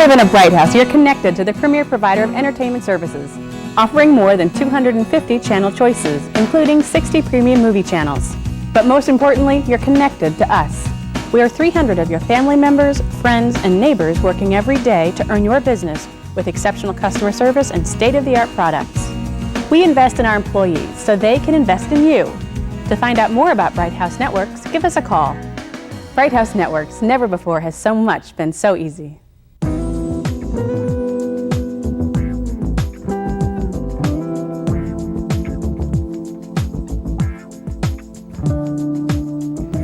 live in a Bright House, you're connected to the premier provider of entertainment services, offering more than 250 channel choices, including 60 premium movie channels. But most importantly, you're connected to us. We are 300 of your family members, friends, and neighbors working every day to earn your business with exceptional customer service and state-of-the-art products. We invest in our employees so they can invest in you. To find out more about Bright House Networks, give us a call. Bright House Networks, never before has so much been so easy.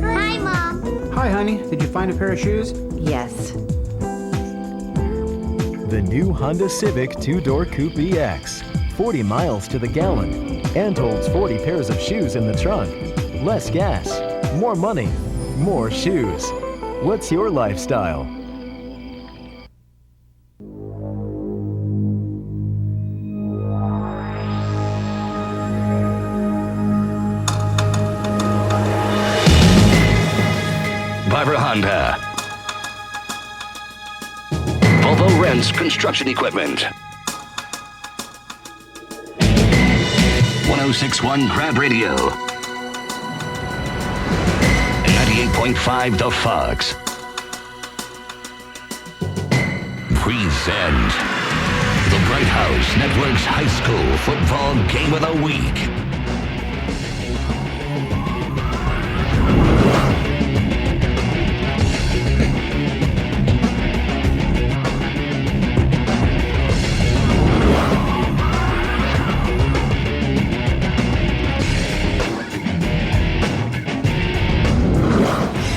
Hi, Mom. Hi, honey. Did you find a pair of shoes? Yes. The new Honda Civic two-door Coupe EX. 40 miles to the gallon and holds 40 pairs of shoes in the trunk. Less gas, more money, more shoes. What's your lifestyle? Barber Honda. Volvo rents construction equipment. 1061 Crab Radio. 98.5 The Fox. Present the Bright House Network's High School Football Game of the Week.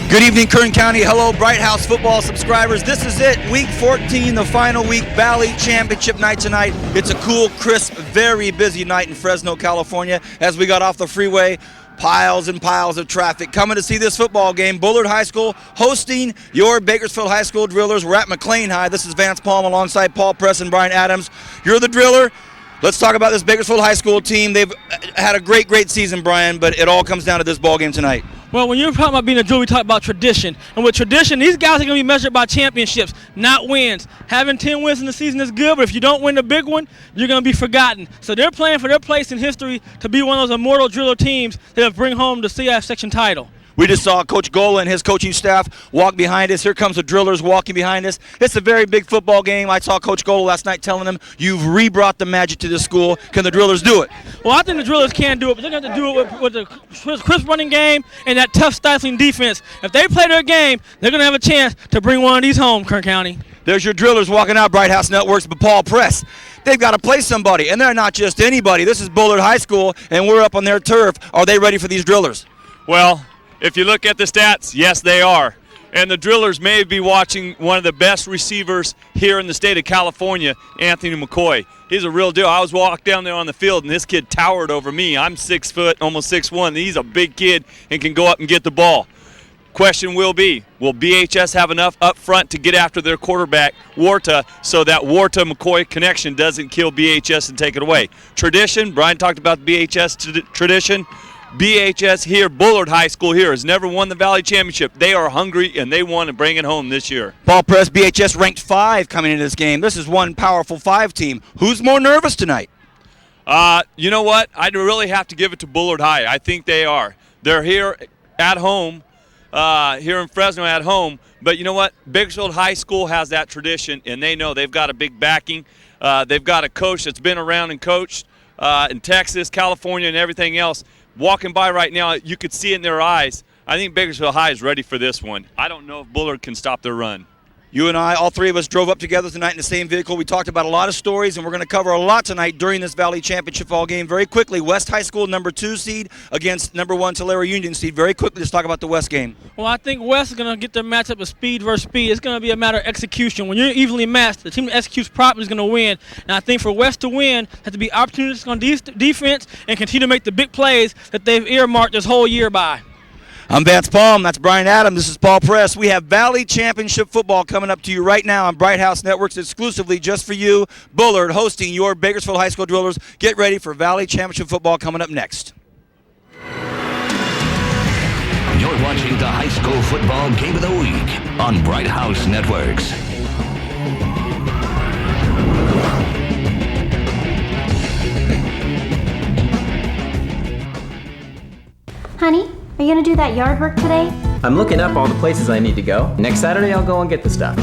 Good evening, Kern County. Hello, Bright House football subscribers. This is it, week 14, the final week, Valley Championship night tonight. It's a cool, crisp, very busy night in Fresno, California. As we got off the freeway, piles and piles of traffic coming to see this football game. Bullard High School hosting your Bakersfield High School Drillers. We're at McLean High. This is Vance Palm alongside Paul Press and Brian Adams. You're the driller. Let's talk about this Bakersfield High School team. They've had a great season, Brian, but it all comes down to this ball game tonight. Well, when you're talking about being a driller, we talk about tradition. And with tradition, these guys are going to be measured by championships, not wins. Having 10 wins in the season is good, but if you don't win the big one, you're going to be forgotten. So they're playing for their place in history to be one of those immortal driller teams that bring home the CIF section title. We just saw Coach Gola and his coaching staff walk behind us. Here comes the drillers walking behind us. It's a very big football game. I saw Coach Gola last night telling them, you've re-brought the magic to this school. Can the drillers do it? Well, I think the drillers can do it, but they're going to have to do it with the crisp running game and that tough, stifling defense. If they play their game, they're going to have a chance to bring one of these home, Kern County. There's your drillers walking out, Bright House Networks, but Paul Press. They've got to play somebody, and they're not just anybody. This is Bullard High School, and we're up on their turf. Are they ready for these drillers? Well, if you look at the stats, yes, they are. And the drillers may be watching one of the best receivers here in the state of California, Anthony McCoy. He's a real deal. I was walking down there on the field, and this kid towered over me. I'm 6 foot, almost 6'1". He's a big kid and can go up and get the ball. Question will be, will BHS have enough up front to get after their quarterback, Warta, so that Warta-McCoy connection doesn't kill BHS and take it away? Tradition, Brian talked about the BHS tradition. BHS here, Bullard High School here, has never won the Valley Championship. They are hungry, and they want to bring it home this year. Paul Press, BHS ranked 5 coming into this game. This is one powerful 5 team. Who's more nervous tonight? You know what? I'd really have to give it to Bullard High. I think they are. They're here at home, here in Fresno at home. But you know what? Bakersfield High School has that tradition, and they know they've got a big backing. They've got a coach that's been around and coached in Texas, California, and everything else. Walking by right now, you could see it in their eyes. I think Bakersfield High is ready for this one. I don't know if Bullard can stop their run. You and I, all 3 of us, drove up together tonight in the same vehicle. We talked about a lot of stories, and we're going to cover a lot tonight during this Valley Championship ball game. Very quickly, West High School, number 2 seed against number 1 Tulare Union seed. Very quickly, let's talk about the West game. Well, I think West is going to get their matchup of speed versus speed. It's going to be a matter of execution. When you're evenly matched, the team that executes properly is going to win. And I think for West to win, has to be opportunistic on defense and continue to make the big plays that they've earmarked this whole year by. I'm Vance Palm. That's Brian Adams. This is Paul Press. We have Valley Championship football coming up to you right now on Bright House Networks exclusively just for you. Bullard hosting your Bakersfield High School Drillers. Get ready for Valley Championship football coming up next. You're watching the High School Football Game of the Week on Bright House Networks. Are you gonna do that yard work today? I'm looking up all the places I need to go. Next Saturday, I'll go and get the stuff.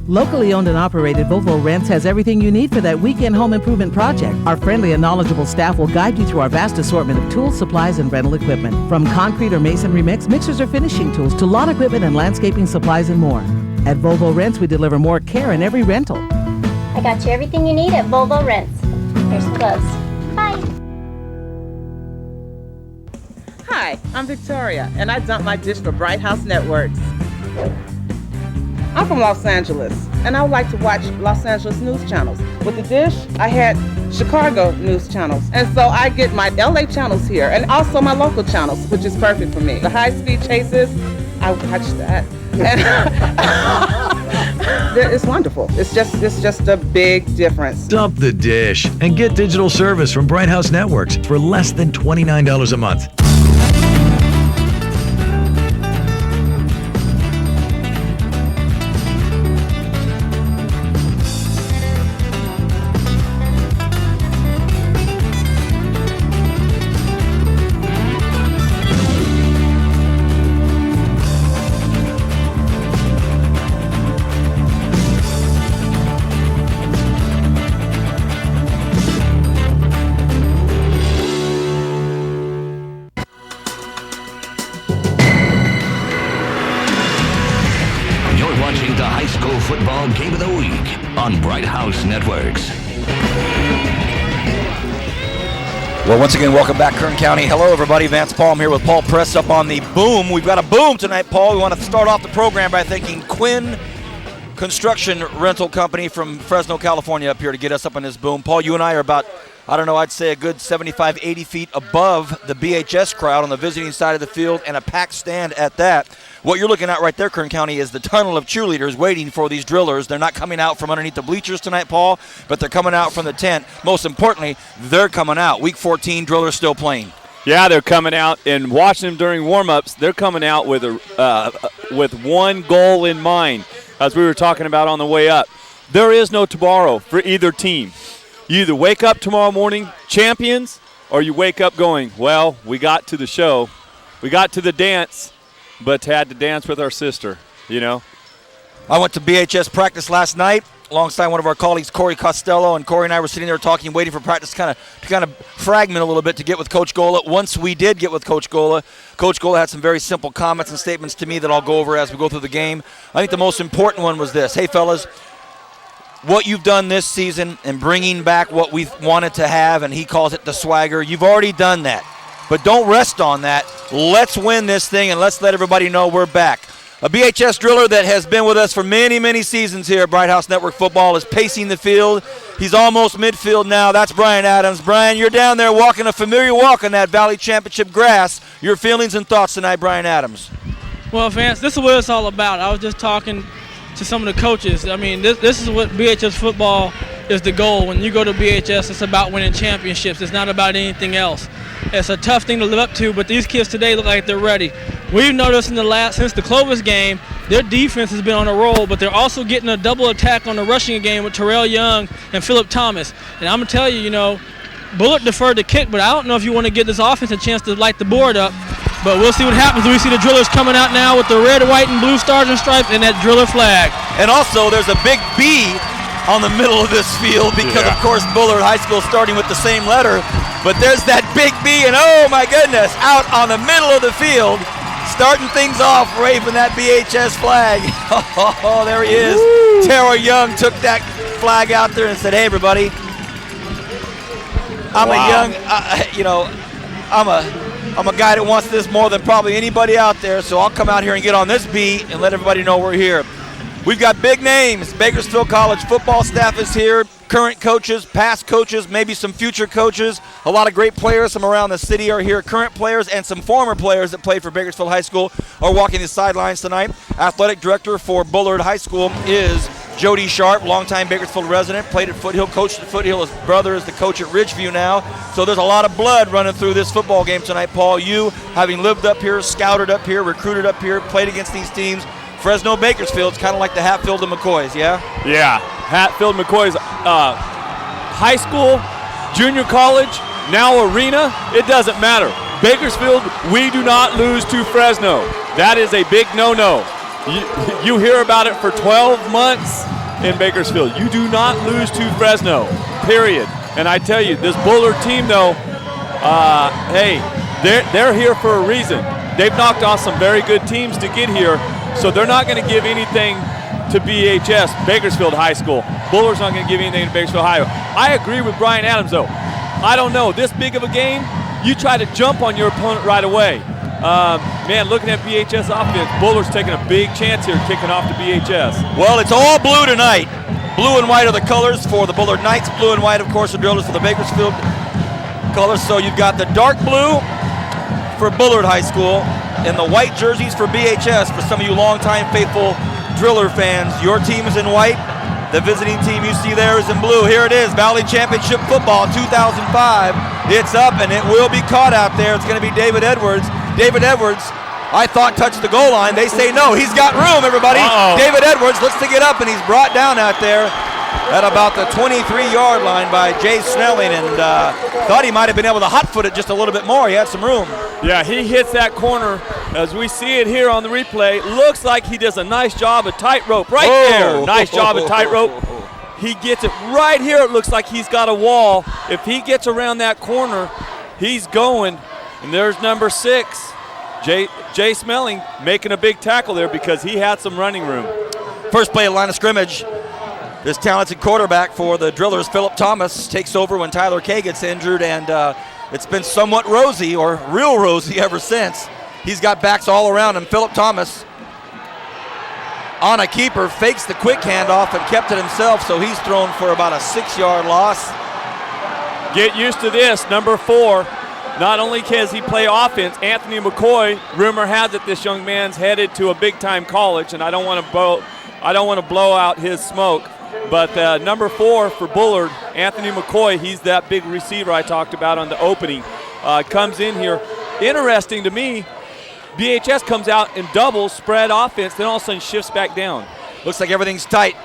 Locally owned and operated, Volvo Rents has everything you need for that weekend home improvement project. Our friendly and knowledgeable staff will guide you through our vast assortment of tools, supplies, and rental equipment. From concrete or masonry mix, mixers or finishing tools, to lawn equipment and landscaping supplies and more. At Volvo Rents, we deliver more care in every rental. I got you everything you need at Volvo Rents. Here's some gloves. Bye. Hi, I'm Victoria, and I dump my dish for Bright House Networks. I'm from Los Angeles, and I would like to watch Los Angeles news channels. With the dish, I had Chicago news channels, and so I get my LA channels here, and also my local channels, which is perfect for me. The high-speed chases, I watch that. And it's wonderful. It's just a big difference. Dump the dish and get digital service from Bright House Networks for less than $29 a month. Football Game of the Week on Bright House Networks. Well, once again, welcome back, Kern County. Hello, everybody. Vance Paul here with Paul Press up on the boom. We've got a boom tonight, Paul. We want to start off the program by thanking Quinn Construction Rental Company from Fresno, California, up here to get us up on this boom. Paul, you and I are about, I don't know, I'd say a good 75, 80 feet above the BHS crowd on the visiting side of the field, and a packed stand at that. What you're looking at right there, Kern County, is the tunnel of cheerleaders waiting for these drillers. They're not coming out from underneath the bleachers tonight, Paul, but they're coming out from the tent. Most importantly, they're coming out. Week 14, drillers still playing. Yeah, they're coming out, and watching them during warm-ups, they're coming out with one goal in mind, as we were talking about on the way up. There is no tomorrow for either team. You either wake up tomorrow morning champions, or you wake up going, well, we got to the show, we got to the dance, but had to dance with our sister, you know. I went to BHS practice last night alongside one of our colleagues, Corey Costello, and Corey and I were sitting there talking, waiting for practice to kind of fragment a little bit to get with Coach Gola. Once we did get with Coach Gola had some very simple comments and statements to me that I'll go over as we go through the game. I think the most important one was this. Hey, fellas, what you've done this season and bringing back what we wanted to have, and he calls it the swagger, you've already done that. But don't rest on that. Let's win this thing, and let's let everybody know we're back. A BHS driller that has been with us for many, many seasons here at Bright House Network Football is pacing the field. He's almost midfield now. That's Brian Adams. Brian, you're down there walking a familiar walk on that Valley Championship grass. Your feelings and thoughts tonight, Brian Adams. Well, Vance, this is what it's all about. I was just talking to some of the coaches. I mean, this is what BHS football is the goal. When you go to BHS, it's about winning championships. It's not about anything else. It's a tough thing to live up to, but these kids today look like they're ready. We've noticed since the Clovis game, their defense has been on a roll, but they're also getting a double attack on the rushing game with Terrell Young and Phillip Thomas. And I'm going to tell you, Bullard deferred the kick, but I don't know if you want to give this offense a chance to light the board up. But we'll see what happens. We see the drillers coming out now with the red, white, and blue stars and stripes and that driller flag. And also, there's a big B on the middle of this field because, of course, Bullard High School starting with the same letter. But there's that big B, and oh, my goodness, out on the middle of the field, starting things off, waving that BHS flag. Oh, there he is. Terrell Young took that flag out there and said, hey, everybody, I'm a guy that wants this more than probably anybody out there, so I'll come out here and get on this beat and let everybody know we're here. We've got big names. Bakersfield College football staff is here. Current coaches, past coaches, maybe some future coaches. A lot of great players from around the city are here. Current players and some former players that played for Bakersfield High School are walking the sidelines tonight. Athletic director for Bullard High School is Jody Sharp, longtime Bakersfield resident, played at Foothill, coached at Foothill. His brother is the coach at Ridgeview now. So there's a lot of blood running through this football game tonight, Paul. You, having lived up here, scouted up here, recruited up here, played against these teams, Fresno Bakersfield's kind of like the Hatfield and McCoys, yeah? Yeah, Hatfield, McCoy's high school, junior college, now arena, it doesn't matter. Bakersfield, we do not lose to Fresno. That is a big no-no. You hear about it for 12 months in Bakersfield. You do not lose to Fresno, period. And I tell you, this Bullard team, though, hey, they're here for a reason. They've knocked off some very good teams to get here, so they're not going to give anything to BHS, Bakersfield High School. Bullard's not going to give anything to Bakersfield High. I agree with Brian Adams, though. I don't know. This big of a game, you try to jump on your opponent right away. Man, looking at BHS offense, Bullard's taking a big chance here kicking off to BHS. Well, it's all blue tonight. Blue and white are the colors for the Bullard Knights. Blue and white, of course, the drillers for the Bakersfield colors. So you've got the dark blue for Bullard High School and the white jerseys for BHS. For some of you longtime faithful driller fans, your team is in white. The visiting team you see there is in blue. Here it is, Valley Championship Football 2005. It's up and it will be caught out there. It's going to be David Edwards. David Edwards, I thought touched the goal line. They say no. He's got room, everybody. David Edwards looks to get up, and he's brought down out there at about the 23-yard line by Jay Snelling, and thought he might have been able to hot-foot it just a little bit more. He had some room. Yeah, he hits that corner. As we see it here on the replay, looks like he does a nice job of tightrope right there. Nice job of tightrope. He gets it right here. It looks like he's got a wall. If he gets around that corner, he's going. And there's number 6, Jay Smelling, making a big tackle there because he had some running room. First play of line of scrimmage. This talented quarterback for the Drillers, Philip Thomas, takes over when Tyler Kay gets injured, and it's been somewhat rosy, or real rosy, ever since. He's got backs all around him. Philip Thomas on a keeper, fakes the quick handoff and kept it himself, so he's thrown for about a 6-yard loss. Get used to this, number 4. Not only can he play offense, Anthony McCoy, rumor has it this young man's headed to a big-time college, and I don't want to blow out his smoke. But number 4 for Bullard, Anthony McCoy, he's that big receiver I talked about on the opening. Comes in here. Interesting to me, BHS comes out in doubles, spread offense, then all of a sudden shifts back down. Looks like everything's tight.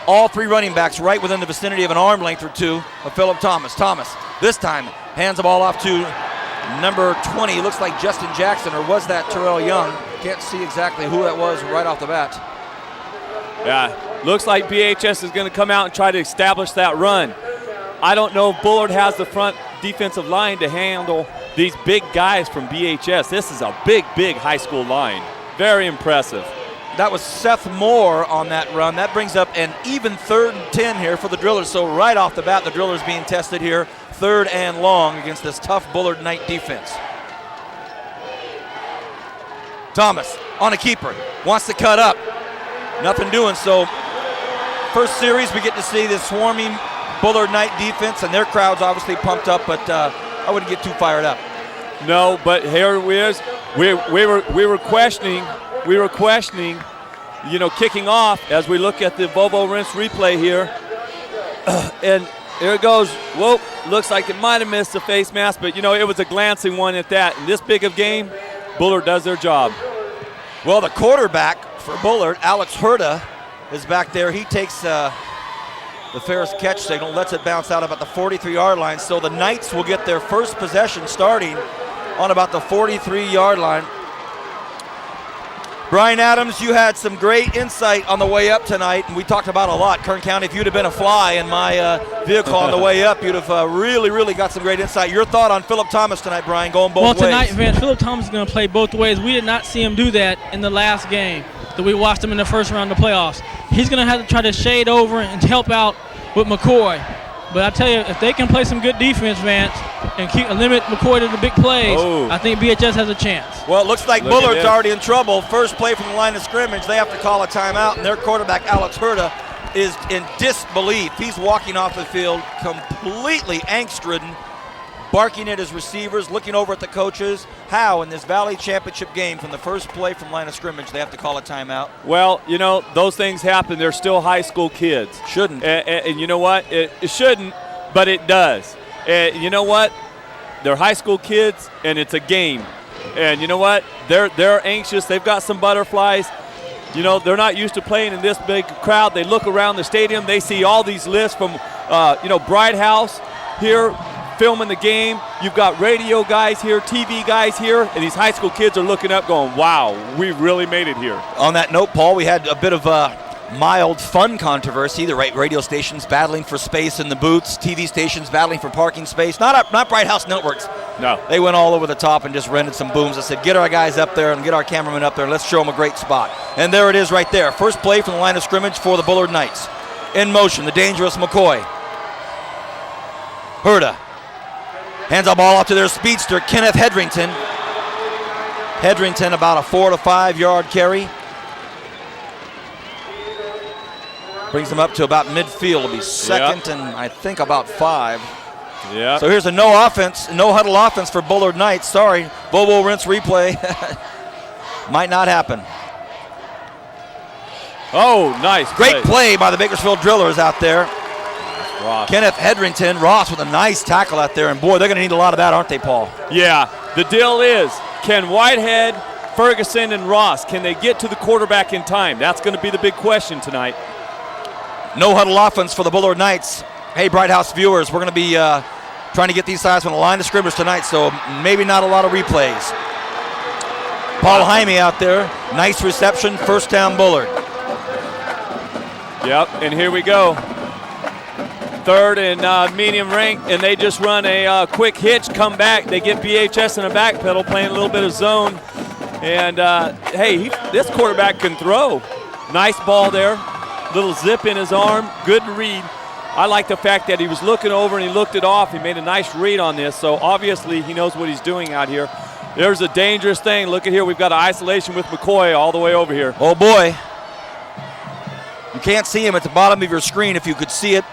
All 3 running backs right within the vicinity of an arm length or 2 of Philip Thomas. Thomas, this time, hands the ball off to number 20. Looks like Justin Jackson, or was that Terrell Young? Can't see exactly who that was right off the bat. Yeah, looks like BHS is going to come out and try to establish that run. I don't know if Bullard has the front defensive line to handle these big guys from BHS. This is a big, big high school line. Very impressive. That was Seth Moore on that run. That brings up an even 3rd and 10 here for the Drillers. So right off the bat, the Drillers being tested here, 3rd and long against this tough Bullard Knight defense. Thomas on a keeper, wants to cut up. Nothing doing. So first series, we get to see this swarming Bullard Knight defense, and their crowd's obviously pumped up, but I wouldn't get too fired up. No, but here it is. We were questioning, you know, kicking off as we look at the Volvo Rinse replay here. And here it goes. Whoa, looks like it might have missed the face mask, but, you know, it was a glancing one at that. In this big of game, Bullard does their job. Well, the quarterback for Bullard, Alex Herta, is back there. He takes the fairest catch signal, lets it bounce out about the 43-yard line. So the Knights will get their first possession starting on about the 43-yard line. Brian Adams, you had some great insight on the way up tonight, and we talked about a lot. Kern County, if you'd have been a fly in my vehicle on the way up, you'd have really got some great insight. Your thought on Philip Thomas tonight, Brian, going both ways? Well, tonight, Vince, Philip Thomas is going to play both ways. We did not see him do that in the last game that we watched him in the first round of the playoffs. He's going to have to try to shade over and help out with McCoy. But I tell you, if they can play some good defense, Vance, and limit McCoy to the big plays, I think BHS has a chance. Well, it looks like Bullard's already in trouble. First play from the line of scrimmage, they have to call a timeout, and their quarterback, Alex Herta, is in disbelief. He's walking off the field completely angst-ridden, barking at his receivers, looking over at the coaches. How in this Valley Championship game, from the first play from line of scrimmage, they have to call a timeout? Well, you know, those things happen. They're still high school kids. Shouldn't. And you know what? It shouldn't, but it does. You know what? They're high school kids, and it's a game. And you know what? They're anxious. They've got some butterflies. You know, they're not used to playing in this big crowd. They look around the stadium. They see all these lists from, Bright House here, filming the game. You've got radio guys here, TV guys here, and these high school kids are looking up going, wow, we really made it here. On that note, Paul, we had a bit of mild fun controversy. The radio stations battling for space in the booths, TV stations battling for parking space. Not Bright House Networks. No. They went all over the top and just rented some booms. I said, get our guys up there and get our cameramen up there. Let's show them a great spot. And there it is right there. First play from the line of scrimmage for the Bullard Knights. In motion, the dangerous McCoy. Herda hands the ball off to their speedster, Kenneth Hedrington. Hedrington about a 4 to 5 yard carry. Brings them up to about midfield. It'll be second and I think about 5. Yeah. So here's a no huddle offense for Bullard Knights. Sorry, Bobo rinse replay. Might not happen. Oh, nice. Great play by the Bakersfield Drillers out there. Ross. Kenneth Hedrington, Ross with a nice tackle out there. And boy, they're going to need a lot of that, aren't they, Paul? Yeah. The deal is, can Whitehead, Ferguson, and Ross, can they get to the quarterback in time? That's going to be the big question tonight. No huddle offense for the Bullard Knights. Hey, Bright House viewers, we're going to be trying to get these guys from the line of scrimmage tonight, so maybe not a lot of replays. Paul Jaime out there. Nice reception. First down, Bullard. Yep, and here we go. Third and medium rank, and they just run a quick hitch, come back. They get BHS in the back pedal, playing a little bit of zone. And, hey, this quarterback can throw. Nice ball there. Little zip in his arm. Good read. I like the fact that he was looking over and he looked it off. He made a nice read on this, so obviously he knows what he's doing out here. There's a dangerous thing. Look at here. We've got an isolation with McCoy all the way over here. Oh, boy. You can't see him at the bottom of your screen if you could see it.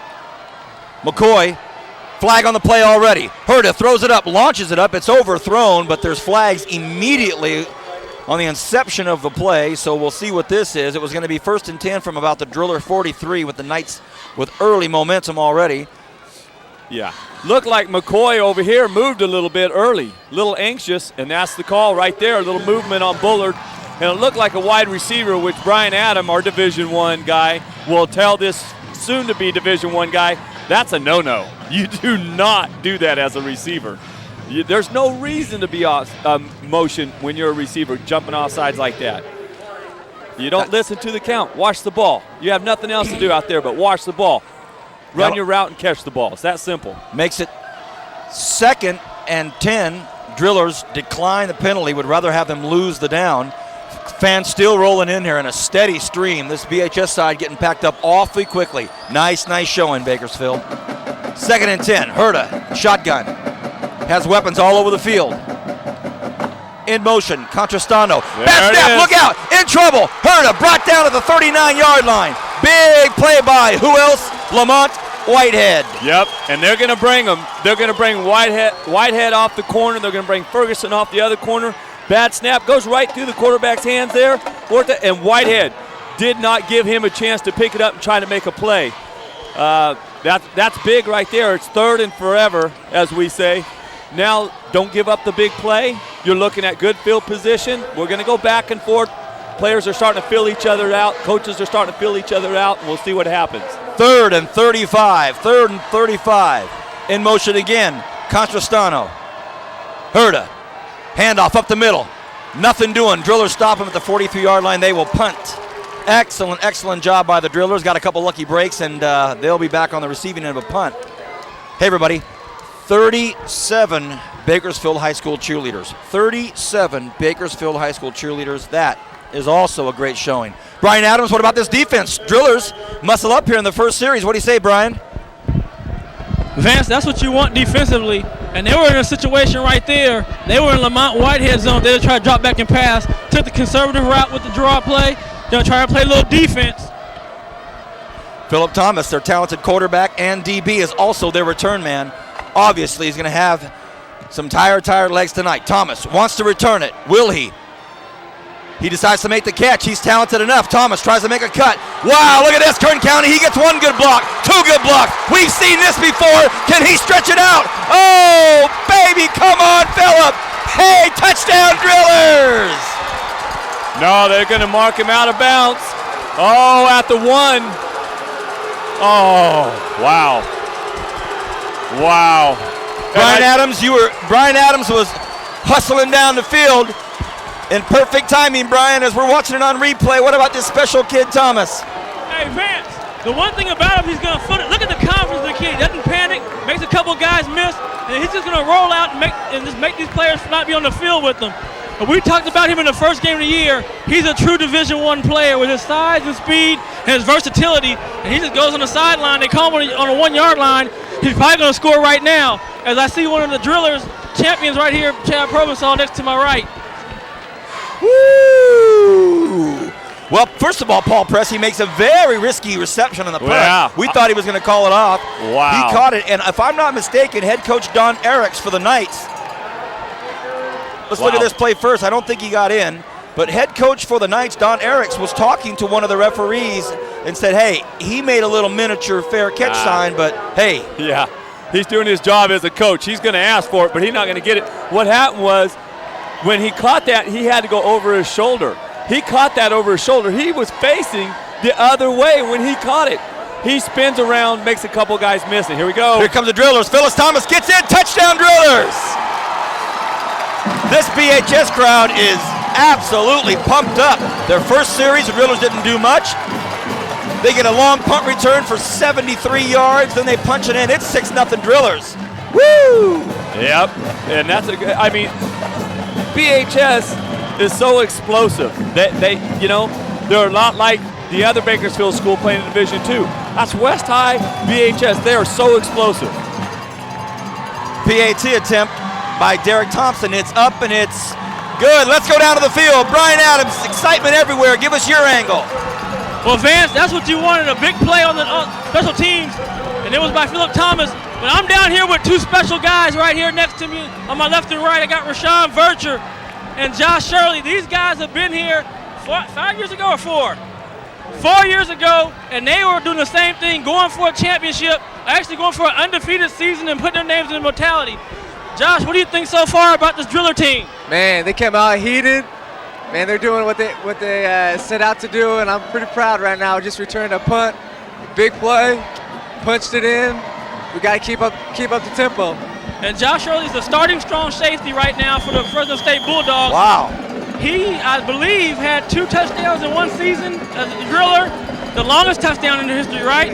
McCoy, flag on the play already. Herda throws it up, launches it up. It's overthrown, but there's flags immediately on the inception of the play, so we'll see what this is. It was going to be 1st and 10 from about the Driller 43 with the Knights with early momentum already. Yeah. Looked like McCoy over here moved a little bit early, a little anxious, and that's the call right there, a little movement on Bullard. And it looked like a wide receiver, which Brian Adam, our Division I guy, will tell this soon-to-be Division I guy, that's a no-no. You do not do that as a receiver. There's no reason to be off motion when you're a receiver jumping off sides like that. You don't listen to the count. Watch the ball. You have nothing else to do out there but watch the ball. Run your route and catch the ball. It's that simple. Makes it 2nd and 10. Drillers decline the penalty, would rather have them lose the down. Fans still rolling in here in a steady stream. This BHS side getting packed up awfully quickly. Nice showing, Bakersfield. 2nd and 10. Herda, shotgun. Has weapons all over the field. In motion, Contrastano. Bad snap, look out, in trouble. Herda brought down to the 39-yard line. Big play by, who else? Lamont Whitehead. Yep, and they're going to bring them. They're going to bring Whitehead off the corner. They're going to bring Ferguson off the other corner. Bad snap, goes right through the quarterback's hands there. And Whitehead did not give him a chance to pick it up and try to make a play. That's big right there. It's 3rd and forever, as we say. Now, don't give up the big play. You're looking at good field position. We're going to go back and forth. Players are starting to fill each other out. Coaches are starting to fill each other out, and we'll see what happens. 3rd and 35. 3rd and 35. In motion again. Contrastano. Herda. Handoff up the middle. Nothing doing. Drillers stop him at the 43-yard line. They will punt. Excellent job by the Drillers. Got a couple lucky breaks, and they'll be back on the receiving end of a punt. Hey, everybody. 37 Bakersfield High School cheerleaders. 37 Bakersfield High School cheerleaders. That is also a great showing. Brian Adams, what about this defense? Drillers muscle up here in the first series. What do you say, Brian? Vance, that's what you want defensively. And they were in a situation right there. They were in Lamont Whitehead zone. They tried to drop back and pass. Took the conservative route with the draw play. They'll try to play a little defense. Philip Thomas, their talented quarterback and DB, is also their return man. Obviously, he's going to have some tired legs tonight. Thomas wants to return it. Will he? He decides to make the catch. He's talented enough. Thomas tries to make a cut. Wow, look at this. Kern County, he gets 1 good block, 2 good blocks. We've seen this before. Can he stretch it out? Oh, baby, come on, Phillip. Hey, touchdown, Drillers. No, they're going to mark him out of bounds. Oh, at the 1. Oh, wow. Wow. Brian Adams was hustling down the field in perfect timing, Brian, as we're watching it on replay. What about this special kid, Thomas? Hey, Vance, the one thing about him, he's going to foot it. Look at the confidence of the kid. He doesn't panic, makes a couple guys miss, and he's just going to roll out and just make these players not be on the field with them. But we talked about him in the first game of the year. He's a true Division I player with his size and speed and his versatility, and he just goes on the sideline. They call him on the 1 yard line. He's probably going to score right now, as I see one of the drillers, champions right here, Chad Provençal, next to my right. Woo! Well, first of all, Paul Press, he makes a very risky reception on the punt. Yeah. We thought he was going to call it off. Wow. He caught it, and if I'm not mistaken, head coach Don Eriks for the Knights. Let's look at this play first. I don't think he got in, but head coach for the Knights, Don Eriks, was talking to one of the referees and said, hey, he made a little miniature fair catch sign, but hey. Yeah, he's doing his job as a coach. He's going to ask for it, but he's not going to get it. What happened was, when he caught that, he had to go over his shoulder. He caught that over his shoulder. He was facing the other way when he caught it. He spins around, makes a couple guys miss it. Here we go. Here comes the Drillers. Phyllis Thomas gets in. Touchdown, Drillers! This BHS crowd is absolutely pumped up. Their first series, the Drillers didn't do much. They get a long punt return for 73 yards. Then they punch it in. It's 6-0 Drillers. Woo! Yep, and that's a good, I mean, BHS is so explosive. They're a lot like the other Bakersfield school playing in Division II. That's West High, BHS. They are so explosive. PAT attempt by Derek Thompson. It's up and it's good. Let's go down to the field. Brian Adams, excitement everywhere. Give us your angle. Well, Vance, that's what you wanted, a big play on the special teams, and it was by Philip Thomas. But I'm down here with two special guys right here next to me on my left and right. I got Rashawn Vercher and Josh Shirley. These guys have been here 5 years ago or 4? 4 years ago, and they were doing the same thing, going for a championship, actually going for an undefeated season and putting their names in the mortality. Josh, what do you think so far about this Driller team? Man, they came out heated. Man, they're doing what they set out to do, and I'm pretty proud right now. Just returned a punt, big play, punched it in. We got to keep up the tempo. And Josh Shirley's the starting strong safety right now for the Fresno State Bulldogs. Wow. He, I believe, had 2 touchdowns in one season as a Driller. The longest touchdown in the history, right?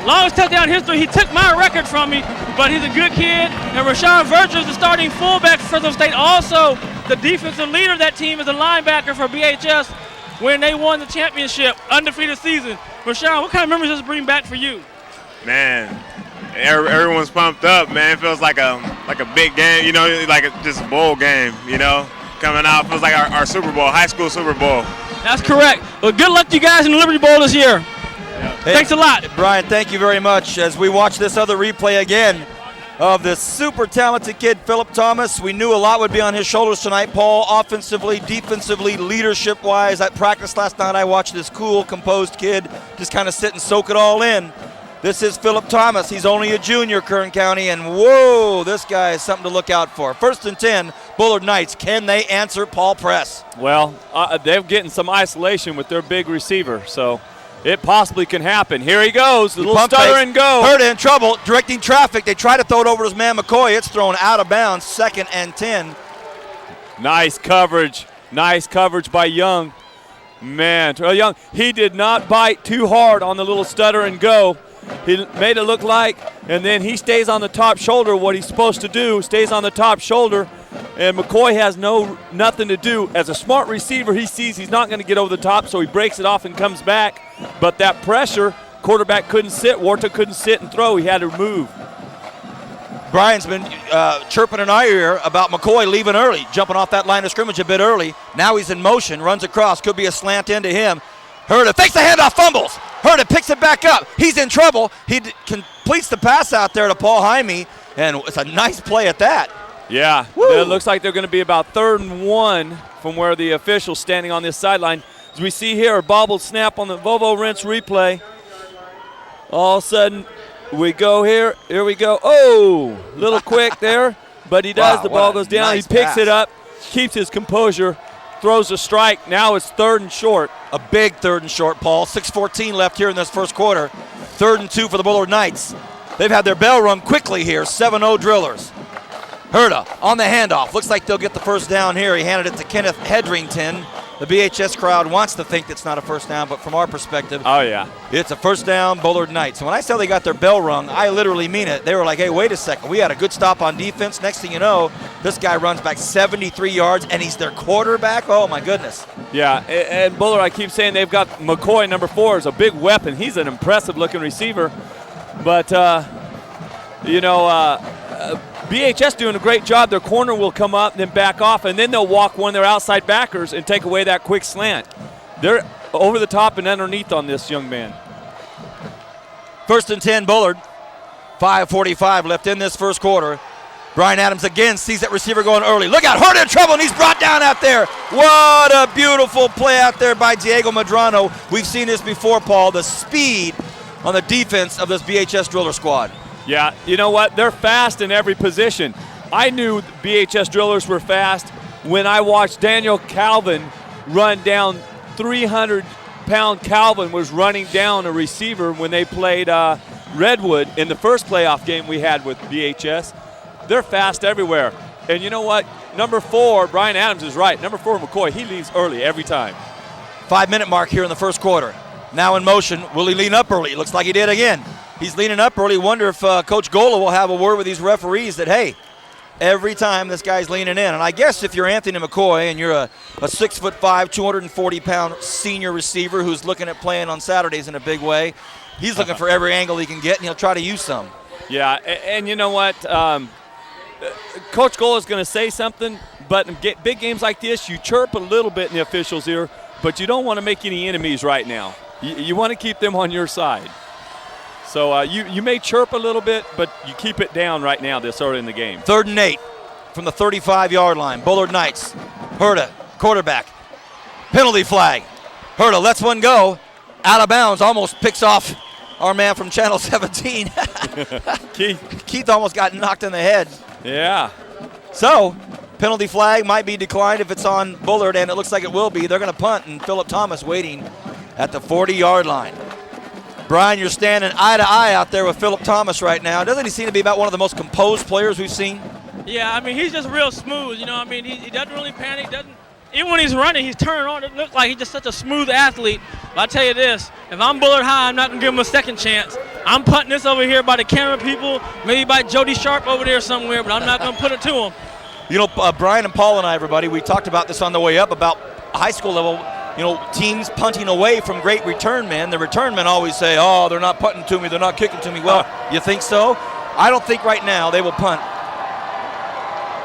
Longest touchdown in history. He took my record from me, but he's a good kid. And Rashawn Vercher is the starting fullback for Fresno State. Also, the defensive leader of that team is a linebacker for BHS when they won the championship, undefeated season. Rashawn, what kind of memories does this bring back for you? Man, everyone's pumped up, man. It feels like a big game, you know, like just a bowl game, you know, coming out. It feels like our Super Bowl, high school Super Bowl. That's correct. Well, good luck to you guys in the Liberty Bowl this year. Hey, thanks a lot. Brian, thank you very much. As we watch this other replay again of this super talented kid, Philip Thomas, we knew a lot would be on his shoulders tonight, Paul, offensively, defensively, leadership-wise. At practice last night, I watched this cool, composed kid just kind of sit and soak it all in. This is Philip Thomas. He's only a junior, Kern County, and whoa, this guy is something to look out for. 1st and 10, Bullard Knights. Can they answer Paul Press? Well, they're getting some isolation with their big receiver, so it possibly can happen. Here he goes, a little stutter and go. Hurt in trouble, directing traffic. They try to throw it over to his man McCoy. It's thrown out of bounds, 2nd and 10. Nice coverage by Young. Man, Terrell Young, he did not bite too hard on the little stutter and go. He made it look like, and then he stays on the top shoulder, what he's supposed to do, stays on the top shoulder, and McCoy has nothing to do. As a smart receiver, he sees he's not going to get over the top, so he breaks it off and comes back. But that pressure, quarterback couldn't sit, Warta couldn't sit and throw, he had to move. Brian's been chirping in our ear about McCoy leaving early, jumping off that line of scrimmage a bit early. Now he's in motion, runs across, could be a slant into him. Herta fakes the handoff, fumbles. Herta picks it back up. He's in trouble. He completes the pass out there to Paul Jaime, and it's a nice play at that. Yeah, it looks like they're going to be about 3rd and 1 from where the official's standing on this sideline. As we see here, a bobbled snap on the Volvo Rents replay. All of a sudden, we go here. Here we go. Oh, little quick there, but he does. Wow, the ball goes down. Nice he picks pass. it up, keeps his composure, throws a strike. Now it's 3rd and short. A big 3rd and short, Paul. 6:14 left here in this first quarter. 3rd and 2 for the Bullard Knights. They've had their bell rung quickly here. 7-0 Drillers. Herta on the handoff. Looks like they'll get the first down here. He handed it to Kenneth Hedrington. The BHS crowd wants to think it's not a first down, but from our perspective, oh yeah, it's a first down, Bullard Knights. So when I say they got their bell rung, I literally mean it. They were like, hey, wait a second. We had a good stop on defense. Next thing you know, this guy runs back 73 yards, and he's their quarterback. Oh, my goodness. Yeah, and Bullard, I keep saying they've got McCoy, number 4, is a big weapon. He's an impressive-looking receiver. But, BHS doing a great job. Their corner will come up, then back off, and then they'll walk one of their outside backers and take away that quick slant. They're over the top and underneath on this young man. 1st and 10, Bullard. 5:45 left in this first quarter. Brian Adams again sees that receiver going early. Look out, Herta in trouble, and he's brought down out there. What a beautiful play out there by Diego Medrano. We've seen this before, Paul, the speed on the defense of this BHS Driller squad. Yeah, you know what? They're fast in every position. I knew BHS Drillers were fast when I watched Daniel Calvin run down 300-pound Calvin was running down a receiver when they played Redwood in the first playoff game we had with BHS. They're fast everywhere. And you know what? Number 4, Brian Adams is right. Number 4, McCoy, he leaves early every time. 5-minute mark here in the first quarter. Now in motion. Will he lean up early? Looks like he did again. He's leaning up early. Wonder if Coach Gola will have a word with these referees that, hey, every time this guy's leaning in. And I guess if you're Anthony McCoy and you're a 6'5", 240-pound senior receiver who's looking at playing on Saturdays in a big way, he's looking for every angle he can get, and he'll try to use some. Yeah, and you know what? Coach Gola is going to say something, but in big games like this, you chirp a little bit in the officials' ear, but you don't want to make any enemies right now. You want to keep them on your side. So you may chirp a little bit, but you keep it down right now this early in the game. 3rd and 8 from the 35-yard line. Bullard Knights. Herta, quarterback. Penalty flag. Herta lets one go. Out of bounds. Almost picks off our man from Channel 17. Keith almost got knocked in the head. Yeah. So, penalty flag might be declined if it's on Bullard, and it looks like it will be. They're going to punt, and Philip Thomas waiting at the 40-yard line. Brian, you're standing eye to eye out there with Philip Thomas right now. Doesn't he seem to be about one of the most composed players we've seen? Yeah, I mean, he's just real smooth. You know, I mean, he doesn't really panic. Even when he's running, he's turning on. It looks like he's just such a smooth athlete. But I tell you this, if I'm Bullard High, I'm not going to give him a second chance. I'm punting this over here by the camera people, maybe by Jody Sharp over there somewhere, but I'm not going to put it to him. You know, Brian and Paul and I, everybody, we talked about this on the way up about high school level. You know, teams punting away from great return men. The return men always say, oh, they're not punting to me, they're not kicking to me. Well, you think so? I don't think right now they will punt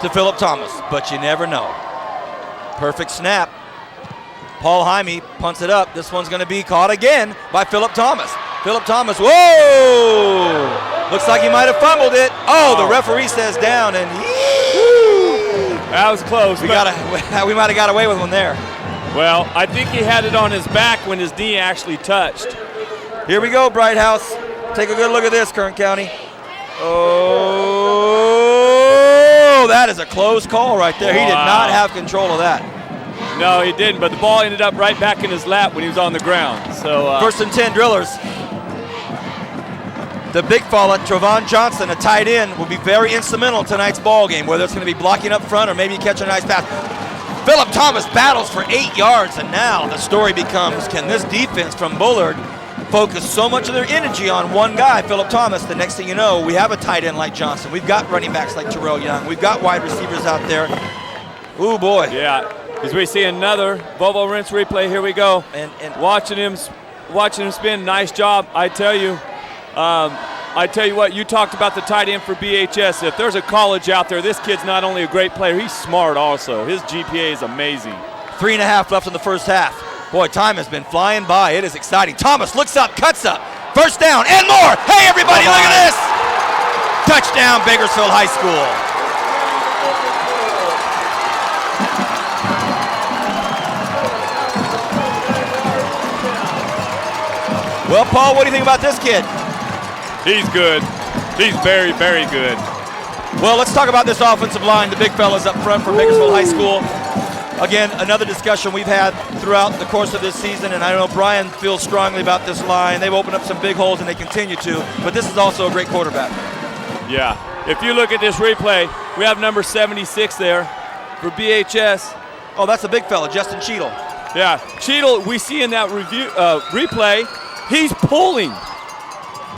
to Philip Thomas, but you never know. Perfect snap. Paul Jaime punts it up. This one's going to be caught again by Philip Thomas. Philip Thomas, whoa! Looks like he might have fumbled it. Oh, the referee says down, and that was close. We might have got away with one there. Well, I think he had it on his back when his knee actually touched. Here we go, Bright House. Take a good look at this, Kern County. Oh, that is a close call right there. He did not have control of that. No, he didn't, but the ball ended up right back in his lap when he was on the ground. So 1st and 10, Drillers. The big fella, Trevon Johnson, a tight end, will be very instrumental in tonight's ball game, whether it's going to be blocking up front or maybe catch a nice pass. Philip Thomas battles for 8 yards, and now the story becomes, can this defense from Bullard focus so much of their energy on one guy, Philip Thomas? The next thing you know, we have a tight end like Johnson. We've got running backs like Terrell Young. We've got wide receivers out there. Ooh, boy. Yeah, as we see another Volvo Rinse replay, here we go. And watching him spin, nice job, I tell you. I tell you what, you talked about the tight end for BHS. If there's a college out there, this kid's not only a great player, he's smart also. His GPA is amazing. 3.5 left in the first half. Boy, time has been flying by. It is exciting. Thomas looks up, cuts up. First down and more. Hey, everybody, look at this. Touchdown, Bakersfield High School. Well, Paul, what do you think about this kid? He's good. He's very, very good. Well, let's talk about this offensive line, the big fellas up front for Bakersfield High School. Again, another discussion we've had throughout the course of this season, and I know Brian feels strongly about this line. They've opened up some big holes, and they continue to, but this is also a great quarterback. Yeah. If you look at this replay, We have number 76 there for BHS. Oh, that's a big fella, Justin Cheadle. Yeah, Cheadle, we see in that replay, he's pulling.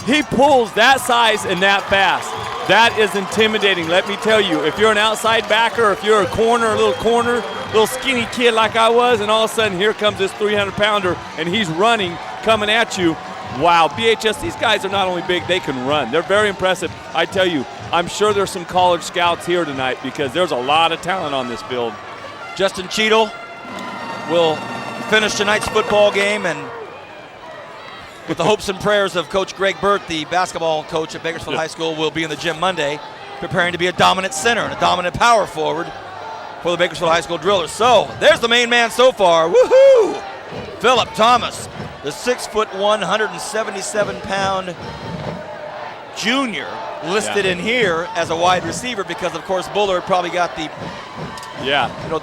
He pulls that size and that fast. That is intimidating, let me tell you. If you're an outside backer, if you're a little skinny kid like I was, and all of a sudden here comes this 300-pounder, and he's running, coming at you. Wow, BHS, these guys are not only big, they can run. They're very impressive. I tell you, I'm sure there's some college scouts here tonight because there's a lot of talent on this field. Justin Cheadle will finish tonight's football game, and with the hopes and prayers of Coach Greg Burt, the basketball coach at Bakersfield High School, will be in the gym Monday, preparing to be a dominant center and a dominant power forward for the Bakersfield High School Drillers. So there's the main man so far. Woohoo! Philip Thomas, the 6'1", 177-pound junior, listed in here as a wide receiver because, of course, Bullard probably got the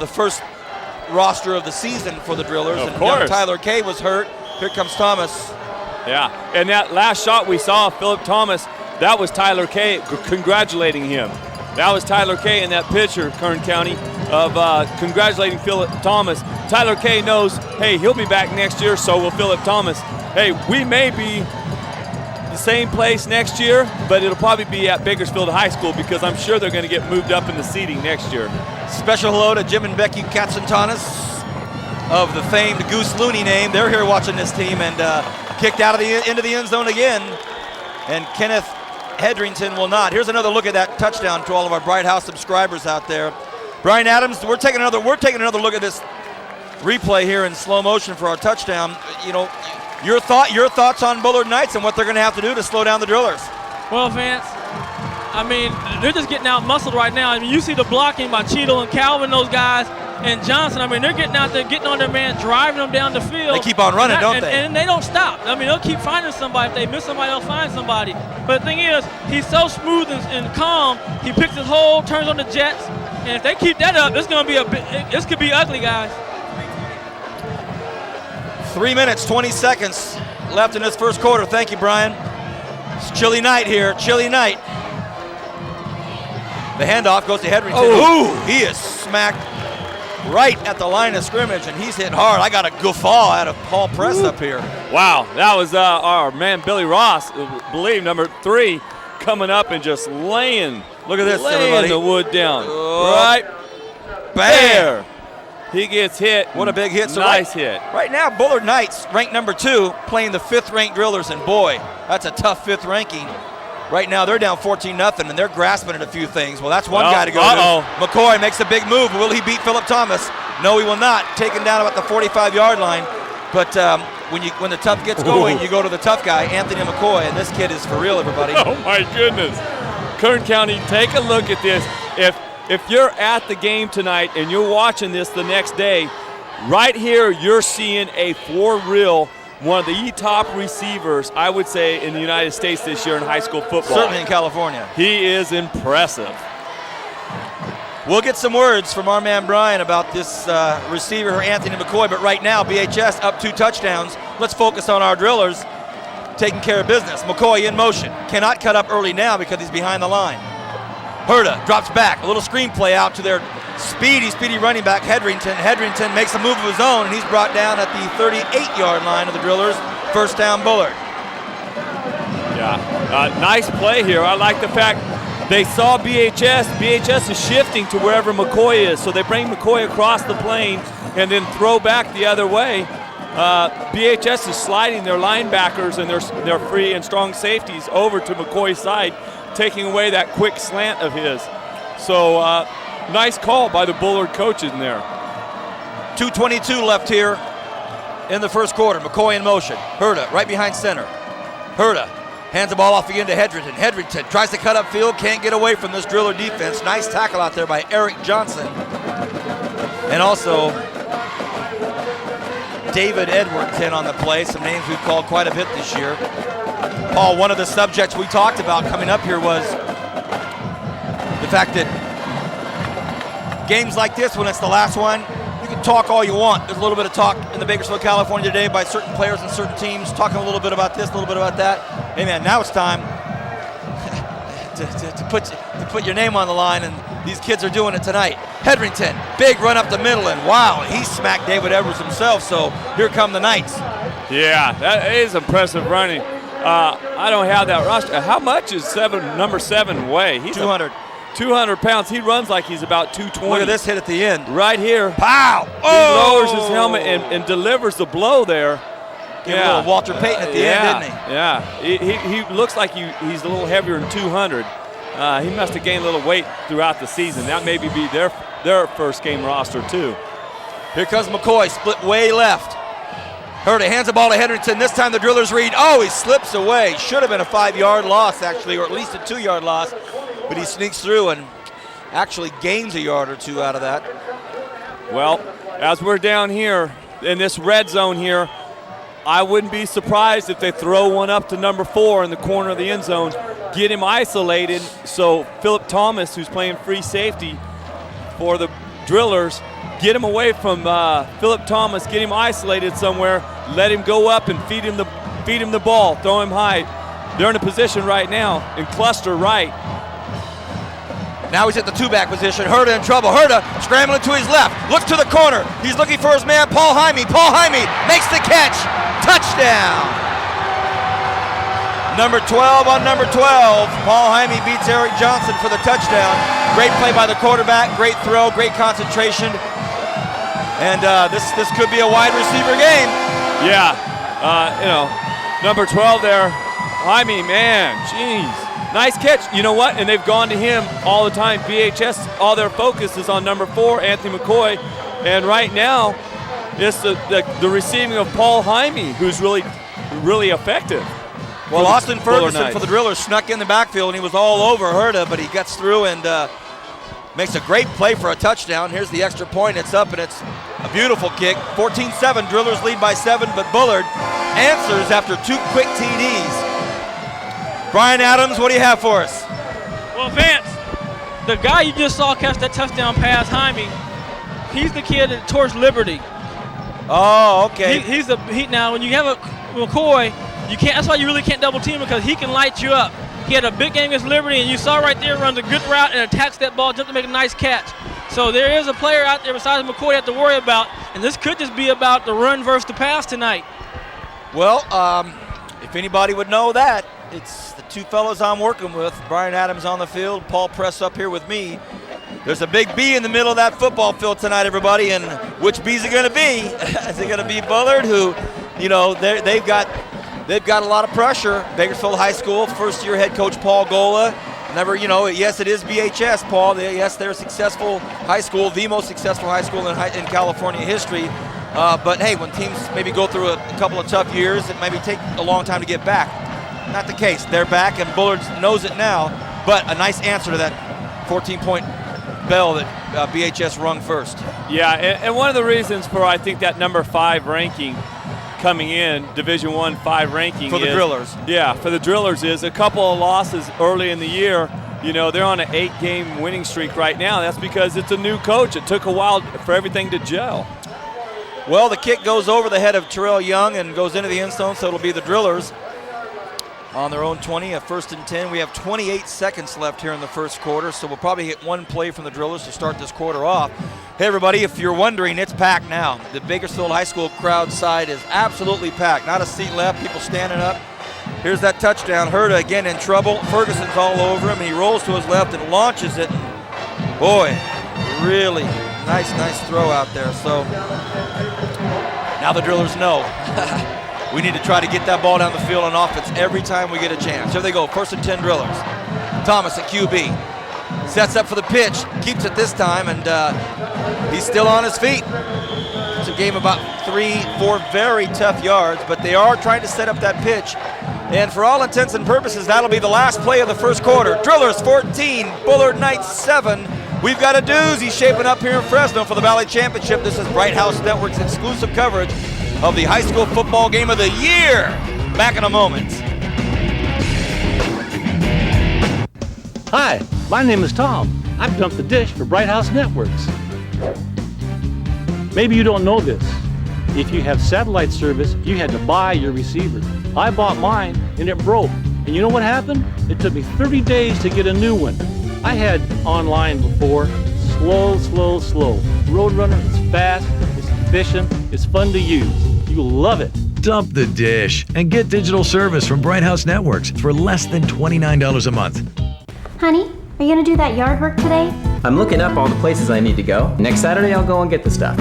first roster of the season for the Drillers. Of and course. young Tyler Kay was hurt. Here comes Thomas. Yeah, and that last shot we saw, Philip Thomas, that was Tyler Kay congratulating him. That was Tyler Kay in that picture, Kern County, of congratulating Philip Thomas. Tyler Kay knows, hey, he'll be back next year, so will Philip Thomas. Hey, we may be the same place next year, but it'll probably be at Bakersfield High School because I'm sure they're going to get moved up in the seating next year. Special hello to Jim and Becky Katsantanis of the famed Goose Looney name. They're here watching this team, and kicked out of into the end zone again, and Kenneth Hedrington will not. Here's another look at that touchdown to all of our Bright House subscribers out there. Brian Adams, we're taking another look at this replay here in slow motion for our touchdown. You know, your thoughts on Bullard Knights and what they're going to have to do to slow down the Drillers. Well, Vance, I mean, they're just getting out muscled right now. I mean, you see the blocking by Cheadle and Calvin, those guys, and Johnson. I mean, they're getting out there, getting on their man, driving them down the field. They keep on running, don't they? And they don't stop. I mean, they'll keep finding somebody. If they miss somebody, they'll find somebody. But the thing is, he's so smooth and calm. He picks his hole, turns on the jets, and if they keep that up, this could be ugly, guys. 3 minutes, 20 seconds left in this first quarter. Thank you, Brian. It's a chilly night here, chilly night. The handoff goes to Hedrington. Oh. Ooh, he is smacked right at the line of scrimmage, and he's hitting hard. I got a guffaw out of Paul Press up here. Wow, that was our man Billy Ross, I believe number 3, coming up and just laying. Look at this, laying everybody. the wood down. Oh. Right there. He gets hit. What a big hit. So nice hit. Right now, Bullard Knights, ranked number 2, playing the 5th-ranked Drillers, and boy, that's a tough 5th ranking. Right now, they're down 14-0, and they're grasping at a few things. Well, that's one guy to go to. McCoy makes a big move. Will he beat Philip Thomas? No, he will not. Taken down about the 45-yard line. But when the tough gets going, you go to the tough guy, Anthony McCoy, and this kid is for real, everybody. Oh, my goodness. Kern County, take a look at this. If you're at the game tonight and you're watching this the next day, right here you're seeing a for-real one of the top receivers, I would say, in the United States this year in high school football. Certainly in California. He is impressive. We'll get some words from our man Brian about this receiver, Anthony McCoy, but right now, BHS up 2 touchdowns. Let's focus on our Drillers taking care of business. McCoy in motion. Cannot cut up early now because he's behind the line. Herta drops back. A little screen play out to their speedy running back, Hedrington. Hedrington makes a move of his own, and he's brought down at the 38-yard line of the Drillers. First down, Bullard. Yeah, nice play here. I like the fact they saw BHS. BHS is shifting to wherever McCoy is, so they bring McCoy across the plane and then throw back the other way. BHS is sliding their linebackers and their free and strong safeties over to McCoy's side, taking away that quick slant of his. So nice call by the Bullard coaches in there. 2:22 left here in the first quarter. McCoy in motion. Herta right behind center. Herta hands the ball off again to Hedrington. Hedrington tries to cut upfield, can't get away from this Driller defense. Nice tackle out there by Eric Johnson. And also David Edwardson on the play. Some names we've called quite a bit this year. Paul, one of the subjects we talked about coming up here was the fact that games like this, when it's the last one, you can talk all you want. There's a little bit of talk in the Bakersfield, California today by certain players and certain teams talking a little bit about this, a little bit about that. Hey man, now it's time. to put your name on the line, and these kids are doing it tonight. Hedrington, big run up the middle, and wow, he smacked David Edwards himself, so here come the Knights. Yeah, that is impressive running. I don't have that roster. How much is number 7 weigh? He's 200. 200 pounds. He runs like he's about 220. Look at this hit at the end. Right here. Pow! He lowers his helmet and delivers the blow there. Gave a little Walter Payton at the end, didn't he? Yeah. He looks like he's a little heavier than 200. He must have gained a little weight throughout the season. That may be their first game roster, too. Here comes McCoy, split way left. Hurta hands the ball to Hedrington. This time the Drillers read. Oh, he slips away. Should have been a 5-yard loss, actually, or at least a 2-yard loss. But he sneaks through and actually gains a yard or two out of that. Well, as we're down here in this red zone here, I wouldn't be surprised if they throw one up to number 4 in the corner of the end zone, get him isolated. So Philip Thomas, who's playing free safety for the Drillers, get him away from Philip Thomas, get him isolated somewhere, let him go up and feed him the ball, throw him high. They're in a position right now in cluster right. Now he's at the 2-back position. Hurta in trouble. Hurta scrambling to his left. Looks to the corner. He's looking for his man, Paul Jaime. Paul Jaime makes the catch. Touchdown. Number 12 on number 12. Paul Jaime beats Eric Johnson for the touchdown. Great play by the quarterback. Great throw. Great concentration. And this could be a wide receiver game. Yeah. Number 12 there. Jaime, man, jeez. Nice catch. You know what? And they've gone to him all the time. BHS, all their focus is on number 4, Anthony McCoy. And right now, it's the receiving of Paul Jaime, who's really, really effective. Well, Austin Ferguson for the Drillers snuck in the backfield, and he was all over Hurta, but he gets through and makes a great play for a touchdown. Here's the extra point. It's up, and it's a beautiful kick. 14-7. Drillers lead by 7, but Bullard answers after 2 quick TDs. Brian Adams, what do you have for us? Well, Vance, the guy you just saw catch that touchdown pass, Jaime, he's the kid that torched Liberty. Oh, okay. Now, when you have a McCoy, you can't. That's why you really can't double team him, because he can light you up. He had a big game against Liberty, and you saw right there, runs a good route and attacks that ball just to make a nice catch. So there is a player out there besides McCoy you have to worry about, and this could just be about the run versus the pass tonight. Well, if anybody would know that, it's the 2 fellows I'm working with. Brian Adams on the field, Paul Press up here with me. There's a big B in the middle of that football field tonight, everybody, and which B's it going to be? Is it going to be Bullard, who, they've got a lot of pressure. Bakersfield High School, first-year head coach Paul Gola. Never, yes, it is BHS, Paul. Yes, they're a successful high school, the most successful high school in California history. But hey, when teams maybe go through a couple of tough years, it maybe take a long time to get back. Not the case. They're back, and Bullard knows it now. But a nice answer to that 14-point bell that BHS rung first. Yeah, and one of the reasons for, I think, that number 5 ranking coming in, Division I 5 ranking for the Drillers. Yeah, for the Drillers is a couple of losses early in the year. They're on an 8-game winning streak right now. That's because it's a new coach. It took a while for everything to gel. Well, the kick goes over the head of Terrell Young and goes into the end zone, so it'll be the Drillers on their own 20, a 1st and 10. We have 28 seconds left here in the first quarter, so we'll probably get one play from the Drillers to start this quarter off. Hey, everybody, if you're wondering, it's packed now. The Bakersfield High School crowd side is absolutely packed. Not a seat left, people standing up. Here's that touchdown. Hurta again in trouble. Ferguson's all over him, and he rolls to his left and launches it. Boy, really nice throw out there. So now the Drillers know. We need to try to get that ball down the field on offense every time we get a chance. Here they go, 1st and 10 Drillers. Thomas at QB. Sets up for the pitch, keeps it this time, and he's still on his feet. It's a game about 3-4 very tough yards, but they are trying to set up that pitch. And for all intents and purposes, that'll be the last play of the first quarter. Drillers 14, Bullard Knights 7. We've got a doozy shaping up here in Fresno for the Valley Championship. This is Bright House Network's exclusive coverage of the high school football game of the year. Back in a moment. Hi, my name is Tom. I've dumped the dish for Bright House Networks. Maybe you don't know this. If you have satellite service, you had to buy your receiver. I bought mine and it broke. And you know what happened? It took me 30 days to get a new one. I had online before. Slow. Roadrunner is fast, it's efficient, it's fun to use. You'll love it. Dump the dish and get digital service from Bright House Networks for less than $29 a month. Honey, are you gonna do that yard work today? I'm looking up all the places I need to go. Next Saturday, I'll go and get the stuff.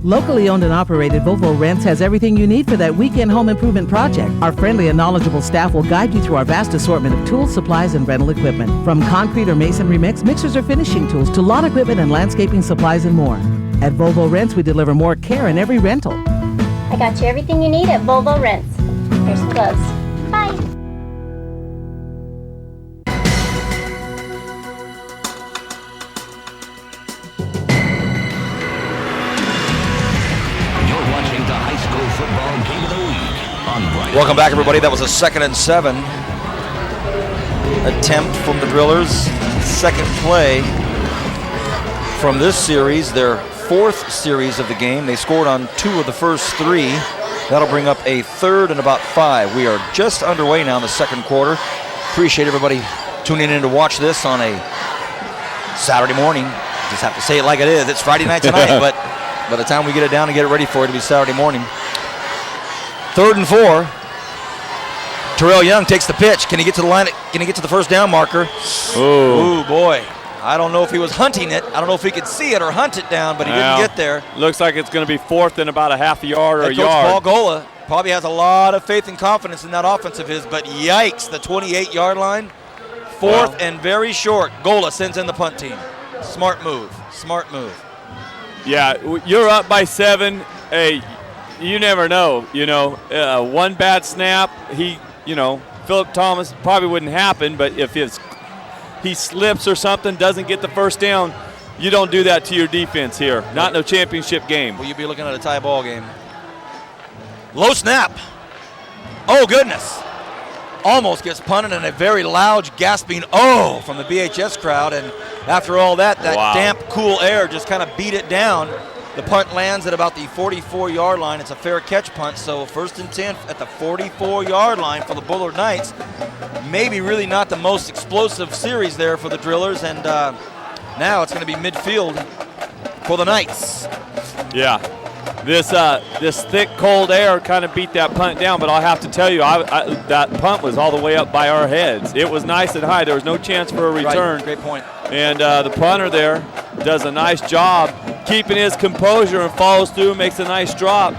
Locally owned and operated Volvo Rents has everything you need for that weekend home improvement project. Our friendly and knowledgeable staff will guide you through our vast assortment of tools, supplies, and rental equipment. From concrete or masonry mix, mixers or finishing tools, to lawn equipment and landscaping supplies and more. At Volvo Rents, we deliver more care in every rental. I got you everything you need at Volvo Rents. Here's some gloves. Bye. Football game of the week on Bright. Welcome back, everybody. That was a 2nd and 7 attempt from the Drillers. Second play from this series, their 4th series of the game. They scored on 2 of the first 3. That'll bring up a 3rd and about 5. We are just underway now in the 2nd quarter. Appreciate everybody tuning in to watch this on a Saturday morning. Just have to say it like it is. It's Friday night tonight, but by the time we get it down and get it ready for it, it'll be Saturday morning. 3rd and 4. Terrell Young takes the pitch. Can he get to the line? Can he get to the first down marker? Ooh, boy. I don't know if he was hunting it. I don't know if he could see it or hunt it down, but he didn't get there. Looks like it's going to be 4th and about a half a yard or a Coach yard. Paul Gola probably has a lot of faith and confidence in that offense of his, but yikes, the 28-yard line. 4th and very short. Gola sends in the punt team. Smart move. Yeah, you're up by 7. Hey, you never know. One bad snap, Philip Thomas probably wouldn't happen, but if he slips or something, doesn't get the first down, you don't do that to your defense here. Not in a championship game. Will you be looking at a tie ball game? Low snap. Oh, goodness. Almost gets punted, and a very loud, gasping "oh" from the BHS crowd. And after all that damp, cool air just kind of beat it down. The punt lands at about the 44-yard line. It's a fair catch punt, so 1st and 10 at the 44-yard line for the Bullard Knights. Maybe really not the most explosive series there for the Drillers, and now it's going to be midfield for the Knights. Yeah, this thick, cold air kind of beat that punt down, but I'll have to tell you, that punt was all the way up by our heads. It was nice and high. There was no chance for a return. Right. Great point. And the punter there does a nice job keeping his composure and follows through, makes a nice drop.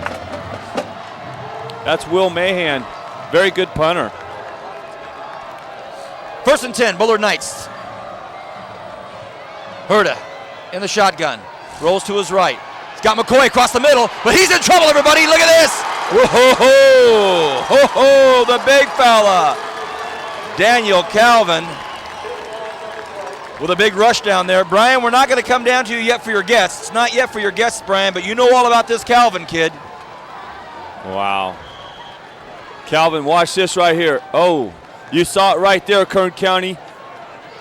That's Will Mahan. Very good punter. 1st and 10, Bullard Knights. Herda in the shotgun. Rolls to his right. He's got McCoy across the middle, but he's in trouble, everybody. Look at this. Whoa, ho, ho, the big fella. Daniel Calvin with a big rush down there. Brian, we're not going to come down to you yet for your guests. It's not yet for your guests, Brian, but you know all about this Calvin kid. Wow. Calvin, watch this right here. Oh, you saw it right there, Kern County.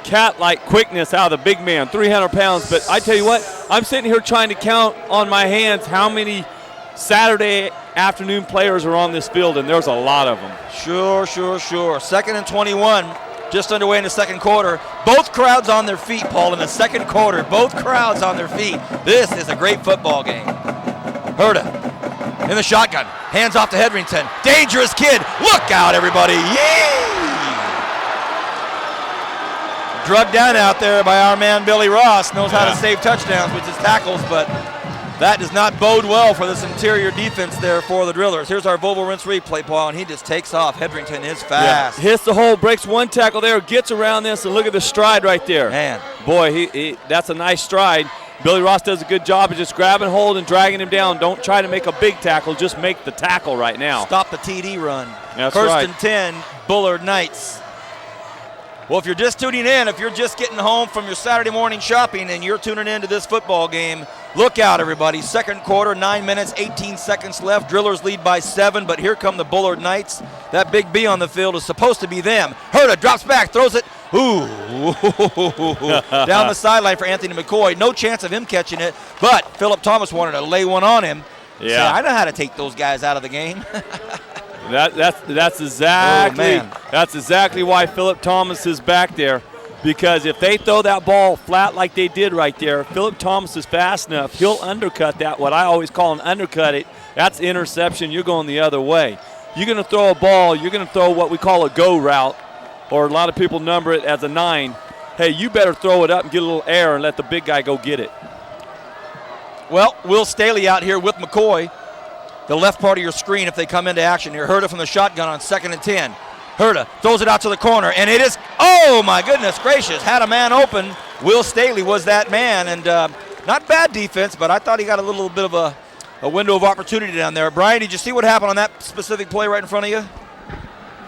Cat-like quickness out of the big man, 300 pounds. But I tell you what, I'm sitting here trying to count on my hands how many Saturday afternoon players are on this field, and there's a lot of them. Sure. 2nd and 21. Just underway in the 2nd quarter. Both crowds on their feet, Paul, in the 2nd quarter. Both crowds on their feet. This is a great football game. Herda in the shotgun. Hands off to Hedrington. Dangerous kid. Look out, everybody. Yee! Drugged down out there by our man Billy Ross. Knows how to save touchdowns with his tackles, but that does not bode well for this interior defense there for the Drillers. Here's our Volvo Rinse replay, Paul, and he just takes off. Hedrington is fast. Yeah. Hits the hole, breaks one tackle there, gets around this, and look at the stride right there. Man. Boy, that's a nice stride. Billy Ross does a good job of just grabbing hold and dragging him down. Don't try to make a big tackle, just make the tackle right now. Stop the TD run. That's 1st right. and 10, Bullard Knights. Well, if you're just tuning in, if you're just getting home from your Saturday morning shopping and you're tuning into this football game, look out, everybody. 2nd quarter, 9 minutes, 18 seconds left. Drillers lead by 7, but here come the Bullard Knights. That big B on the field is supposed to be them. Herda drops back, throws it. Ooh. Down the sideline for Anthony McCoy. No chance of him catching it, but Philip Thomas wanted to lay one on him. Yeah. Say, I know how to take those guys out of the game. That's exactly why Philip Thomas is back there. Because if they throw that ball flat like they did right there, Philip Thomas is fast enough. He'll undercut that, what I always call an undercut it. That's interception. You're going the other way. You're going to throw a ball. You're going to throw what we call a go route, or a lot of people number it as a 9. Hey, you better throw it up and get a little air and let the big guy go get it. Well, Will Staley out here with McCoy. The left part of your screen if they come into action here. Herta from the shotgun on 2nd and 10. Herta throws it out to the corner, and it is, oh my goodness gracious, had a man open. Will Staley was that man, and not bad defense, but I thought he got a little bit of a window of opportunity down there. Brian, did you see what happened on that specific play right in front of you?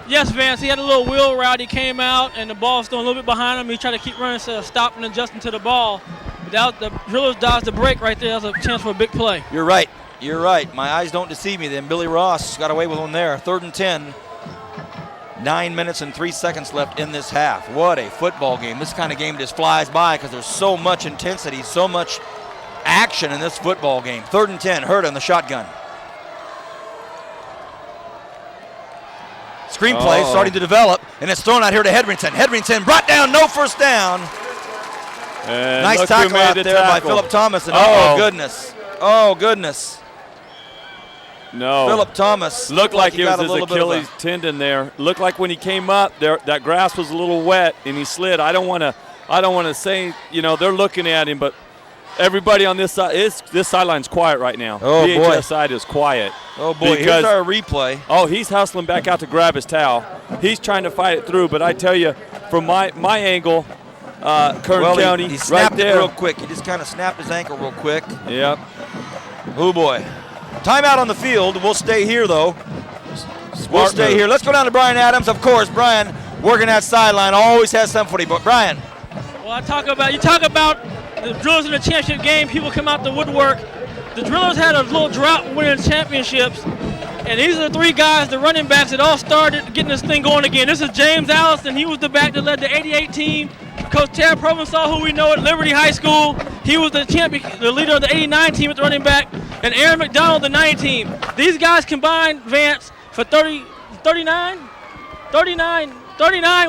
Yes, Vance, he had a little wheel route. He came out, and the ball was still a little bit behind him. He tried to keep running instead of stopping and adjusting to the ball. Without the Drillers dodged the break right there. That was a chance for a big play. You're right. My eyes don't deceive me. Then Billy Ross got away with one there. 3rd and 10. 9 minutes and 3 seconds left in this half. What a football game. This kind of game just flies by because there's so much intensity, so much action in this football game. 3rd and 10, Herta in the shotgun. Screenplay starting to develop, and it's thrown out here to Hedrington. Hedrington brought down, no first down. And nice tackle out there by Philip Thomas. And oh goodness. No. Philip Thomas. Looked like it was his Achilles tendon there. Looked like when he came up, that grass was a little wet and he slid. I don't want to say, they're looking at him, but everybody on this side, this sideline's quiet right now. Oh, BHS boy. side is quiet. Oh, boy. Here's our replay. Oh, he's hustling back out to grab his towel. He's trying to fight it through, but I tell you, from my angle, Kern County, he snapped right there. it real quick. He just kind of snapped his ankle real quick. Yep. Oh, boy. Timeout on the field. We'll stay here, though. We'll stay here. Let's go down to Brian Adams. Of course, Brian working that sideline always has some footy. But, Brian. Well, you talk about the Drillers in the championship game. People come out the woodwork. The Drillers had a little drought winning championships. And these are the 3 guys, the running backs, that all started getting this thing going again. This is James Allison. He was the back that led the 88 team. Coach Ted Provençal, who we know at Liberty High School, he was the champion, the leader of the 89 team at the running back, and Aaron McDonald, the 90 team. These guys combined, Vance, for 39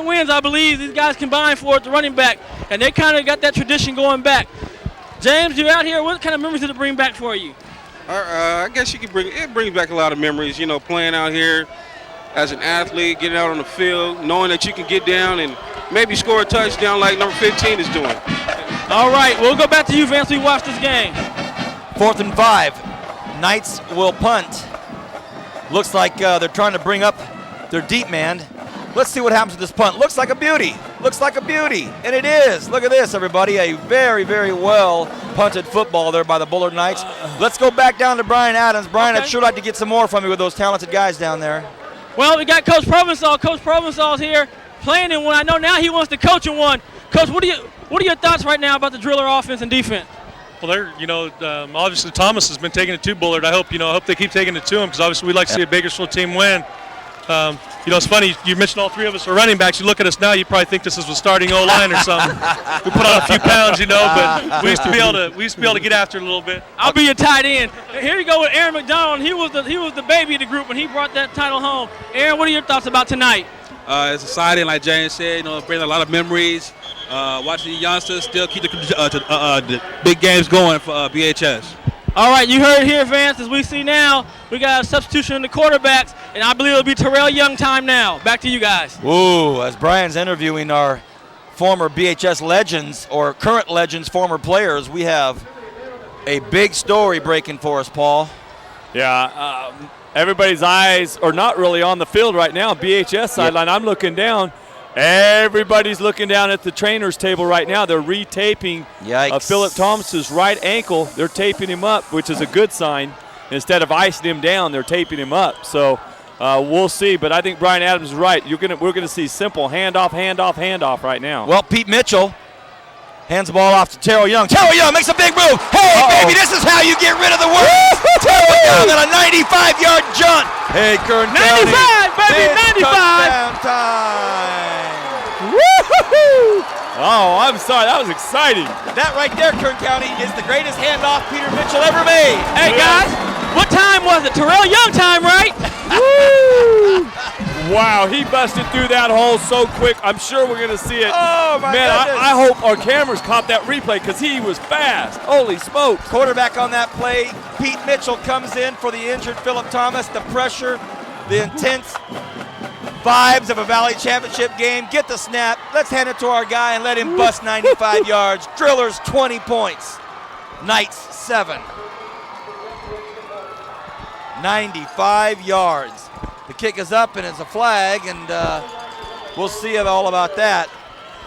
wins, I believe. These guys combined for at the running back, and they kind of got that tradition going back. James, you out here, what kind of memories did it bring back for you? I guess it brings back a lot of memories, playing out here as an athlete, getting out on the field, knowing that you can get down and maybe score a touchdown like number 15 is doing. All right, we'll go back to you, Vance. We watch this game. 4th and 5. Knights will punt. Looks like they're trying to bring up their deep man. Let's see what happens with this punt. Looks like a beauty. And it is. Look at this, everybody. A very, very well punted football there by the Bullard Knights. Let's go back down to Brian Adams. Brian, I'd sure like to get some more from you with those talented guys down there. Well, we got Coach Provençal. Coach Provençal's here playing in one. I know now he wants to coach in one. Coach, what are your thoughts right now about the Driller offense and defense? Well, obviously Thomas has been taking it to Bullard. I hope they keep taking it to him because obviously we'd like to see a Bakersfield team win. It's funny, you mentioned all 3 of us are running backs. You look at us now, you probably think this is a starting O-line or something. We put on a few pounds, but we used to be able to get after it a little bit. I'll be your tight end. Here you go with Aaron McDonald. He was the baby of the group when he brought that title home. Aaron, what are your thoughts about tonight? It's exciting, like James said, bringing a lot of memories. Watching the youngsters still keep the big games going for BHS. All right, you heard it here, Vance. As we see now, we got a substitution in the quarterbacks, and I believe it'll be Terrell Young time now. Back to you guys. Ooh, as Brian's interviewing our former BHS legends or current legends, former players, we have a big story breaking for us, Paul. Yeah, everybody's eyes are not really on the field right now. BHS sideline, I'm looking down. Everybody's looking down at the trainer's table right now. They're retaping Philip Thomas's right ankle. They're taping him up, which is a good sign. Instead of icing him down, they're taping him up. So we'll see. But I think Brian Adams is right. We're going to see simple handoff right now. Well, Pete Mitchell hands the ball off to Terrell Young. Terrell Young makes a big move. Hey, baby, this is how you get rid of the worst. Terrell Young on a 95-yard jump. Hey, Kern County. 95, baby, 95. Touchdown time. Woo-hoo-hoo. Oh, I'm sorry. That was exciting. That right there, Kern County, is the greatest handoff Peter Mitchell ever made. Hey, guys, what time was it? Terrell Young time, right? Wow, he busted through that hole so quick. I'm sure we're going to see it. Oh, my Man, goodness. I hope our cameras caught that replay because he was fast. Holy smokes. Quarterback on that play. Pete Mitchell comes in for the injured Philip Thomas. The pressure, the intense vibes of a Valley Championship game. Get the snap. Let's hand it to our guy and let him bust 95 yards. Drillers 20 points. Knights 7. 95 yards. The kick is up and it's a flag, and we'll see all about that.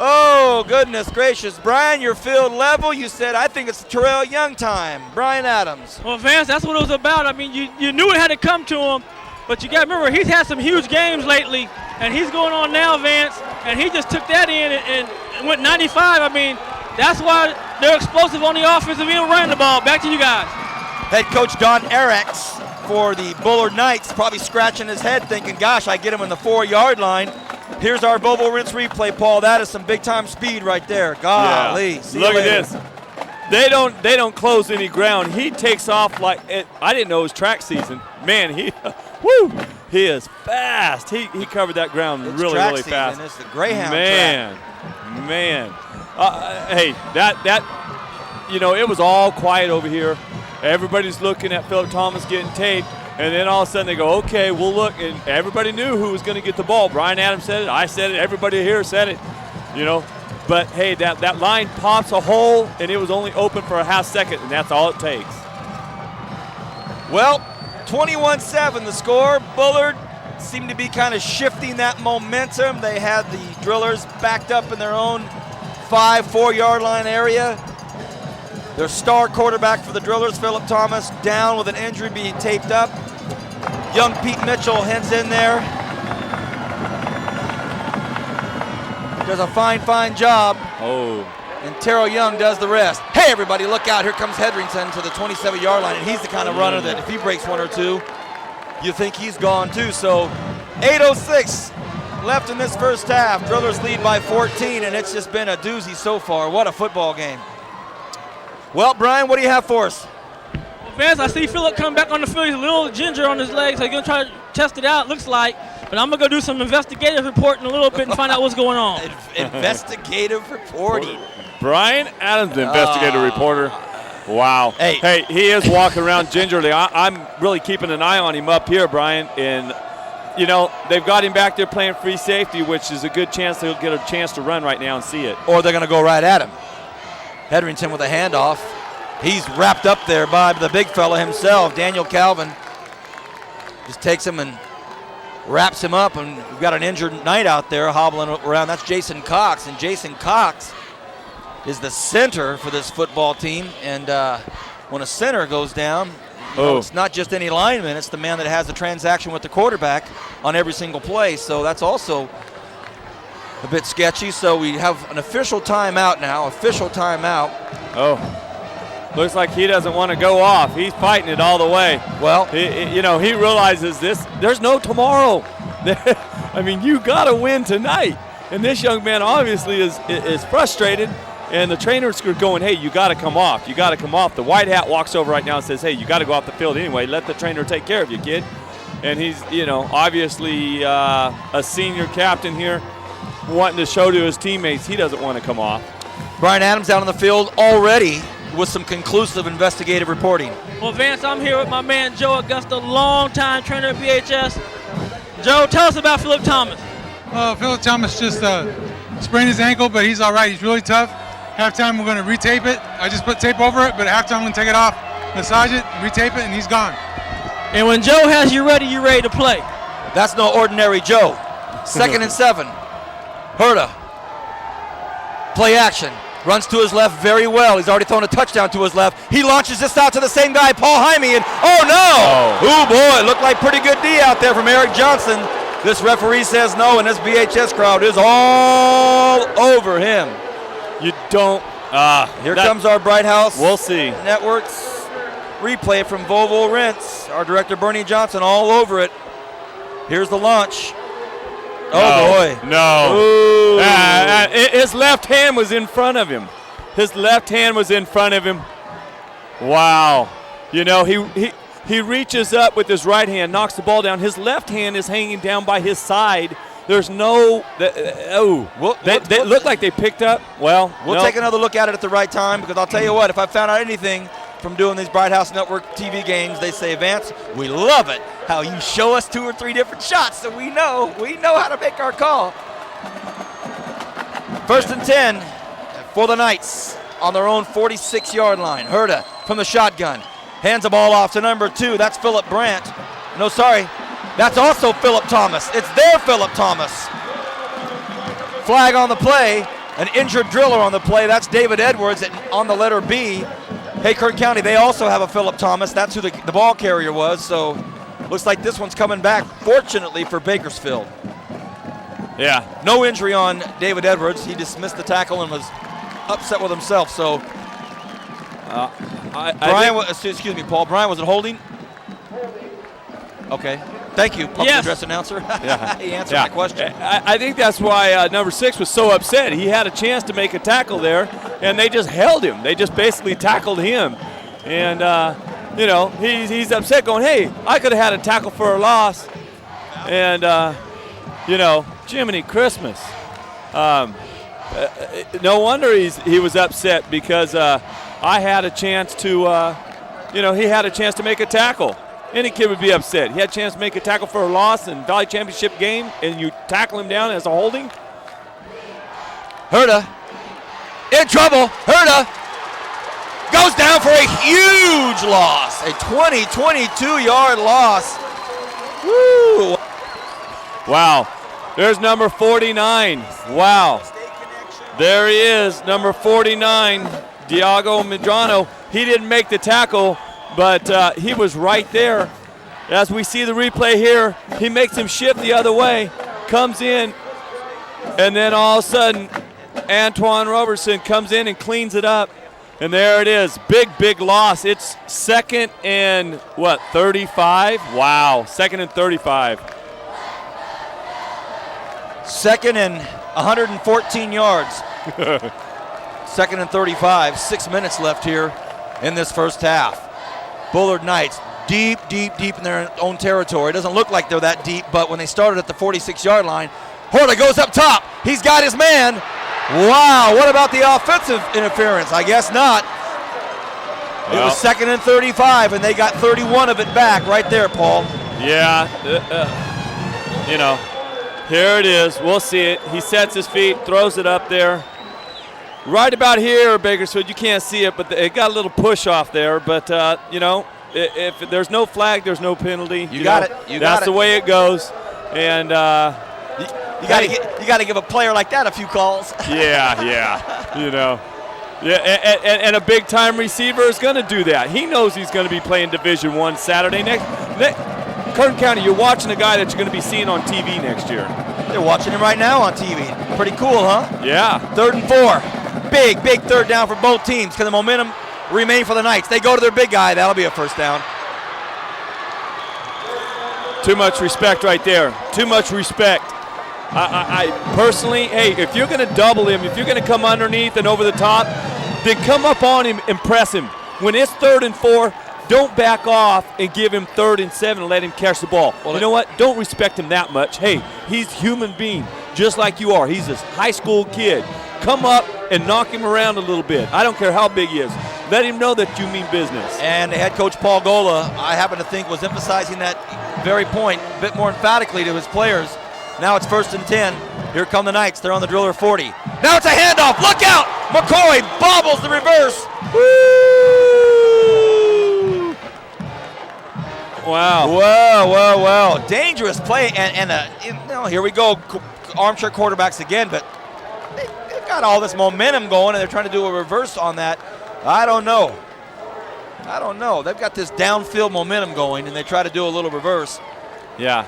Oh, goodness gracious. Brian, your field level, you said, I think it's Terrell Young time. Brian Adams. Well, Vance, that's what it was about. I mean, you knew it had to come to him, but you got to remember, he's had some huge games lately, and he's going on now, Vance, and he just took that in and went 95. I mean, that's why they're explosive on the offensive end running the ball. Back to you guys. Head coach Don Eriks for the Bullard Knights, probably scratching his head thinking, gosh, I get him on the 4-yard line. Here's our Bobo Rinse replay, Paul. That is some big-time speed right there. Golly. Yeah. See Look you at later. this. They don't close any ground. He takes off like it. I didn't know it was track season. Man, he is fast. He covered that ground It's really, track really season. fast. It's the Greyhound Man. Hey, that it was all quiet over here. Everybody's looking at Philip Thomas getting taped, and then all of a sudden they go, okay, we'll look, and everybody knew who was going to get the ball. Brian Adams said it, I said it, everybody here said it, But, hey, that line pops a hole, and it was only open for a half second, and that's all it takes. Well, 21-7 the score. Bullard seemed to be kind of shifting that momentum. They had the Drillers backed up in their own 4-yard line area. Their star quarterback for the Drillers, Philip Thomas, down with an injury, being taped up. Young Pete Mitchell heads in there. Does a fine job. Oh. And Terrell Young does the rest. Hey, everybody, look out. Here comes Hedrington to the 27-yard line, and he's the kind of runner that if he breaks one or two, you think he's gone too. So 8:06 left in this first half. Drillers lead by 14, and it's just been a doozy so far. What a football game. Well, Brian, what do you have for us? Well, Vance, I see Philip come back on the field. He's a little ginger on his legs, so he's going to try to test it out, looks like. But I'm going to go do some investigative reporting a little bit and find out what's going on. Investigative reporting. Brian Adams, the investigative reporter. Wow. Hey, he is walking around gingerly. I'm really keeping an eye on him up here, Brian. And, they've got him back there playing free safety, which is a good chance he'll get a chance to run right now and see it. Or they're going to go right at him. Hedrington with a handoff. He's wrapped up there by the big fella himself, Daniel Calvin. Just takes him and wraps him up, and we've got an injured Knight out there hobbling around. That's Jason Cox, and Jason Cox is the center for this football team. And when a center goes down, it's not just any lineman, it's the man that has the transaction with the quarterback on every single play. So that's also a bit sketchy. So we have an official timeout now. Oh, looks like he doesn't want to go off. He's fighting it all the way. Well, he realizes there's no tomorrow. I mean, you got to win tonight. And this young man obviously is frustrated. And the trainers are going, hey, you got to come off. You got to come off. The white hat walks over right now and says, hey, you got to go off the field anyway. Let the trainer take care of you, kid. And he's, obviously a senior captain here, wanting to show to his teammates he doesn't want to come off. Brian Adams out on the field already with some conclusive investigative reporting. Well, Vance, I'm here with my man Joe Augusta, longtime trainer at BHS. Joe, tell us about Philip Thomas. Philip Thomas just sprained his ankle, but he's all right. He's really tough. Halftime, we're going to retape it. I just put tape over it, but at halftime, I'm going to take it off, massage it, retape it, and he's gone. And when Joe has you ready to play. That's no ordinary Joe. 2nd and 7. Herta. Play action. Runs to his left very well. He's already thrown a touchdown to his left. He launches this out to the same guy, Paul Jaime, and oh no! Oh boy, looked like pretty good D out there from Eric Johnson. This referee says no, and this BHS crowd is all over him. You don't. Here comes our Bright House. We'll see. Networks replay from Volvo Rents. Our director Bernie Johnson all over it. Here's the launch. Oh boy. No. His left hand was in front of him. He reaches up with his right hand, knocks the ball down. His left hand is hanging down by his side. There's no, they look like they picked up. Well, we'll take another look at it at the right time, because I'll tell you what, if I found out anything from doing these Bright House Network TV games, they say, Vance, we love it how you show us 2 or 3 different shots so we know how to make our call. 1st and 10 for the Knights on their own 46-yard line. Herta from the shotgun. Hands the ball off to number 2. That's Philip Brandt. No, sorry. That's also Philip Thomas. It's their Philip Thomas. Flag on the play. An injured driller on the play. That's David Edwards on the letter B. Hey, Kern County, they also have a Philip Thomas. That's who the ball carrier was. So looks like this one's coming back, fortunately, for Bakersfield. Yeah. No injury on David Edwards. He dismissed the tackle and was upset with himself. So excuse me, Paul. Brian, was it holding? Okay. Thank you, public address announcer. Yeah. He answered my question. I think that's why number 6 was so upset. He had a chance to make a tackle there, and they just held him. They just basically tackled him. And, he's upset going, hey, I could have had a tackle for a loss. And, Jiminy Christmas. No wonder he was upset, because I had a chance to, he had a chance to make a tackle. Any kid would be upset. He had a chance to make a tackle for a loss in Valley Championship game, and you tackle him down as a holding. Herta in trouble. Herta goes down for a huge loss. A 22-yard loss. Woo! Wow. There's number 49. Wow. There he is, number 49, Diago Medrano. He didn't make the tackle, but he was right there. As we see the replay here, he makes him shift the other way, comes in, and then all of a sudden, Antoine Robertson comes in and cleans it up. And there it is, big loss. It's 2nd and 35? Wow, 2nd and 35. 2nd and 114 yards. 2nd and 35, 6 minutes left here in this first half. Bullard Knights deep in their own territory. It doesn't look like they're that deep, but when they started at the 46-yard line, Herta goes up top. He's got his man. Wow, what about the offensive interference? I guess not. It was 2nd and 35, and they got 31 of it back right there, Paul. Yeah, here it is. We'll see it. He sets his feet, throws it up there. Right about here, Bakersfield, you can't see it, but it got a little push off there. But, if there's no flag, there's no penalty. You got it. That's the way it goes. And you got to give a player like that a few calls. Yeah, and a big-time receiver is going to do that. He knows he's going to be playing Division I Saturday next. Kern County, you're watching a guy that you're going to be seeing on TV next year. They're watching him right now on TV. Pretty cool, huh? Yeah. 3rd and 4. Big 3rd down for both teams. Can the momentum remain for the Knights? They go to their big guy. That'll be a first down. Too much respect right there. Too much respect. I personally, hey, if you're going to double him, if you're going to come underneath and over the top, then come up on him and press him. When it's 3rd and 4, don't back off and give him 3rd and 7 and let him catch the ball. Well, you know what? Don't respect him that much. Hey, he's a human being, just like you are. He's a high school kid. Come up and knock him around a little bit. I don't care how big he is. Let him know that you mean business. And head coach Paul Gola, I happen to think, was emphasizing that very point a bit more emphatically to his players. Now it's 1st and 10. Here come the Knights. They're on the driller 40. Now it's a handoff. Look out! McCoy bobbles the reverse. Woo! Wow. Whoa. Dangerous play. And here we go. Armchair quarterbacks again, but they've got all this momentum going, and they're trying to do a reverse on that. I don't know. They've got this downfield momentum going, and they try to do a little reverse. Yeah.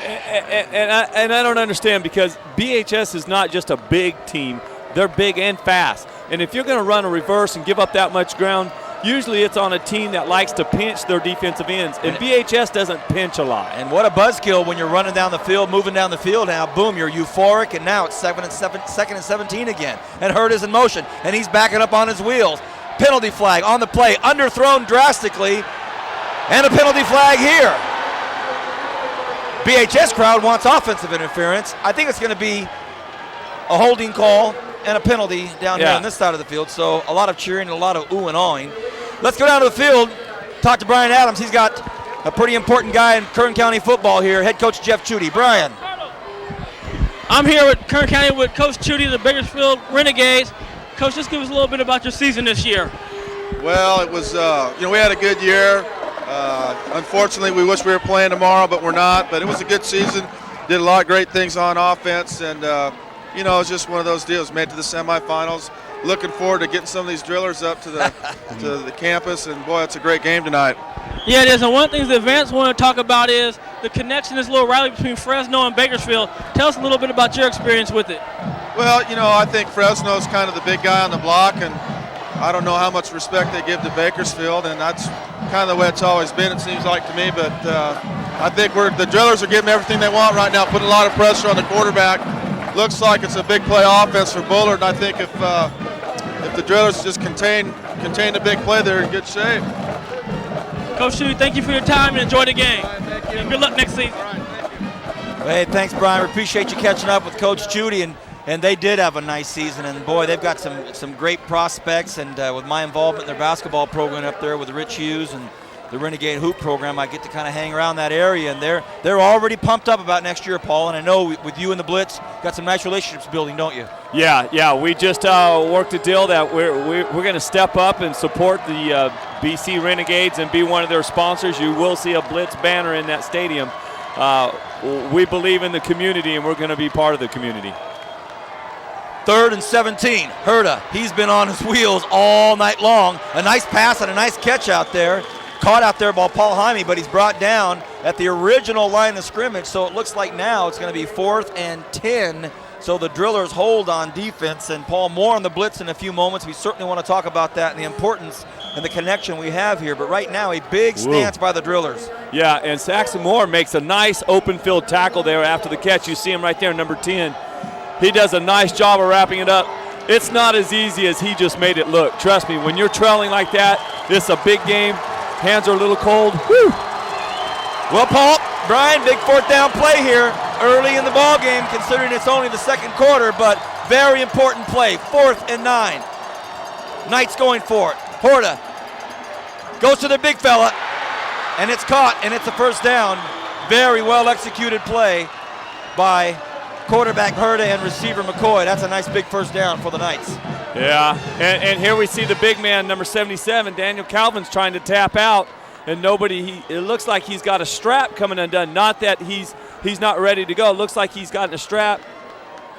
And I don't understand, because BHS is not just a big team. They're big and fast. And if you're going to run a reverse and give up that much ground, usually it's on a team that likes to pinch their defensive ends. And BHS doesn't pinch a lot. And what a buzzkill when you're running down the field, moving down the field now. Boom, you're euphoric, and now it's 2nd and 17 again. And Herta's in motion, and he's backing up on his wheels. Penalty flag on the play, underthrown drastically. And a penalty flag here. BHS crowd wants offensive interference. I think it's going to be a holding call and a penalty down here on this side of the field. So a lot of cheering and a lot of ooh and awing. Let's go down to the field, talk to Brian Adams. He's got a pretty important guy in Kern County football here, head coach Jeff Chudy. Brian. I'm here with Kern County with Coach Chudy of the Bakersfield Renegades. Coach, just give us a little bit about your season this year. Well, it was, we had a good year. Unfortunately, we wish we were playing tomorrow, but we're not. But it was a good season. Did a lot of great things on offense, and it was just one of those deals. Made it to the semifinals. Looking forward to getting some of these drillers up to the to the campus, and boy, it's a great game tonight. Yeah, it is. And one of the things the advance want to talk about is the connection, this little rally between Fresno and Bakersfield. Tell us a little bit about your experience with it. Well, I think Fresno's kind of the big guy on the block, and I don't know how much respect they give to Bakersfield, and that's kind of the way it's always been, it seems like to me. But I think the drillers are getting everything they want right now, putting a lot of pressure on the quarterback. Looks like it's a big play offense for Bullard, and I think if the drillers just contain the big play, they're in good shape. Coach Chudy, thank you for your time and enjoy the game. Thank you. And good luck next season. Hey, thanks, Brian. We appreciate you catching up with Coach Chudy, and they did have a nice season. And boy, they've got some great prospects. And with my involvement in their basketball program up there with Rich Hughes and the Renegade Hoop program, I get to kind of hang around that area, and they're already pumped up about next year, Paul. And I know with you and the Blitz, got some nice relationships building, don't you? Yeah. We just worked a deal that we're going to step up and support the BC Renegades and be one of their sponsors. You will see a Blitz banner in that stadium. We believe in the community, and we're going to be part of the community. 3rd and 17. Herta, he's been on his wheels all night long. A nice pass and a nice catch out there. Caught out there by Paul Jaime, but he's brought down at the original line of scrimmage, so it looks like now it's going to be 4th and 10. So the drillers hold on defense, and Paul, more on the blitz in a few moments. We certainly want to talk about that and the importance and the connection we have here. But right now, a big stance by the drillers. Yeah, and Saxon Moore makes a nice open field tackle there after the catch. You see him right there, number 10. He does a nice job of wrapping it up. It's not as easy as he just made it look. Trust me, when you're trailing like that, it's a big game. Hands are a little cold. Woo! Well, Paul, Brian, big 4th down play here early in the ball game, considering it's only the 2nd quarter, but very important play. 4th and 9. Knight's going for it. Horta goes to the big fella, and it's caught, and it's a 1st down. Very well executed play by quarterback Herta and receiver McCoy. That's a nice big 1st down for the Knights. Yeah, and here we see the big man, number 77, Daniel Calvin's trying to tap out, and it looks like he's got a strap coming undone. Not that he's not ready to go. It looks like he's gotten a strap,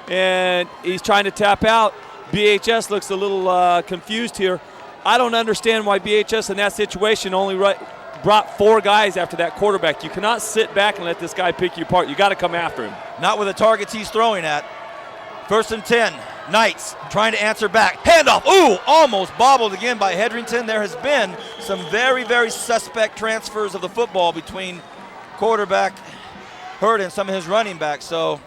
and he's trying to tap out. BHS looks a little confused here. I don't understand why BHS in that situation only brought 4 guys after that quarterback. You cannot sit back and let this guy pick you apart. You got to come after him. Not with the targets he's throwing at. 1st and 10. Knights trying to answer back. Handoff. Ooh, almost bobbled again by Hedrington. There has been some very, very suspect transfers of the football between quarterback Hurd and some of his running backs. So,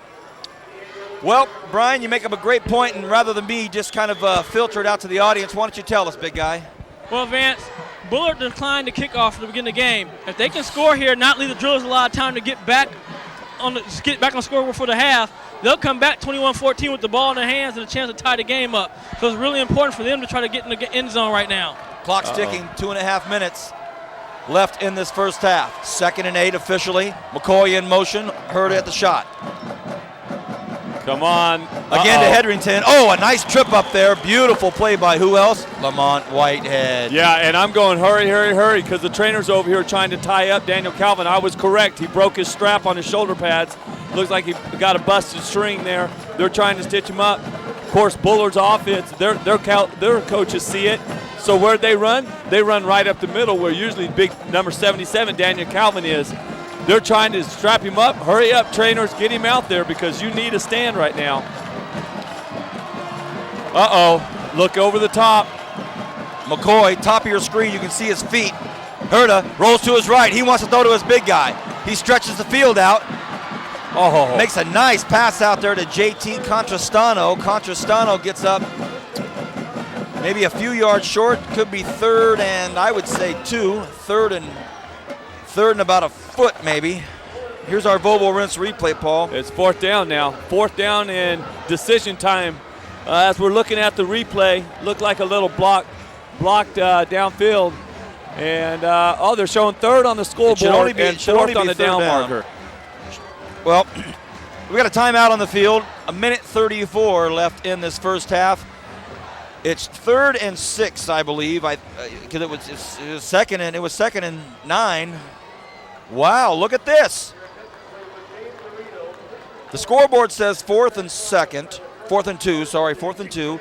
well, Brian, you make up a great point, and rather than me just kind of filter it out to the audience, why don't you tell us, big guy? Well, Vance, Bullard declined to kick off at the beginning of the game. If they can score here, not leave the drillers a lot of time to get back on the scoreboard for the half, they'll come back 21-14 with the ball in their hands and a chance to tie the game up. So it's really important for them to try to get in the end zone right now. Clock's ticking, 2.5 minutes left in this 1st half. 2nd and 8 officially. McCoy in motion, Herta at the shot. Come on. Again to Hedrington. Oh, a nice trip up there. Beautiful play by who else? Lamont Whitehead. Yeah, and I'm going hurry, because the trainer's over here trying to tie up Daniel Calvin. I was correct. He broke his strap on his shoulder pads. Looks like he got a busted string there. They're trying to stitch him up. Of course, Bullard's offense, their coaches see it. So where'd they run? They run right up the middle where usually big number 77, Daniel Calvin, is. They're trying to strap him up. Hurry up, trainers. Get him out there because you need a stand right now. Look over the top. McCoy, top of your screen, you can see his feet. Herta rolls to his right. He wants to throw to his big guy. He stretches the field out. Makes a nice pass out there to JT Contrastano. Contrastano gets up maybe a few yards short. Could be 3rd and I would say 2. 3rd and Third and about a foot, maybe. Here's our Volvo Rinse replay, Paul. It's 4th down now. 4th down and decision time. As we're looking at the replay, looked like a little blocked downfield. And, they're showing 3rd on the scoreboard and 4th on the down marker. Well, we got a timeout on the field. 1:34 left in this first half. It's 3rd and 6, I believe, because it was 2nd and 9. Wow, look at this. The scoreboard says 4th and 2.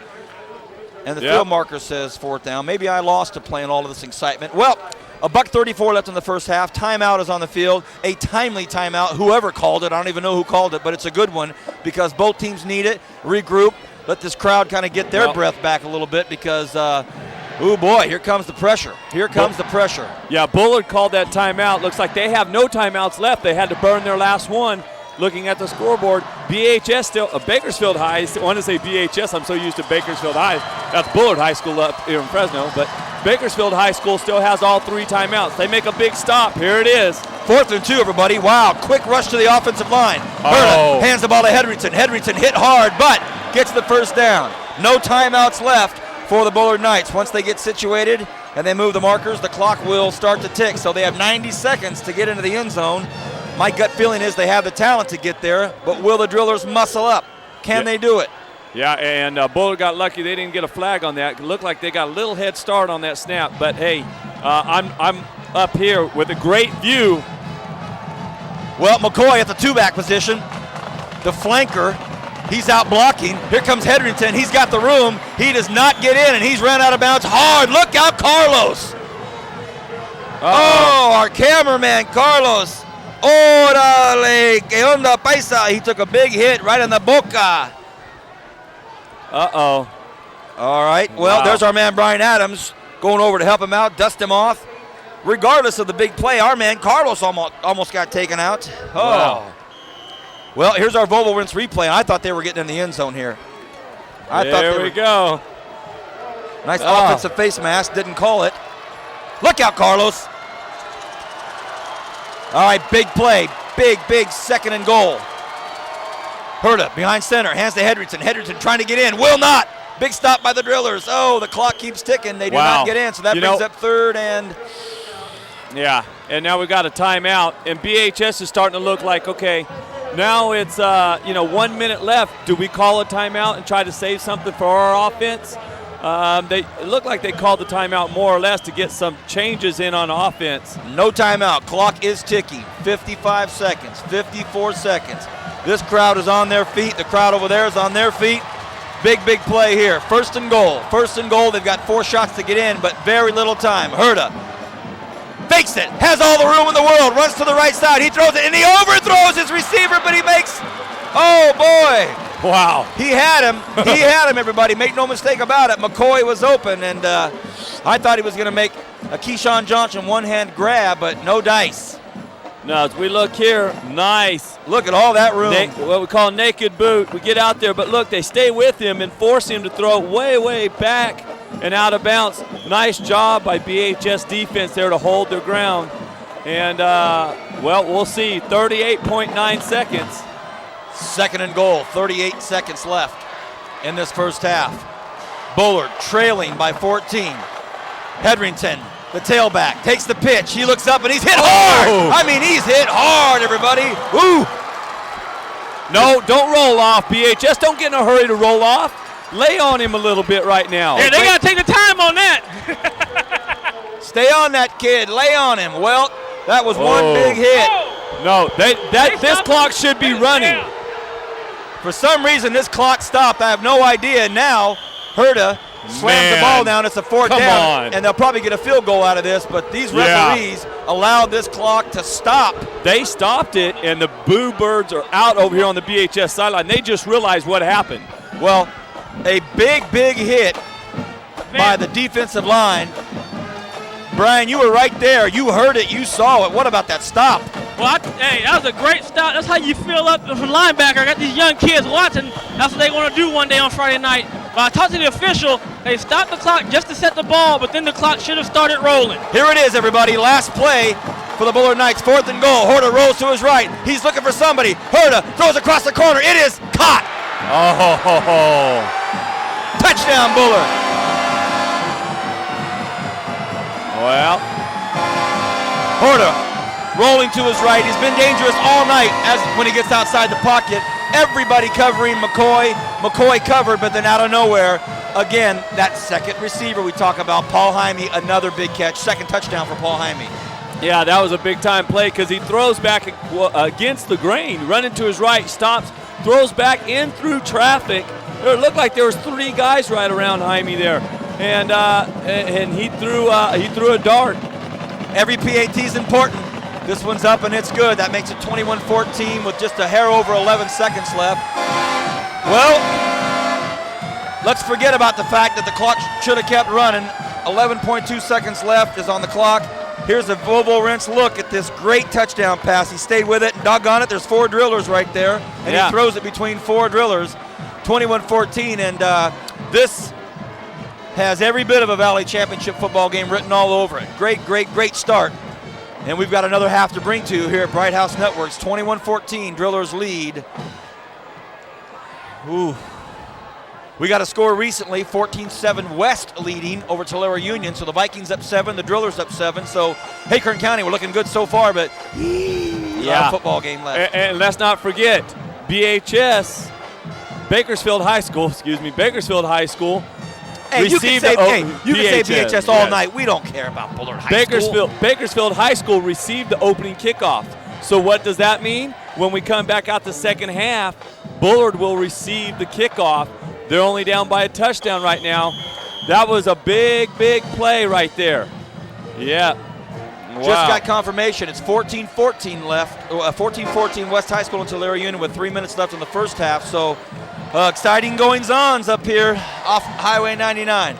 And the field marker says 4th down. Maybe I lost to playing all of this excitement. Well, $1:34 left in the first half. Timeout is on the field. A timely timeout. Whoever called it, I don't even know who called it, but it's a good one because both teams need it. Regroup. Let this crowd kind of get their breath back a little bit because, oh boy, here comes the pressure. Here comes the pressure. Yeah, Bullard called that timeout. Looks like they have no timeouts left. They had to burn their last one. Looking at the scoreboard, BHS still, Bakersfield High, I want to say BHS, I'm so used to Bakersfield High. That's Bullard High School up here in Fresno, but Bakersfield High School still has all 3 timeouts. They make a big stop. Here it is. 4th and 2, everybody. Wow, quick rush to the offensive line. Herta hands the ball to Hedrington. Hedrington hit hard, but gets the first down. No timeouts left for the Bullard Knights. Once they get situated and they move the markers, the clock will start to tick. So they have 90 seconds to get into the end zone. My gut feeling is they have the talent to get there, but will the Drillers muscle up? Can they do it? Yeah, and Bullard got lucky. They didn't get a flag on that. It looked like they got a little head start on that snap. But, hey, I'm up here with a great view. Well, McCoy at the 2-back position. The flanker, he's out blocking. Here comes Hedrington. He's got the room. He does not get in, and he's ran out of bounds hard. Look out, Carlos. Oh, our cameraman, Carlos. Orale, que onda, paisa. He took a big hit right in the boca. Uh-oh. All right, well, there's our man Brian Adams going over to help him out, dust him off. Regardless of the big play, our man Carlos almost got taken out. Oh. Wow. Well, here's our Volvo Rinse replay. I thought they were getting in the end zone here. There we go. Nice offensive face mask, didn't call it. Look out, Carlos. All right, big play. Big 2nd and goal. Herta behind center, hands to Hedrington. Hedrington trying to get in, will not. Big stop by the Drillers. Oh, the clock keeps ticking. They do not get in, so that brings up 3rd and... Yeah, and now we got a timeout, and BHS is starting to look like, okay, now it's 1 minute left. Do we call a timeout and try to save something for our offense? It looked like they called the timeout more or less to get some changes in on offense. No timeout. Clock is ticking. 55 seconds, 54 seconds. This crowd is on their feet. The crowd over there is on their feet. Big play here. 1st and goal. 1st and goal. They've got 4 shots to get in, but very little time. Herta fakes it. Has all the room in the world. Runs to the right side. He throws it, and he overthrows his receiver, but he makes... Oh, boy. Wow. He had him. He had him, everybody. Make no mistake about it. McCoy was open, and I thought he was going to make a Keyshawn Johnson one-hand grab, but no dice. No, as we look here, nice. Look at all that room. What we call naked boot. We get out there, but look, they stay with him and force him to throw way back and out of bounds. Nice job by BHS defense there to hold their ground. And, we'll see. 38.9 seconds. 2nd and goal, 38 seconds left in this first half. Bullard trailing by 14. Hedrington, the tailback, takes the pitch. He looks up and he's hit hard. I mean, he's hit hard, everybody. Ooh. No, don't roll off, BHS. Don't get in a hurry to roll off. Lay on him a little bit right now. Yeah, they got to take the time on that. Stay on that kid. Lay on him. Well, that was one big hit. No, this clock should be running. For some reason, this clock stopped. I have no idea. Now, Herta slams the ball down. It's a 4th down, and they'll probably get a field goal out of this, but these referees allowed this clock to stop. They stopped it, and the Boo Birds are out over here on the BHS sideline. They just realized what happened. Well, a big hit by the defensive line. Brian, you were right there. You heard it. You saw it. What about that stop? Well, hey, that was a great stop. That's how you feel up from linebacker. I got these young kids watching. That's what they want to do one day on Friday night. But I talked to the official. They stopped the clock just to set the ball, but then the clock should have started rolling. Here it is, everybody. Last play for the Bullard Knights. 4th and goal. Herta rolls to his right. He's looking for somebody. Herta throws across the corner. It is caught. Oh, touchdown Bullard. Well, Herta rolling to his right. He's been dangerous all night when he gets outside the pocket. Everybody covering McCoy. McCoy covered, but then out of nowhere, again, that second receiver we talk about, Paul Jaime, another big catch. Second touchdown for Paul Jaime. Yeah, that was a big-time play because he throws back against the grain, running to his right, stops, throws back in through traffic. It looked like there was 3 guys right around Jaime there, and he threw a dart. Every PAT is important. This one's up and it's good. That makes it 21-14 with just a hair over 11 seconds left. Well, let's forget about the fact that the clock should have kept running. 11.2 seconds left is on the clock. Here's a Volvo Rents look at this great touchdown pass. He stayed with it, and doggone it, there's 4 drillers right there, and he throws it between 4 drillers. 21-14, and this has every bit of a Valley Championship football game written all over it. Great, great, great start. And we've got another half to bring to here at Bright House Networks. 21-14, drillers lead. Ooh. We got a score recently, 14-7 West leading over Tulare Union. So the Vikings up 7, the Drillers up 7. So, hey, Kern County, we're looking good so far, but a football game left. And let's not forget, Bakersfield High School. Hey, you can say BHS all night. We don't care about Bullard High School. Bakersfield High School received the opening kickoff. So what does that mean? When we come back out the second half, Bullard will receive the kickoff. They're only down by a touchdown right now. That was a big, big play right there. Yeah. Wow. Just got confirmation. It's 14-14 left. 14-14 West High School and Tulare Union with 3 minutes left in the first half. So exciting goings-ons up here off Highway 99.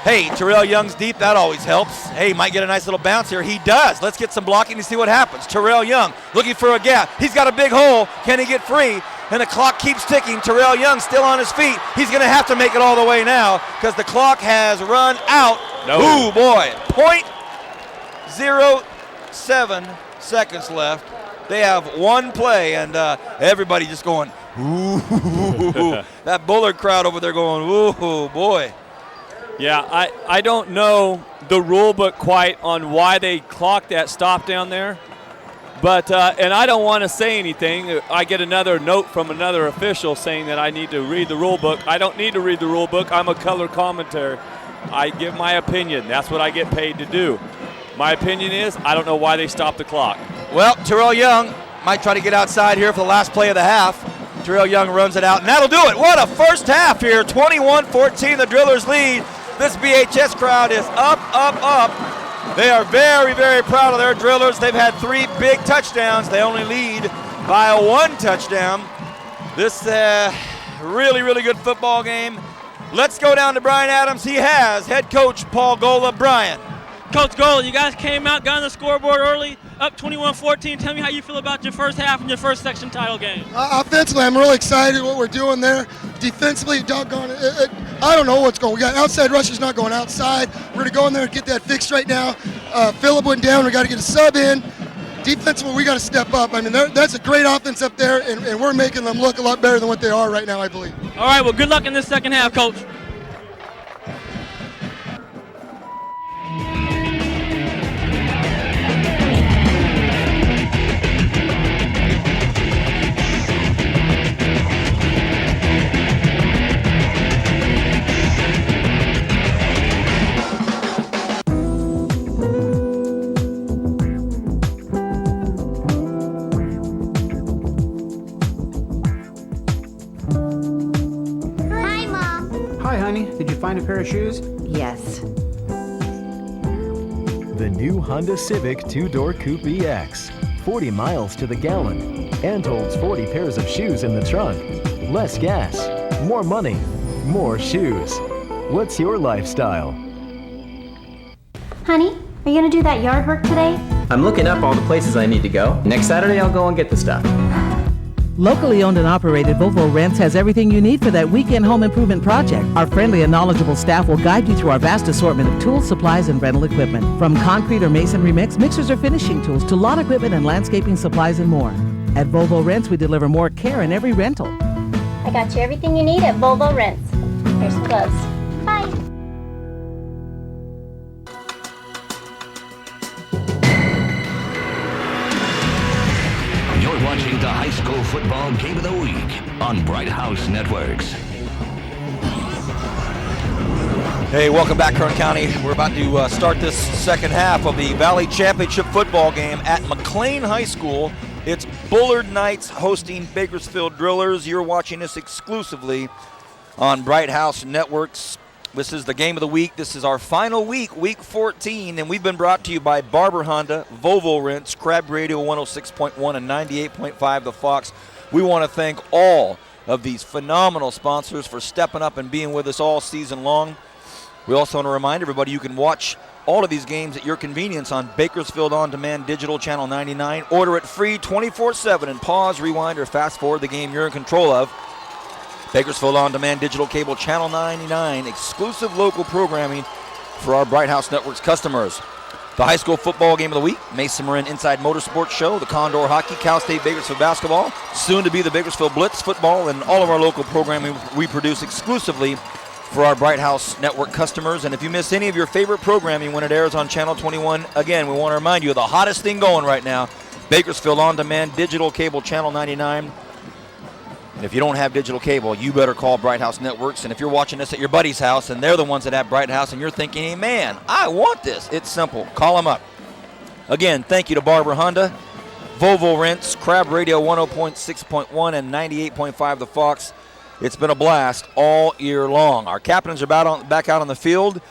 Hey, Terrell Young's deep. That always helps. Hey, might get a nice little bounce here. He does. Let's get some blocking and see what happens. Terrell Young looking for a gap. He's got a big hole. Can he get free? And the clock keeps ticking. Terrell Young still on his feet. He's going to have to make it all the way now because the clock has run out. No. Ooh, boy. 0.07 seconds left. They have one play, and everybody just going, ooh. That Bullard crowd over there going, ooh, boy. Yeah, I don't know the rule book quite on why they clocked that stop down there. But, and I don't want to say anything. I get another note from another official saying that I need to read the rule book. I don't need to read the rule book. I'm a color commentator. I give my opinion. That's what I get paid to do. My opinion is I don't know why they stopped the clock. Well, Terrell Young might try to get outside here for the last play of the half. Terrell Young runs it out, and that'll do it. What a first half here. 21-14, the Drillers lead. This BHS crowd is up, up, up. They are very, very proud of their Drillers. They've had 3 big touchdowns. They only lead by 1 touchdown. This really, really good football game. Let's go down to Brian Adams. He has head coach Paul Gola. Brian. Coach Gola, you guys came out, got on the scoreboard early, up 21-14. Tell me how you feel about your first half and your first section title game. Offensively, I'm really excited what we're doing there. Defensively, doggone it, I don't know what's going on. We got outside rushers not going outside. We're going to go in there and get that fixed right now. Phillip went down. We got to get a sub in. Defensively, we got to step up. I mean, that's a great offense up there, and we're making them look a lot better than what they are right now, I believe. All right, well, good luck in this second half, Coach. Did you find a pair of shoes? Yes. The new Honda Civic 2-door Coupe EX. 40 miles to the gallon and holds 40 pairs of shoes in the trunk. Less gas, more money, more shoes. What's your lifestyle? Honey, are you going to do that yard work today? I'm looking up all the places I need to go. Next Saturday, I'll go and get the stuff. Locally owned and operated, Volvo Rents has everything you need for that weekend home improvement project. Our friendly and knowledgeable staff will guide you through our vast assortment of tools, supplies, and rental equipment. From concrete or masonry mix, mixers or finishing tools, to lawn equipment and landscaping supplies and more. At Volvo Rents, we deliver more care in every rental. I got you everything you need at Volvo Rents. Here's some gloves. Bye. You're watching the high school football game of the week on Bright House Networks. Hey, welcome back, Kern County. We're about to start this second half of the Valley Championship football game at McLean High School. It's Bullard Knights hosting Bakersfield Drillers. You're watching this exclusively on Bright House Networks. This is the game of the week. This is our final week, week 14, and we've been brought to you by Barber Honda, Volvo Rents, Crab Radio 106.1 and 98.5 The Fox. We want to thank all of these phenomenal sponsors for stepping up and being with us all season long. We also want to remind everybody you can watch all of these games at your convenience on Bakersfield On Demand Digital Channel 99. Order it free 24/7 and pause, rewind, or fast forward the game you're in control of. Bakersfield On Demand Digital Cable Channel 99, exclusive local programming for our Bright House Networks customers. The high school football game of the week, Mason Marin Inside Motorsports Show, the Condor Hockey, Cal State Bakersfield Basketball, soon to be the Bakersfield Blitz Football, and all of our local programming we produce exclusively for our Bright House Network customers. And if you miss any of your favorite programming when it airs on Channel 21, again, we want to remind you of the hottest thing going right now, Bakersfield On Demand Digital Cable Channel 99. And if you don't have digital cable, you better call Bright House Networks. And if you're watching this at your buddy's house and they're the ones that have Bright House and you're thinking, hey, man, I want this, it's simple. Call them up. Again, thank you to Barber Honda, Volvo Rents, Crab Radio 106.1 and 98.5 The Fox. It's been a blast all year long. Our captains are back out on the field.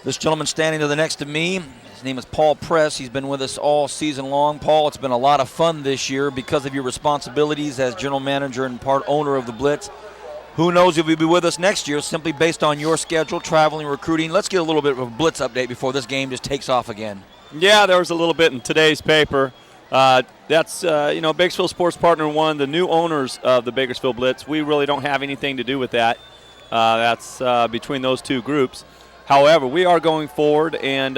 This gentleman standing to the next of me, his name is Paul Press. He's been with us all season long. Paul, it's been a lot of fun this year because of your responsibilities as general manager and part owner of the Blitz. Who knows if you'll be with us next year simply based on your schedule, traveling, recruiting. Let's get a little bit of a Blitz update before this game just takes off again. Yeah, there was a little bit in today's paper. Bakersfield Sports Partner One, the new owners of the Bakersfield Blitz. We really don't have anything to do with that. That's between those two groups. However, we are going forward, and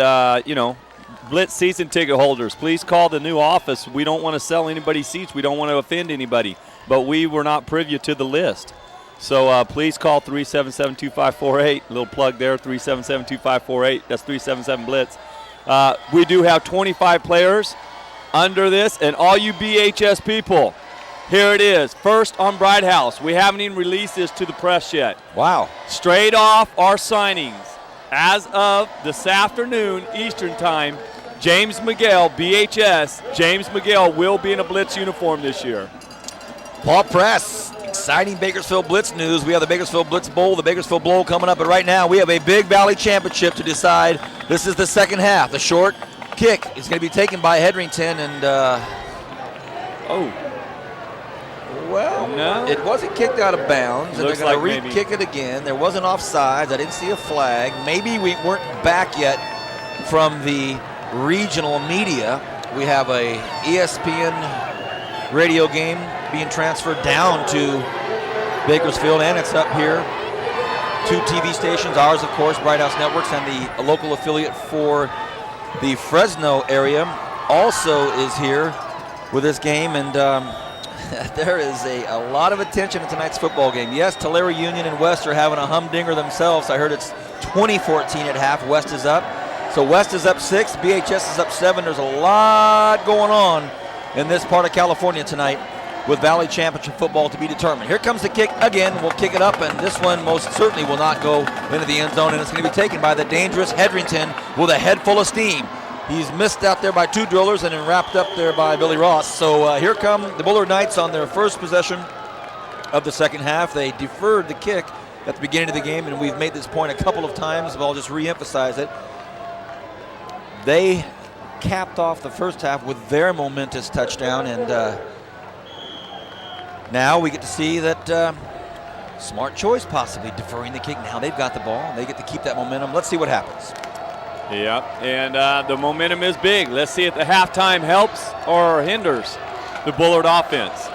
Blitz season ticket holders, please call the new office. We don't want to sell anybody seats. We don't want to offend anybody, but we were not privy to the list. So please call 377-2548. A little plug there, 377-2548. That's 377 Blitz. We do have 25 players under this, and all you BHS people, here it is. First on Bright House. We haven't even released this to the press yet. Wow. Straight off our signings. As of this afternoon, Eastern Time, James Miguel, BHS, James Miguel will be in a Blitz uniform this year. Paul Press, exciting Bakersfield Blitz news. We have the Bakersfield Blitz Bowl, the Bakersfield Bowl coming up, but right now we have a Big Valley Championship to decide. This is the second half. The short kick is going to be taken by Hedrington, and no, it wasn't kicked out of bounds, and Looks they're going like to re-kick it again. There wasn't offsides. I didn't see a flag. Maybe we weren't back yet from the regional media. We have a ESPN radio game being transferred down to Bakersfield, and it's up here. 2 TV stations, ours, of course, Bright House Networks, and the local affiliate for the Fresno area also is here with this game, and there is a lot of attention in tonight's football game. Yes, Tulare Union and West are having a humdinger themselves. I heard it's 20-14 at half. West is up. So West is up 6, BHS is up 7. There's a lot going on in this part of California tonight with Valley Championship football to be determined. Here comes the kick again. We'll kick it up, and this one most certainly will not go into the end zone, and it's going to be taken by the dangerous Hedrington with a head full of steam. He's missed out there by 2 drillers and then wrapped up there by Billy Ross. So here come the Bullard Knights on their first possession of the second half. They deferred the kick at the beginning of the game, and we've made this point a couple of times, but I'll just re-emphasize it. They capped off the first half with their momentous touchdown, and now we get to see that smart choice, possibly deferring the kick. Now they've got the ball, and they get to keep that momentum. Let's see what happens. Yep, and the momentum is big. Let's see if the halftime helps or hinders the Bullard offense.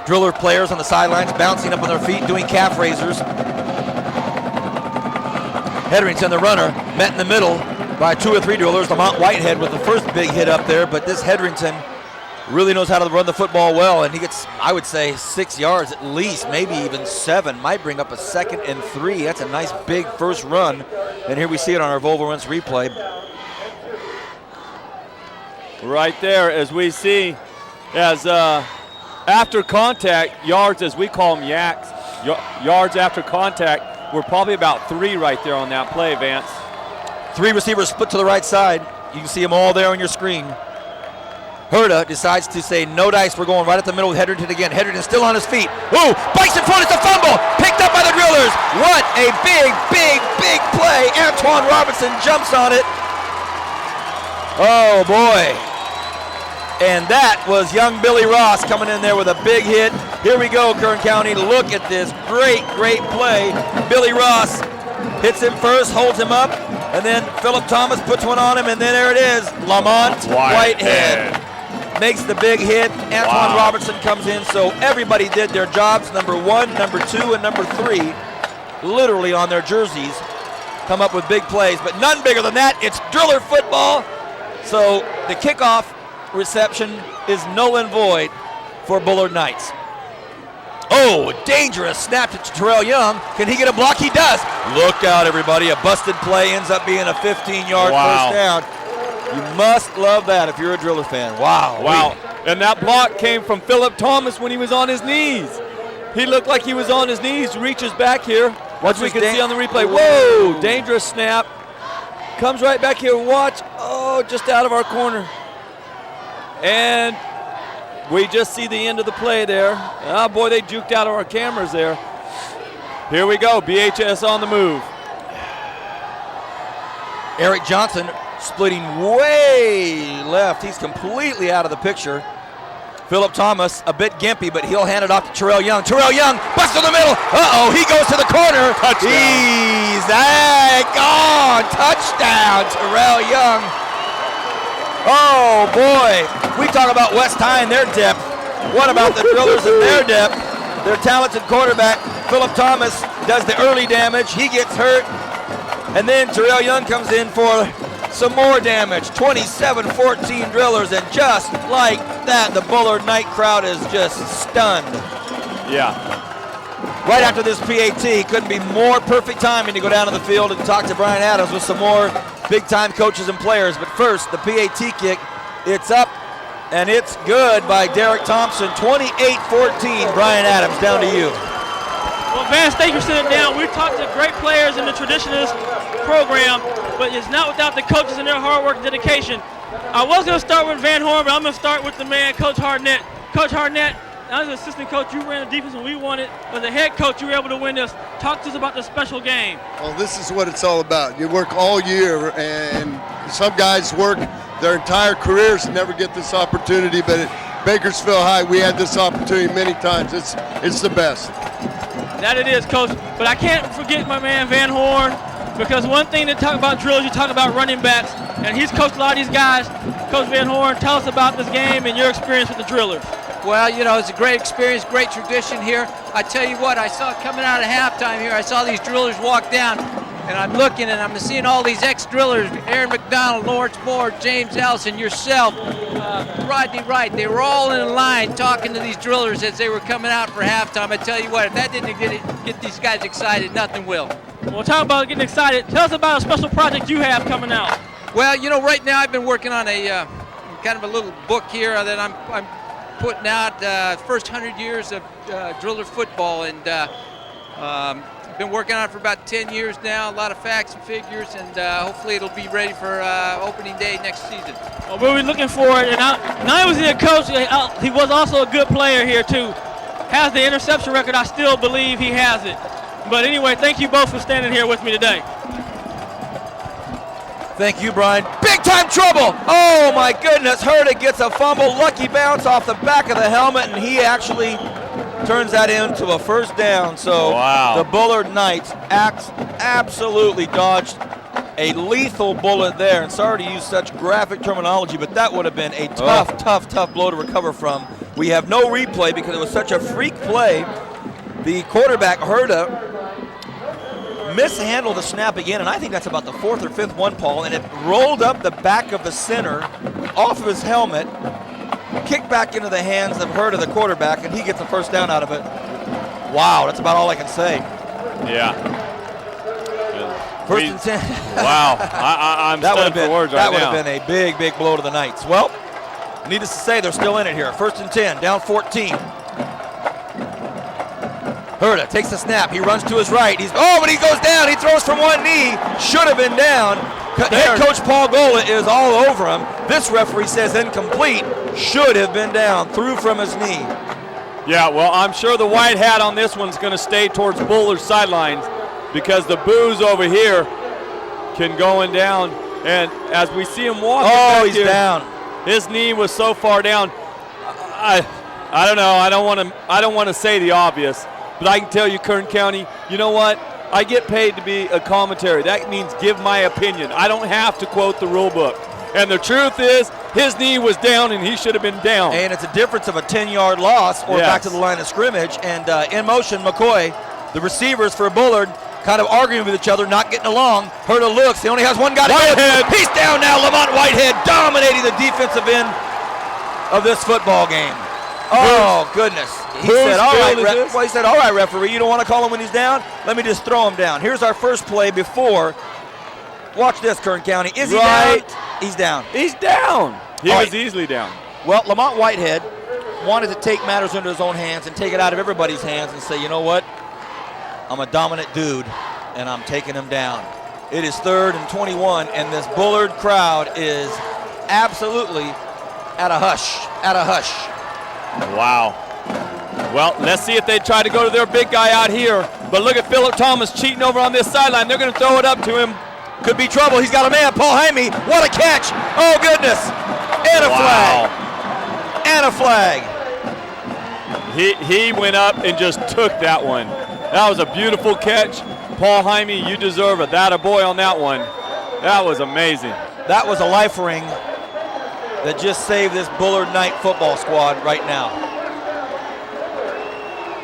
Driller players on the sidelines bouncing up on their feet, doing calf raisers. Hetherington, the runner, met in the middle by 2 or 3 drillers. Lamont Whitehead with the first big hit up there, but this Hetherington really knows how to run the football well, and he gets, I would say, 6 yards at least, maybe even 7. Might bring up a 2nd and 3. That's a nice big first run, and here we see it on our Volvo Rents replay. Right there, as we see, as after contact, yards, as we call them, yaks, yards after contact, we're probably about 3 right there on that play, Vance. 3 receivers split to the right side. You can see them all there on your screen. Herta decides to say no dice. We're going right at the middle with Hetherington again. Hetherington still on his feet. Ooh, bites in front. It's a fumble. Picked up by the Drillers. What a big, big, big play. Antoine Robinson jumps on it. Oh, boy. And that was young Billy Ross coming in there with a big hit. Here we go, Kern County. Look at this great, great play. Billy Ross hits him first, holds him up, and then Philip Thomas puts one on him, and then there it is. Lamont Whitehead makes the big hit. Antoine Robertson comes in, so everybody did their jobs. Number 1, number 2, and number 3, literally on their jerseys, come up with big plays, but none bigger than that. It's Driller football, so the kickoff reception is null and void for Bullard Knights. Oh, dangerous snap to Terrell Young. Can he get a block? He does. Look out, everybody. A busted play ends up being a 15-yard first down. You must love that if you're a Driller fan. Wow. Wow. And that block came from Philip Thomas when he was on his knees. He looked like he was on his knees, reaches back here. As we can see on the replay. Whoa, dangerous snap. Comes right back here. Watch. Oh, just out of our corner. And we just see the end of the play there. Oh, boy, they juked out of our cameras there. Here we go, BHS on the move. Eric Johnson splitting way left. He's completely out of the picture. Philip Thomas, a bit gimpy, but he'll hand it off to Terrell Young. Terrell Young, busts in the middle. Uh-oh, he goes to the corner. Touchdown. He's gone. Touchdown, Terrell Young. Oh, boy. We talk about West High and their depth. What about the Drillers and their depth? Their talented quarterback, Philip Thomas, does the early damage. He gets hurt. And then Terrell Young comes in for some more damage. 27-14 Drillers. And just like that, the Bullard Knight crowd is just stunned. Yeah. Right after this PAT, couldn't be more perfect timing to go down to the field and talk to Brian Adams with some more big-time coaches and players. But first, the PAT kick, it's up, and it's good by Derek Thompson. 28-14, Brian Adams, down to you. Well, Vance, thank you for sitting down. We've talked to great players in the traditionalist program, but it's not without the coaches and their hard work and dedication. I was going to start with Van Horn, but I'm going to start with the man, Coach Harnett. Coach Harnett, as an assistant coach, you ran the defense when we wanted. As a head coach, you were able to win this. Talk to us about the special game. Well, this is what it's all about. You work all year, and some guys work their entire careers and never get this opportunity, but at Bakersfield High, we had this opportunity many times. It's the best. That it is, Coach. But I can't forget my man, Van Horn, because one thing to talk about drills, you talk about running backs, and he's coached a lot of these guys. Coach Van Horn, tell us about this game and your experience with the Drillers. Well, you know, it's a great experience, great tradition here. I tell you what, I saw coming out of halftime here, I saw these Drillers walk down, and I'm looking and I'm seeing all these ex-Drillers, Aaron McDonald, Lawrence Moore, James Ellison, yourself, Rodney Wright. They were all in line talking to these Drillers as they were coming out for halftime. I tell you what, if that didn't get these guys excited, nothing will. Well, talk about getting excited. Tell us about a special project you have coming out. Well, you know, right now I've been working on a kind of a little book here that I'm putting out, first 100 years of Driller football, and I've been working on it for about 10 years now, a lot of facts and figures, and hopefully it'll be ready for opening day next season. Well, we'll be looking for it, and not only was he a coach, he was also a good player here too. Has the interception record, I still believe he has it. But anyway, thank you both for standing here with me today. Thank you, Brian. Big time trouble. Oh my goodness, Herta gets a fumble, lucky bounce off the back of the helmet, and he actually turns that into a first down. So the Bullard Knights absolutely dodged a lethal bullet there. And sorry to use such graphic terminology, but that would have been a tough blow to recover from. We have no replay because it was such a freak play. The quarterback, Herta, mishandled the snap again, and I think that's about the 4th or 5th one, Paul, and it rolled up the back of the center off of his helmet, kicked back into the hands of Herta, the quarterback, and he gets a first down out of it. Wow, that's about all I can say. Yeah. First and 10. Wow, I'm stunned for words right now. That would have been a big, big blow to the Knights. Well, needless to say, they're still in it here. First and 10, down 14. Herta takes the snap. He runs to his right. But he goes down. He throws from one knee. Should have been down. Head coach Paul Gola is all over him. This referee says incomplete. Should have been down. Threw from his knee. Yeah, well, I'm sure the white hat on this one's going to stay towards Bullard's sidelines because the boos over here can going down. And as we see him walking back he's here, down. His knee was so far down. I don't know. I don't want to say the obvious, but I can tell you, Kern County, you know what? I get paid to be a commentary. That means give my opinion. I don't have to quote the rule book. And the truth is, his knee was down and he should have been down. And it's a difference of a 10-yard loss or back to the line of scrimmage. And in motion, McCoy, the receivers for Bullard, kind of arguing with each other, not getting along. Herta looks. He only has one guy to Whitehead. He's down now. Lamont Whitehead dominating the defensive end of this football game. Oh, goodness. He said, all right, referee, you don't want to call him when he's down? Let me just throw him down. Here's our first play before. Watch this, Kern County. Is he down? He's down. He's down. He was easily down. Well, Lamont Whitehead wanted to take matters into his own hands and take it out of everybody's hands and say, you know what? I'm a dominant dude, and I'm taking him down. It is 3rd and 21, and this Bullard crowd is absolutely at a hush. Wow. Well, let's see if they try to go to their big guy out here. But look at Phillip Thomas cheating over on this sideline. They're going to throw it up to him. Could be trouble. He's got a man, Paul Jaime. What a catch. Oh, goodness. And a flag. And a flag. He went up and just took that one. That was a beautiful catch. Paul Jaime, you deserve it. That a boy on that one. That was amazing. That was a life ring that just saved this Bullard Knight football squad right now.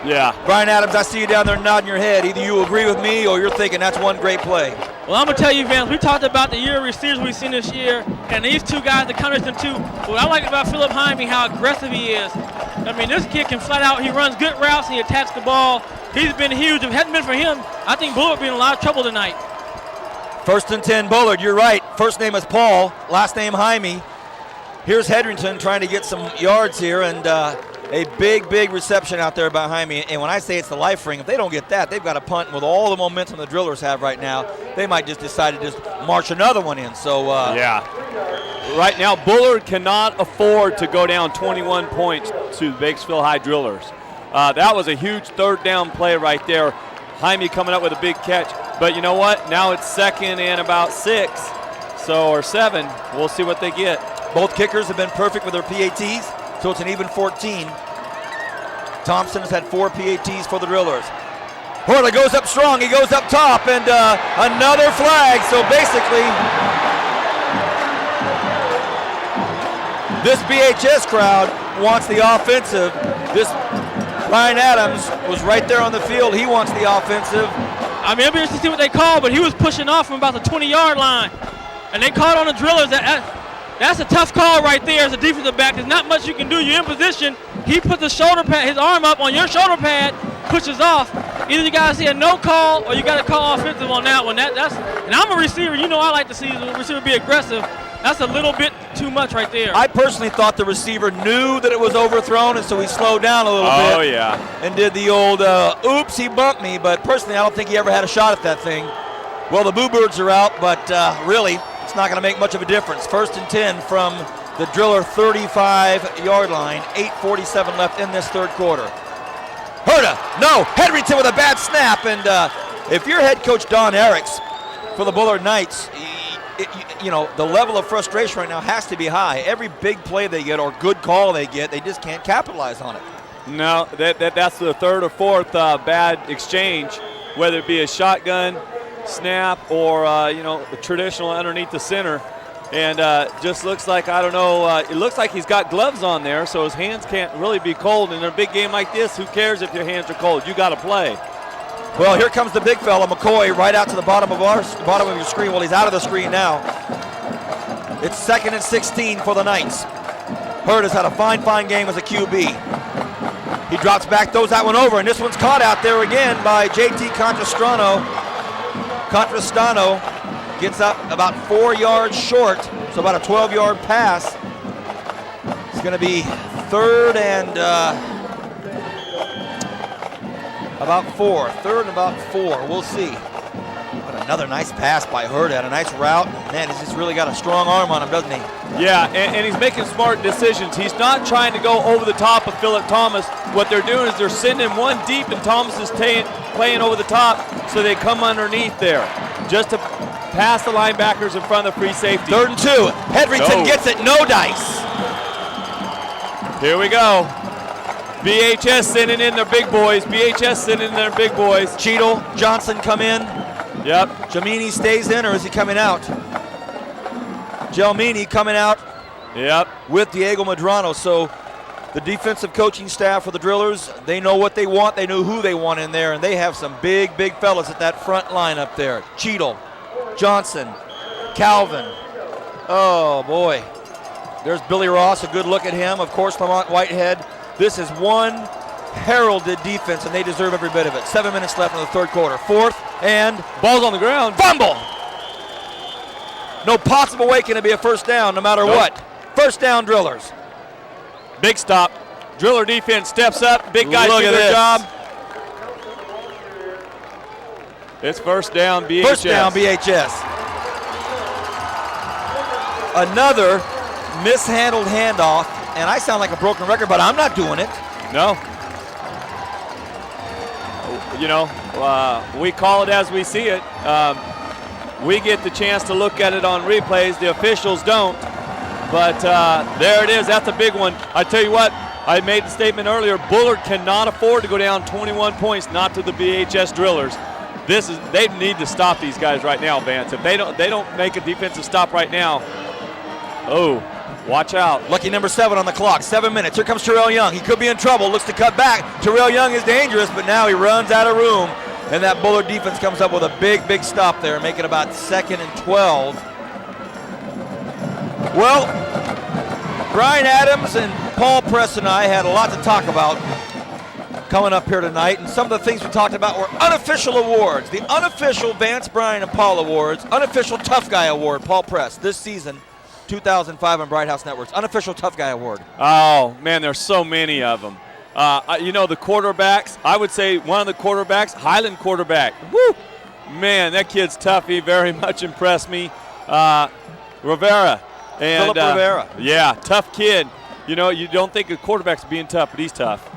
Yeah. Brian Adams, I see you down there nodding your head. Either you agree with me or you're thinking that's one great play. Well, I'm going to tell you, Vance, we talked about the year of receivers we've seen this year, and these two guys that counter them too. What I like about Phillip Jaime, how aggressive he is. I mean, this kid can flat out, he runs good routes, and he attacks the ball. He's been huge. If it hadn't been for him, I think Bullard would be in a lot of trouble tonight. 1st and 10, Bullard, you're right. First name is Paul, last name Jaime. Here's Hedrington trying to get some yards here, and a big reception out there by Jaime. And when I say it's the life ring, if they don't get that, they've got to punt. With all the momentum the Drillers have right now, they might just decide to just march another one in. So yeah. Right now, Bullard cannot afford to go down 21 points to the Bakersfield High Drillers. That was a huge 3rd down play right there. Jaime coming up with a big catch. But you know what? Now it's 2nd and about 6, or 7. We'll see what they get. Both kickers have been perfect with their PATs, so it's an even 14. Thompson has had 4 PATs for the Drillers. Herta goes up strong. He goes up top, and another flag. So basically, this BHS crowd wants the offensive. This Brian Adams was right there on the field. He wants the offensive. I mean, it'll be interesting to see what they call, but he was pushing off from about the 20-yard line. And they called on the Drillers. That's a tough call right there as a defensive back. There's not much you can do. You're in position. He put the shoulder pad, his arm up on your shoulder pad, pushes off. Either you got to see a no call or you got to call offensive on that one. And I'm a receiver. You know I like to see the receiver be aggressive. That's a little bit too much right there. I personally thought the receiver knew that it was overthrown, and so he slowed down a little bit. Oh, yeah. And did the old, oops, he bumped me. But personally, I don't think he ever had a shot at that thing. Well, the Boo Birds are out, but really, it's not going to make much of a difference. 1st and 10 from the Driller 35-yard line. 8:47 left in this 3rd quarter. Herta, no. Hedrington with a bad snap. And if you're head coach Don Eriks for the Bullard Knights, you know, the level of frustration right now has to be high. Every big play they get or good call they get, they just can't capitalize on it. No, that's the 3rd or 4th bad exchange, whether it be a shotgun snap or, a traditional underneath the center. And just looks like, I don't know, it looks like he's got gloves on there, so his hands can't really be cold. And in a big game like this, who cares if your hands are cold? You got to play. Well, here comes the big fella, McCoy, right out to the bottom of your screen. Well, he's out of the screen now. It's 2nd and 16 for the Knights. Hurd has had a fine game as a QB. He drops back, throws that one over, and this one's caught out there again by JT Contrastano. Contrastano gets up about 4 yards short, so about a 12-yard pass. It's going to be 3rd and about 4. 3rd and about 4. We'll see. But another nice pass by Hurd. Had a nice route. Man, he's just really got a strong arm on him, doesn't he? Yeah, and he's making smart decisions. He's not trying to go over the top of Philip Thomas. What they're doing is they're sending him one deep, and Thomas is playing over the top, so they come underneath there. Just to pass the linebackers in front of the free safety. 3rd and 2. Hedrington gets it. No dice. Here we go. BHS sending in their big boys. Cheadle, Johnson come in. Yep. Jamini stays in, or is he coming out? Gelmini coming out. Yep. With Diego Medrano. So the defensive coaching staff for the Drillers, they know what they want. They know who they want in there, and they have some big fellas at that front line up there. Cheadle, Johnson, Calvin. Oh, boy. There's Billy Ross, a good look at him. Of course, Lamont Whitehead. This is one heralded defense, and they deserve every bit of it. 7 minutes left in the 3rd quarter. 4th, and ball's on the ground. Fumble! No possible way can it be a first down, no matter what. First down, Drillers. Big stop. Driller defense steps up. Big guys do their job. It's first down, BHS. First down, BHS. Another mishandled handoff, and I sound like a broken record, but I'm not doing it. No. You know, we call it as we see it. We get the chance to look at it on replays. The officials don't. But there it is. That's a big one. I tell you what, I made the statement earlier. Bullard cannot afford to go down 21 points, not to the BHS Drillers. They need to stop these guys right now, Vance. If they don't make a defensive stop right now, oh, watch out. Lucky number 7 on the clock. 7 minutes. Here comes Terrell Young. He could be in trouble. Looks to cut back. Terrell Young is dangerous, but now he runs out of room. And that Bullard defense comes up with a big stop there, make it about 2nd and 12. Well, Brian Adams and Paul Press and I had a lot to talk about coming up here tonight, and some of the things we talked about were unofficial awards. The unofficial Vance, Brian, and Paul awards. Unofficial Tough Guy Award, Paul Press, this season, 2005 on Bright House Networks. Unofficial Tough Guy Award. Oh, man, there's so many of them. You know, the quarterbacks, I would say one of the quarterbacks, Highland quarterback. Woo! Man, that kid's tough. He very much impressed me. Rivera. Philip Rivera. Yeah, tough kid. You know, you don't think a quarterback's being tough, but he's tough.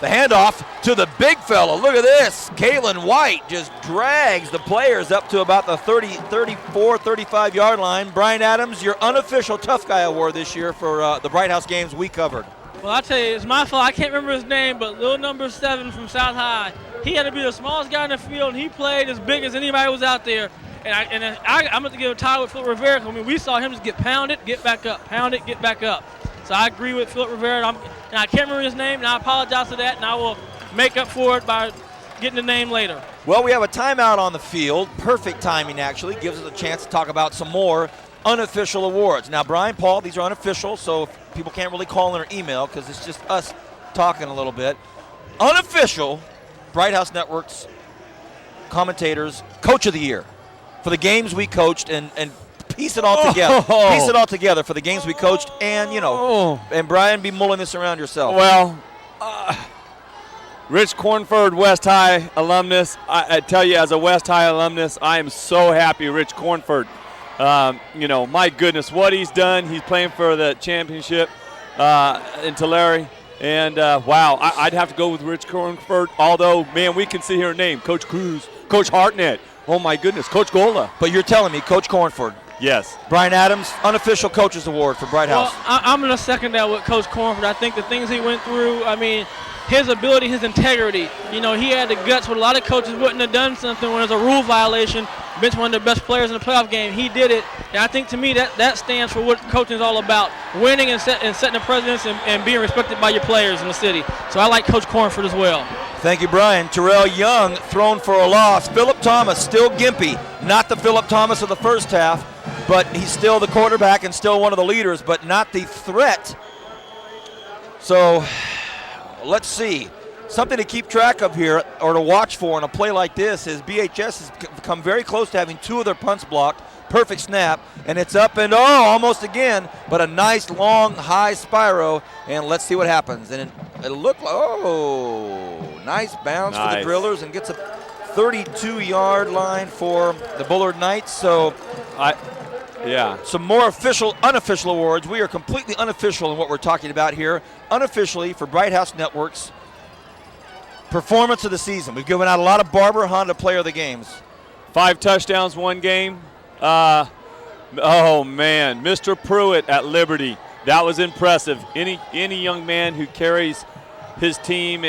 The handoff to the big fella. Look at this. Kalen White just drags the players up to about the 34, 35-yard line. Brian Adams, your unofficial Tough Guy Award this year for the Bright House games we covered. Well, I tell you, it's my fault. I can't remember his name, but little number 7 from South High. He had to be the smallest guy in the field, and he played as big as anybody was out there. And I'm going to give a tie with Philip Rivera. I mean, we saw him just get pounded, get back up, pounded, get back up. So I agree with Philip Rivera. And I can't remember his name, and I apologize for that, and I will make up for it by getting the name later. Well, we have a timeout on the field. Perfect timing, actually. Gives us a chance to talk about some more unofficial awards. Now, Brian, Paul, these are unofficial, so people can't really call in or email because it's just us talking a little bit. Unofficial Bright House Network's commentators, Coach of the Year for the games we coached and piece it all together. Piece it all together for the games we coached, and and Brian, be mulling this around yourself. Well, Rich Cornford, West High alumnus. I tell you, as a West High alumnus, I am so happy Rich Cornford. My goodness, what he's done. He's playing for the championship in Tulare. And, wow, I'd have to go with Rich Cornford, although, man, we can sit here and name Coach Cruz, Coach Hartnett. Oh, my goodness, Coach Gola. But you're telling me Coach Cornford. Yes. Brian Adams, unofficial Coaches Award for Bright House. Well, I'm going to second that with Coach Cornford. I think the things he went through, I mean, his ability, his integrity. You know, he had the guts where a lot of coaches wouldn't have done something when there's a rule violation. bench one of the best players in the playoff game. He did it, and I think to me that stands for what coaching is all about: winning and setting the precedence and being respected by your players in the city. So I like Coach Cornford as well. Thank you, Brian. Terrell Young thrown for a loss. Philip Thomas still gimpy. Not the Philip Thomas of the first half, but he's still the quarterback and still one of the leaders, but not the threat. So let's see. Something to keep track of here or to watch for in a play like this is BHS has come very close to having 2 of their punts blocked. Perfect snap, and it's up and almost again, but a nice long high Spyro, and let's see what happens. And it looked like, nice bounce for the Drillers, and gets a 32-yard line for the Bullard Knights. So some more unofficial awards. We are completely unofficial in what we're talking about here. Unofficially for Bright House Networks, performance of the season. We've given out a lot of Barber Honda Player of the Games. 5 touchdowns, 1 game. Oh man, Mr. Pruitt at Liberty. That was impressive. Any young man who carries his team,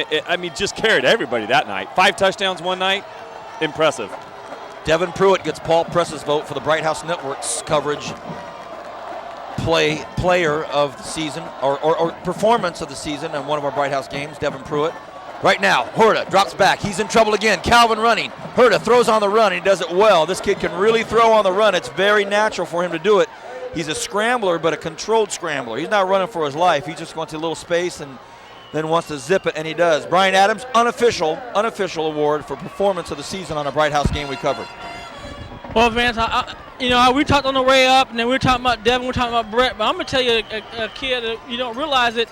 just carried everybody that night. 5 touchdowns one night, impressive. Devin Pruitt gets Paul Press's vote for the Bright House Network's coverage player of the season or performance of the season in one of our Bright House games. Devin Pruitt. Right now, Hurta drops back. He's in trouble again. Calvin running. Hurta throws on the run, and he does it well. This kid can really throw on the run. It's very natural for him to do it. He's a scrambler, but a controlled scrambler. He's not running for his life. He just wants a little space and then wants to zip it, and he does. Brian Adams, unofficial award for performance of the season on a Bright House game we covered. Well, Vance, we talked on the way up, and then we were talking about Devin, we were talking about Brett, but I'm going to tell you a kid that you don't realize it.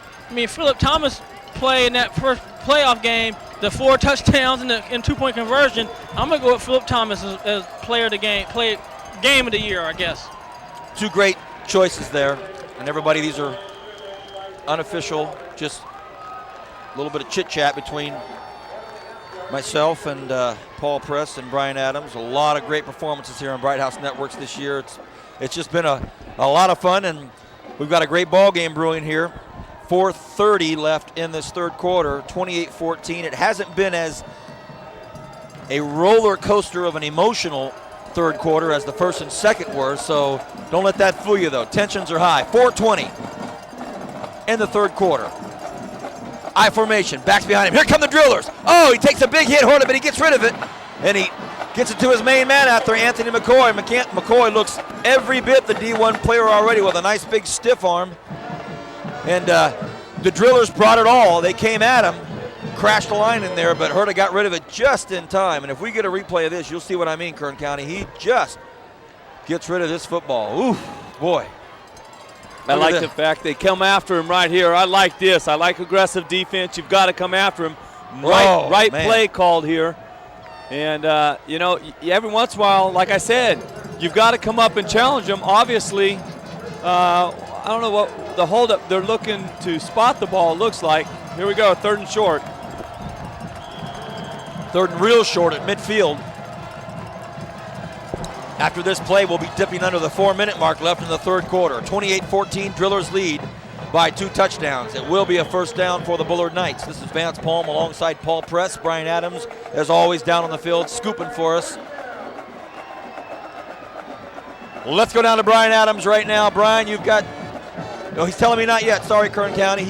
Philip Thomas played in that first playoff game, the 4 touchdowns and 2-point conversion. I'm going to go with Philip Thomas as player of the game, game of the year, I guess. 2 great choices there. And everybody, these are unofficial, just a little bit of chit-chat between myself and Paul Press and Brian Adams. A lot of great performances here on Bright House Networks this year. It's just been a lot of fun, and we've got a great ball game brewing here. 4:30 left in this third quarter, 28-14. It hasn't been as a roller coaster of an emotional third quarter as the first and second were, so don't let that fool you though. Tensions are high. 4:20 in the third quarter. I formation, backs behind him. Here come the Drillers. Oh, he takes a big hit, Horta, but he gets rid of it, and he gets it to his main man out there, Anthony McCoy. McCoy looks every bit the D1 player already with a nice big stiff arm. And the Drillers brought it all. They came at him, crashed the line in there, but Hurta got rid of it just in time. And if we get a replay of this, you'll see what I mean, Kern County. He just gets rid of this football. Ooh, boy. I like the fact they come after him right here. I like this. I like aggressive defense. You've got to come after him. Right play called here. And, every once in a while, like I said, you've got to come up and challenge them. Obviously, I don't know what the holdup, they're looking to spot the ball, looks like. Here we go, 3rd and short. 3rd and real short at midfield. After this play, we'll be dipping under the 4-minute mark left in the third quarter. 28-14, Drillers lead by 2 touchdowns. It will be a first down for the Bullard Knights. This is Vance Palm alongside Paul Press. Brian Adams, as always, down on the field, scooping for us. Well, let's go down to Brian Adams right now. Brian, you've got... No, he's telling me not yet. Sorry, Kern County.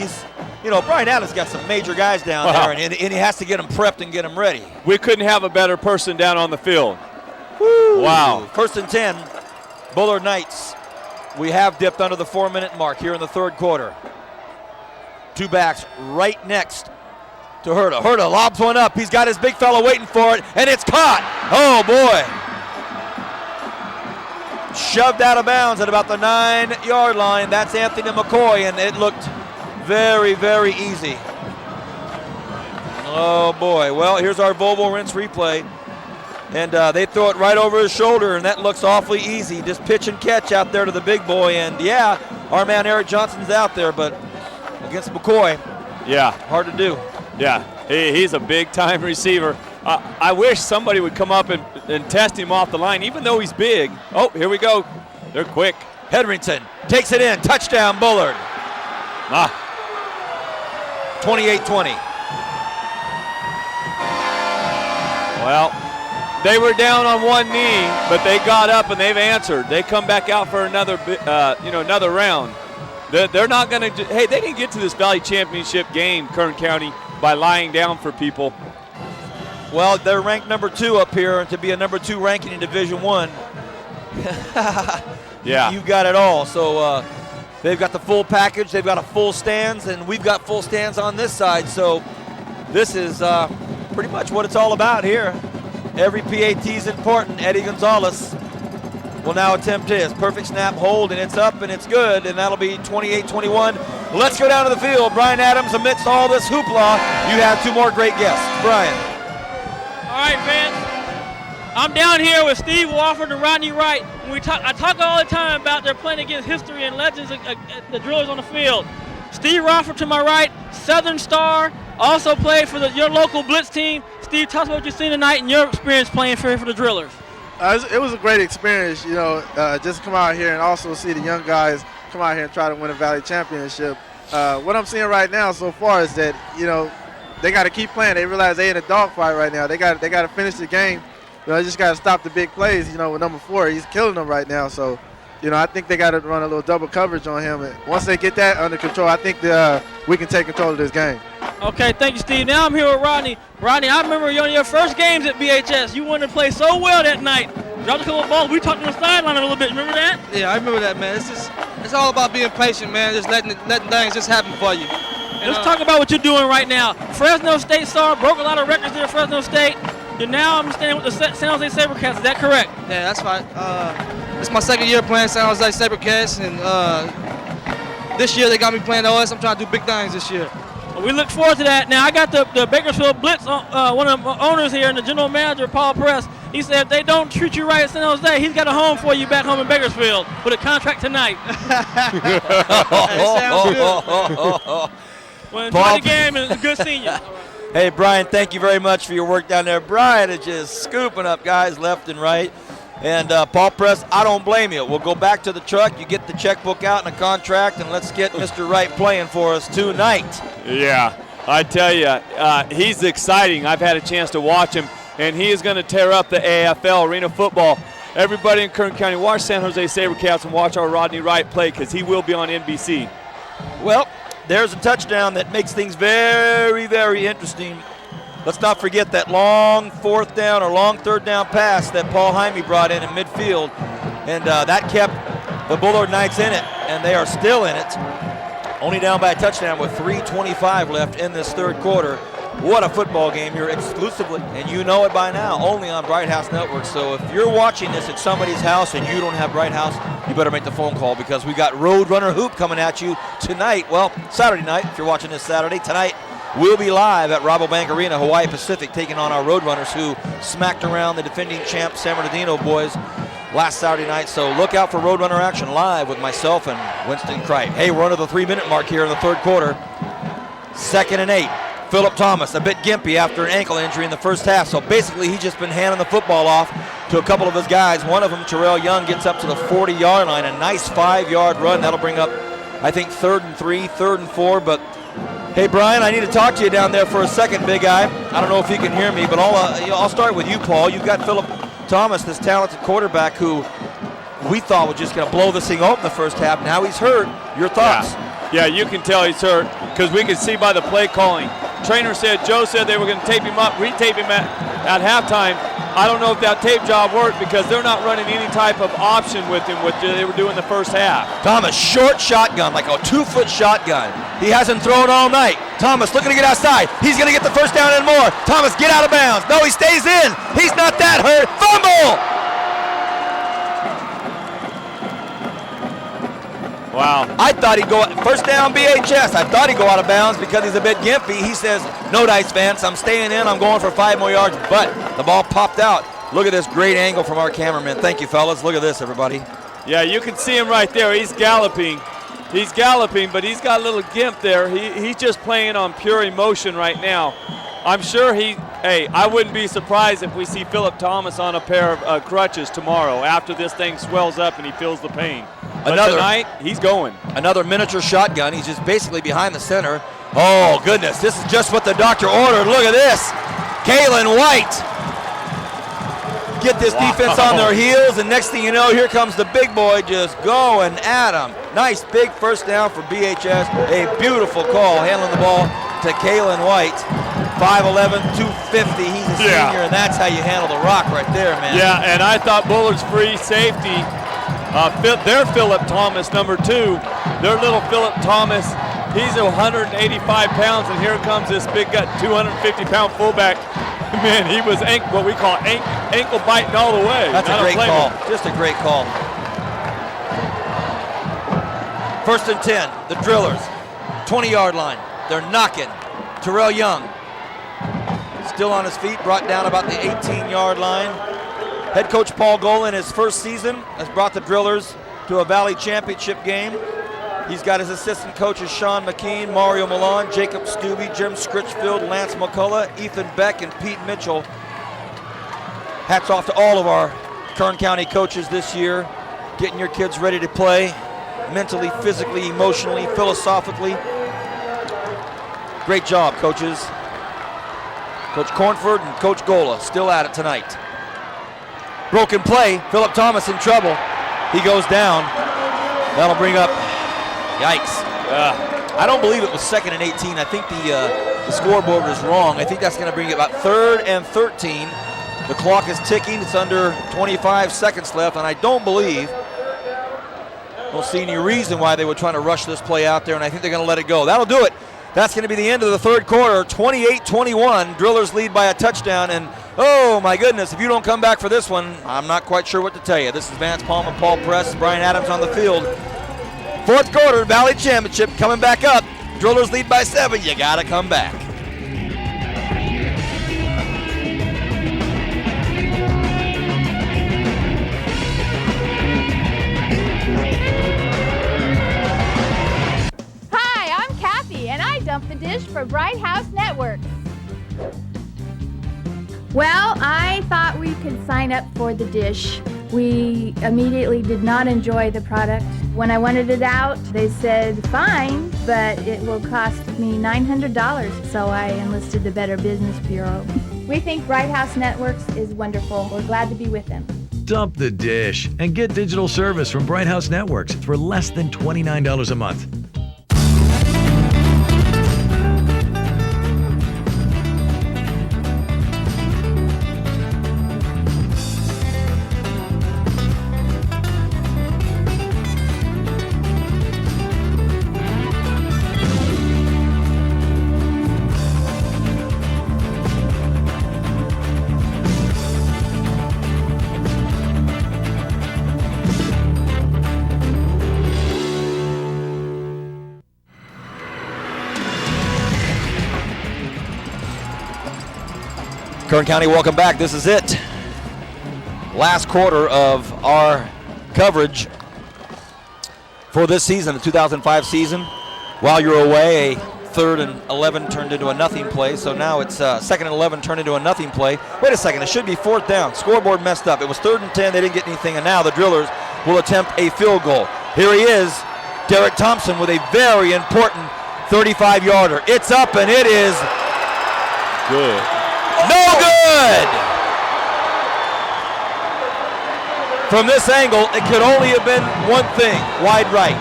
Brian Adams got some major guys down there, and he has to get them prepped and get them ready. We couldn't have a better person down on the field. Woo. Wow. 1st and 10, Bullard Knights. We have dipped under the 4-minute mark here in the third quarter. 2 backs right next to Hurta. Hurta lobs one up. He's got his big fella waiting for it, and it's caught. Oh, boy. Shoved out of bounds at about the 9-yard line. That's Anthony McCoy, and it looked very, very easy. Oh, boy. Well, here's our Volvo Rinse replay. And they throw it right over his shoulder, and that looks awfully easy. Just pitch and catch out there to the big boy. And, yeah, our man Eric Johnson's out there, but against McCoy, hard to do. Yeah, he's a big-time receiver. I wish somebody would come up and test him off the line, even though he's big. Oh, here we go. They're quick. Hedrington takes it in. Touchdown, Bullard. 28-20. Well, They were down on one knee, but they got up and they've answered. They come back out for another round. They're not going to. Hey, they didn't get to this Valley Championship game, Kern County, by lying down for people. Well, they're ranked number 2 up here, and to be a number 2 ranking in Division I, yeah, you got it all. So they've got the full package. They've got a full stands, and we've got full stands on this side. So this is pretty much what it's all about here. Every PAT is important. Eddie Gonzalez will now attempt his. Perfect snap, hold, and it's up, and it's good, and that'll be 28-21. Let's go down to the field. Brian Adams, amidst all this hoopla, you have 2 more great guests. Brian. All right, Vince. I'm down here with Steve Wofford and Rodney Wright. I talk all the time about they're playing against history and legends, the drillers on the field. Steve Wofford to my right, Southern Star, also played for your local Blitz team. Steve, tell us what you've seen tonight and your experience playing for the drillers. It was a great experience, just come out here and also see the young guys come out here and try to win a Valley Championship. What I'm seeing right now so far is that, they got to keep playing. They realize they're in a dogfight right now. They got to finish the game. They just got to stop the big plays, with number 4. He's killing them right now. So, I think they got to run a little double coverage on him. And once they get that under control, I think we can take control of this game. Okay, thank you, Steve. Now I'm here with Rodney. Rodney, I remember one of your first games at BHS. You wanted to play so well that night. Dropped a couple of balls. We talked on the sideline a little bit. Remember that? Yeah, I remember that, man. It's all about being patient, man. Just letting things just happen for you. Let's talk about what you're doing right now. Fresno State star, broke a lot of records there at Fresno State. You're now understanding with the San Jose SaberCats. Is that correct? Yeah, that's right. It's my second year playing San Jose SaberCats, and this year they got me playing OS. I'm trying to do big things this year. Well, we look forward to that. Now, I got the Bakersfield Blitz, one of the owners here, and the general manager, Paul Press. He said if they don't treat you right at San Jose, he's got a home for you back home in Bakersfield with a contract tonight. Well, enjoy the game, and it's a good seeing you. Hey, Brian, thank you very much for your work down there. Brian is just scooping up guys left and right. And Paul Press, I don't blame you. We'll go back to the truck. You get the checkbook out and a contract, and let's get Mr. Wright playing for us tonight. Yeah, I tell you, he's exciting. I've had a chance to watch him, and he is going to tear up the AFL, Arena Football. Everybody in Kern County, watch San Jose SaberCats and watch our Rodney Wright play, because he will be on NBC. Well, there's a touchdown that makes things very, very interesting. Let's not forget that long 4th down or long 3rd down pass that Paul Jaime brought in midfield. And that kept the Bullard Knights in it, and they are still in it. Only down by a touchdown with 3:25 left in this 3rd quarter. What a football game here exclusively, and you know it by now, only on Bright House Network. So if you're watching this at somebody's house and you don't have Bright House, you better make the phone call, because we got Roadrunner Hoop coming at you tonight. Well, Saturday night, if you're watching this Saturday. Tonight, we'll be live at Rabobank Arena, Hawaii Pacific, taking on our Roadrunners, who smacked around the defending champ San Bernardino boys last Saturday night. So look out for Roadrunner action live with myself and Winston Cripe. Hey, we're under the 3-minute mark here in the 3rd quarter. 2nd and 8. Philip Thomas, a bit gimpy after an ankle injury in the first half. So basically, he's just been handing the football off to a couple of his guys. One of them, Terrell Young, gets up to the 40-yard line. A nice 5-yard run. That'll bring up, I think, 3rd and 3, 3rd and 4. But, hey, Brian, I need to talk to you down there for a second, big guy. I don't know if you can hear me, but I'll start with you, Paul. You've got Philip Thomas, this talented quarterback who we thought was just going to blow this thing open the first half. Now he's hurt. Your thoughts? Yeah, you can tell he's hurt, because we can see by the play calling. Joe said they were going to tape him up, retape him at halftime. I don't know if that tape job worked, because they're not running any type of option with him, which they were doing the first half. Thomas, short shotgun, like a 2-foot shotgun. He hasn't thrown all night. Thomas looking to get outside. He's going to get the first down and more. Thomas, get out of bounds. No, he stays in. He's not that hurt. Fumble! Wow. I thought he'd go, first down BHS. I thought he'd go out of bounds because he's a bit gimpy. He says, no dice, Vance. I'm staying in. I'm going for 5 more yards. But the ball popped out. Look at this great angle from our cameraman. Thank you, fellas. Look at this, everybody. Yeah, you can see him right there. He's galloping. He's galloping, but he's got a little gimp there. He's just playing on pure emotion right now. I'm sure I wouldn't be surprised if we see Philip Thomas on a pair of crutches tomorrow after this thing swells up and he feels the pain. But tonight, he's going. Another miniature shotgun. He's just basically behind the center. Oh, goodness. This is just what the doctor ordered. Look at this. Kalen White. get this defense on their heels, and next thing you know, here comes the big boy just going at them. Nice big first down for BHS. A beautiful call handling the ball to Kalen White. 5'11", 250. He's a senior, and that's how you handle the rock right there, man. Yeah, and I thought Bullard's free safety, their Philip Thomas, number 2, their little Philip Thomas, he's 185 pounds, and here comes this big gut 250-pound fullback. Man, he was what we call ankle biting all the way. That's a great call. Just a great call. 1st and 10, the Drillers. 20-yard line. They're knocking. Terrell Young still on his feet, brought down about the 18-yard line. Head coach Paul Golan, his first season, has brought the Drillers to a Valley Championship game. He's got his assistant coaches Sean McKean, Mario Milan, Jacob Stubbe, Jim Scritchfield, Lance McCullough, Ethan Beck, and Pete Mitchell. Hats off to all of our Kern County coaches this year, getting your kids ready to play mentally, physically, emotionally, philosophically. Great job, coaches. Coach Cornford and Coach Gola still at it tonight. Broken play, Philip Thomas in trouble. He goes down. That'll bring up, yikes. I don't believe it was 2nd and 18. I think the scoreboard is wrong. I think that's going to bring it about 3rd and 13. The clock is ticking. It's under 25 seconds left, and I don't see any reason why they were trying to rush this play out there, and I think they're going to let it go. That'll do it. That's going to be the end of the 3rd quarter. 28-21. Drillers lead by a touchdown, and oh my goodness, if you don't come back for this one, I'm not quite sure what to tell you. This is Vance Palmer, Paul Press, Brian Adams on the field. 4th quarter, Valley Championship coming back up. Drillers lead by 7. You got to come back. Dump the dish for Bright House Networks. Well, I thought we could sign up for the dish. We immediately did not enjoy the product. When I wanted it out, they said, fine, but it will cost me $900. So I enlisted the Better Business Bureau. We think Bright House Networks is wonderful. We're glad to be with them. Dump the dish and get digital service from Bright House Networks for less than $29 a month. Kern County, welcome back. This is it. Last quarter of our coverage for this season, the 2005 season. While you're away, a 3rd and 11 turned into a nothing play, so now it's 2nd and 11 turned into a nothing play. Wait a second, it should be 4th down. Scoreboard messed up. It was 3rd and 10, they didn't get anything, and now the Drillers will attempt a field goal. Here he is, Derek Thompson, with a very important 35-yarder. It's up, and it is good. No good! From this angle, it could only have been one thing, wide right.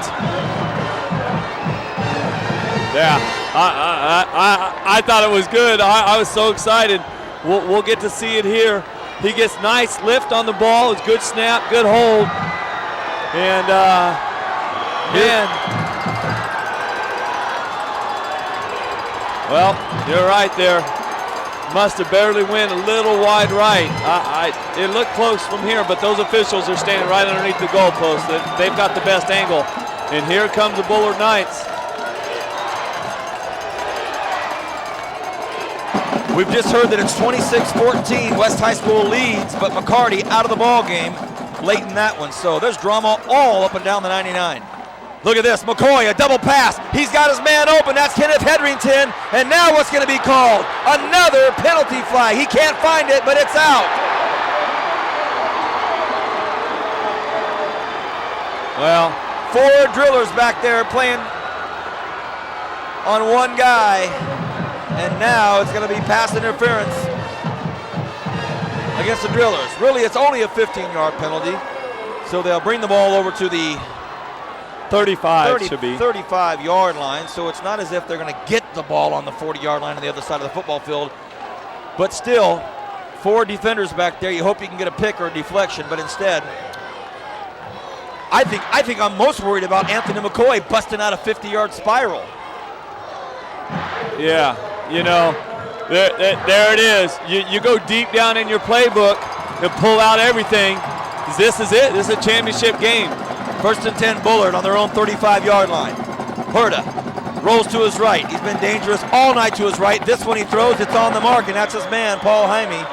Yeah, I thought it was good. I was so excited. We'll get to see it here. He gets nice lift on the ball. It's good snap, good hold. And, man. Well, you're right there. Must have barely went a little wide right. It looked close from here, but those officials are standing right underneath the goalpost. They've got the best angle. And here comes the Bullard Knights. We've just heard that it's 26-14. West High School leads, but McCarty out of the ball game late in that one. So there's drama all up and down the 99. Look at this, McCoy, a double pass. He's got his man open, that's Kenneth Hedrington. And now what's gonna be called? Another penalty flag. He can't find it, but it's out. Well, 4 Drillers back there playing on one guy. And now it's gonna be pass interference against the Drillers. Really, it's only a 15-yard penalty. So they'll bring the ball over to the 35-yard line. So it's not as if they're going to get the ball on the 40-yard line on the other side of the football field. But still, 4 defenders back there. You hope you can get a pick or a deflection, but instead, I think I'm most worried about Anthony McCoy busting out a 50-yard spiral. Yeah, you know, there it is. You go deep down in your playbook and pull out everything. This is it. This is a championship game. 1st and 10, Bullard on their own 35-yard line. Herta rolls to his right. He's been dangerous all night to his right. This one he throws, it's on the mark, and that's his man, Paul Jaime.